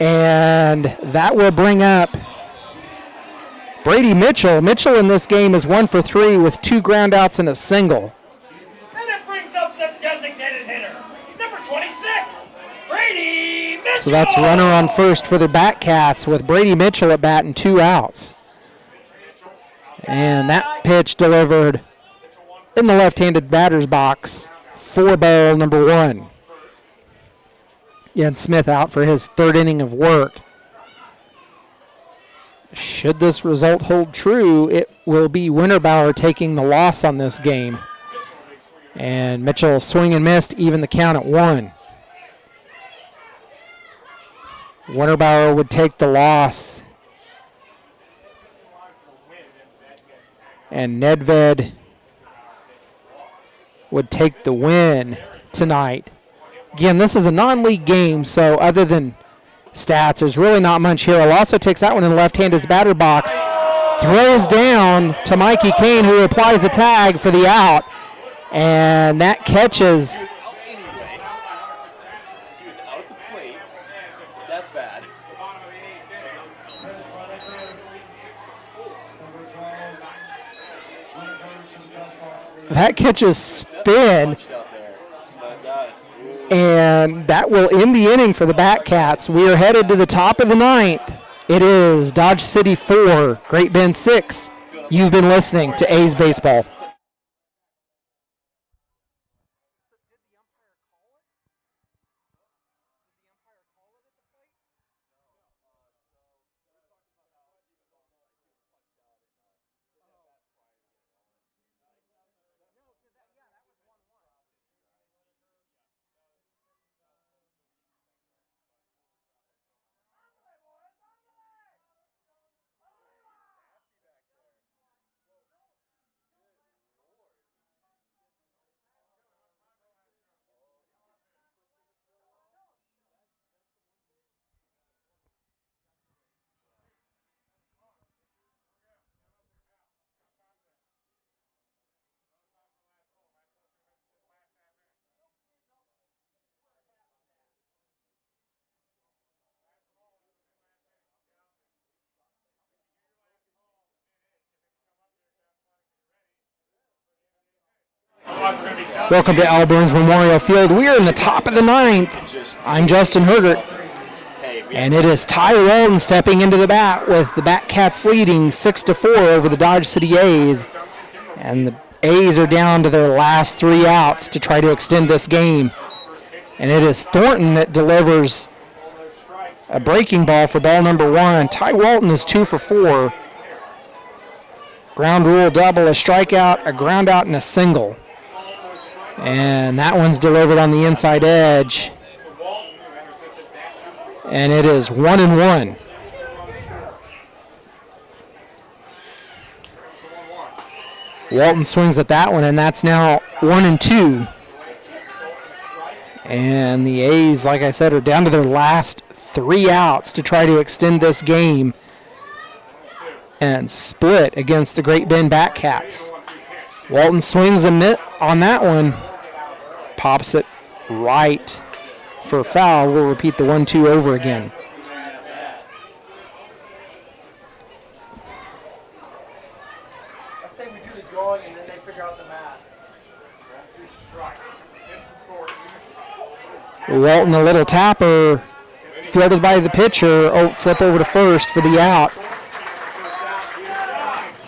And that will bring up Brady Mitchell. Mitchell in this game is 1 for 3 with 2 ground outs and a single. And it brings up the designated hitter, number 26, Brady Mitchell. So that's runner on first for the Batcats with Brady Mitchell at bat and 2 outs. And that pitch delivered in the left-handed batter's box for ball number 1. And Smith out for his 3rd inning of work. Should this result hold true, it will be Winterbauer taking the loss on this game. And Mitchell swing and missed, even the count at 1. Winterbauer would take the loss. And Nedved would take the win tonight. Again, this is a non-league game, so other than stats, there's really not much here. Alasso takes that one in the left-handed batter box, throws down to Mikey Kane, who applies the tag for the out, and that catches. He was out at the plate. That's bad. That catches Spin, and that will end the inning for the Batcats. We are headed to the top of the 9th. It is Dodge City 4, Great Bend 6. You've been listening to A's Baseball. Otherwise, we're going to be done. Welcome to Al Burns Memorial Field. We are in the top of the ninth. I'm Justin Hergert. And it is Ty Walton stepping into the bat with the Batcats leading 6-4 over the Dodge City A's. And the A's are down to their last 3 outs to try to extend this game. And it is Thornton that delivers a breaking ball for ball number 1. Ty Walton is 2 for 4. Ground rule double, a strikeout, a ground out, and a single. And that one's delivered on the inside edge. And it is 1-1. Walton swings at that one, and that's now 1-2. And the A's, like I said, are down to their last 3 outs to try to extend this game and split against the Great Bend Batcats. Walton swings a mitt on that one, pops it right for a foul. We'll repeat the 1-2 over again. I say we do the drawing and then they figure out the math. Walton, a little tapper, fielded by the pitcher. Flip over to first for the out.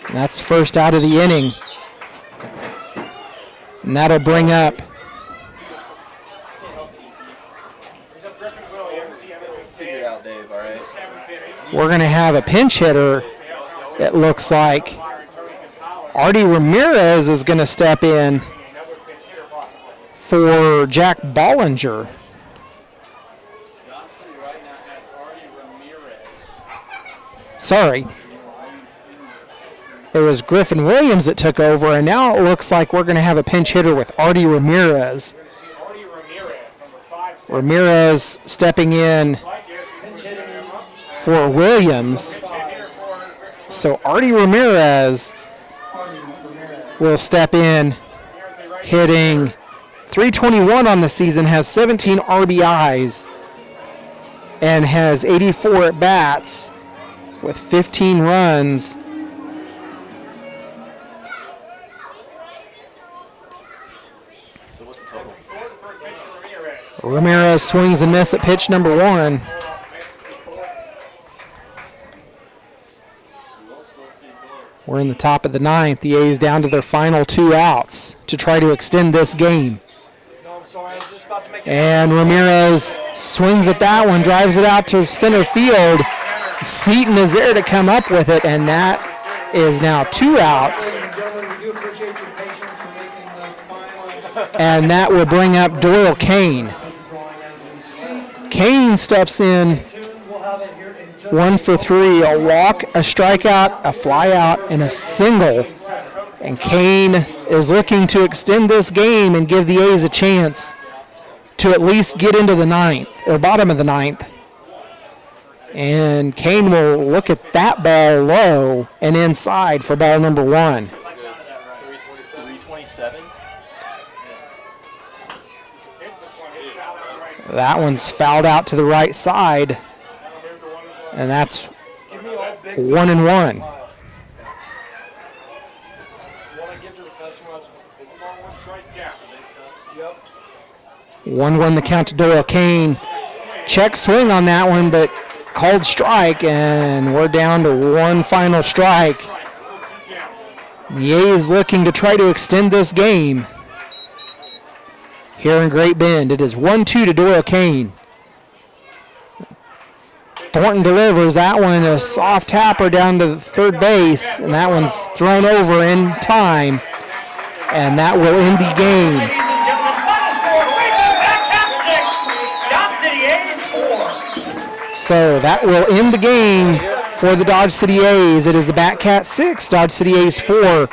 And that's first out of the inning. And that'll bring up Figure it out, Dave, all right? we're going to have a pinch hitter, it looks like. Artie Ramirez is going to step in for Jack Bollinger. Sorry. It was Griffin Williams that took over, and now it looks like we're going to have a pinch hitter with Artie Ramirez. Ramirez stepping in for Williams. So Artie Ramirez will step in, hitting .321 on the season, has 17 RBIs, and has 84 at-bats with 15 runs. So what's the total? Ramirez swings and miss at pitch number 1. We're in the top of the ninth. The A's down to their final 2 outs to try to extend this game. No, I'm sorry. I was just about to make it. And Ramirez swings at that one, drives it out to center field. Seaton is there to come up with it, and that is now 2 outs. Ladies and gentlemen, we do appreciate your patience in making the final And that will bring up Doyle Kane. drawing as we speak. Kane steps in We'll have it here in just 1 for 3, a walk, a strikeout, a flyout, and a single. And Kane is looking to extend this game and give the A's a chance to at least get into the ninth, or bottom of the ninth. And Kane will look at that ball low and inside for ball number 1. 327. That one's fouled out to the right side, and that's 1-1. 1-1 the count to Doyle Kane. Check swing on that one, but called strike, and we're down to 1 final strike. The A's looking to try to extend this game here in Great Bend. It is 1-2 to Doyle Kane. Thornton delivers that one, a soft tapper down to third base, and that one's thrown over in time, and that will end the game. Ladies and gentlemen, final score, Great Bend Batcats 6, Dodge City A's 4. So that will end the game for the Dodge City A's. It is the Batcats 6, Dodge City A's 4.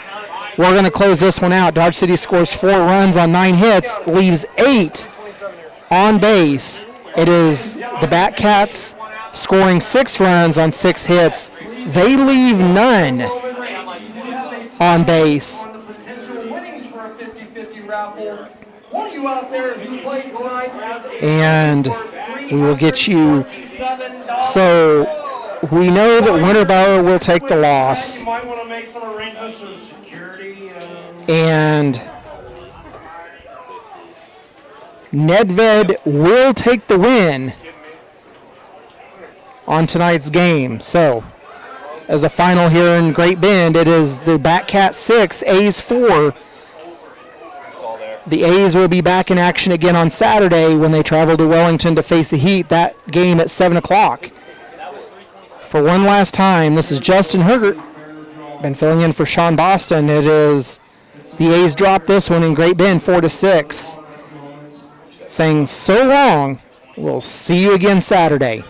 We're going to close this one out. Dodge City scores 4 runs on 9 hits, leaves 8 on base. It is the Batcats scoring 6 runs on 6 hits. They leave none on base. Potential winnings for a 50-50 raffle. One of you out there who played tonight has a And we will get you. $27. So we know that Winterboro will take the loss. You might want to make some arrangements for security. And Nedved will take the win on tonight's game. So, as a final here in Great Bend, it is the Batcats 6, A's 4. The A's will be back in action again on Saturday when they travel to Wellington to face the Heat. That game at 7 o'clock. For one last time, this is Justin Hergert. Been filling in for Sean Boston. It is the A's drop this one in Great Bend 4-6. Saying so long. We'll see you again Saturday.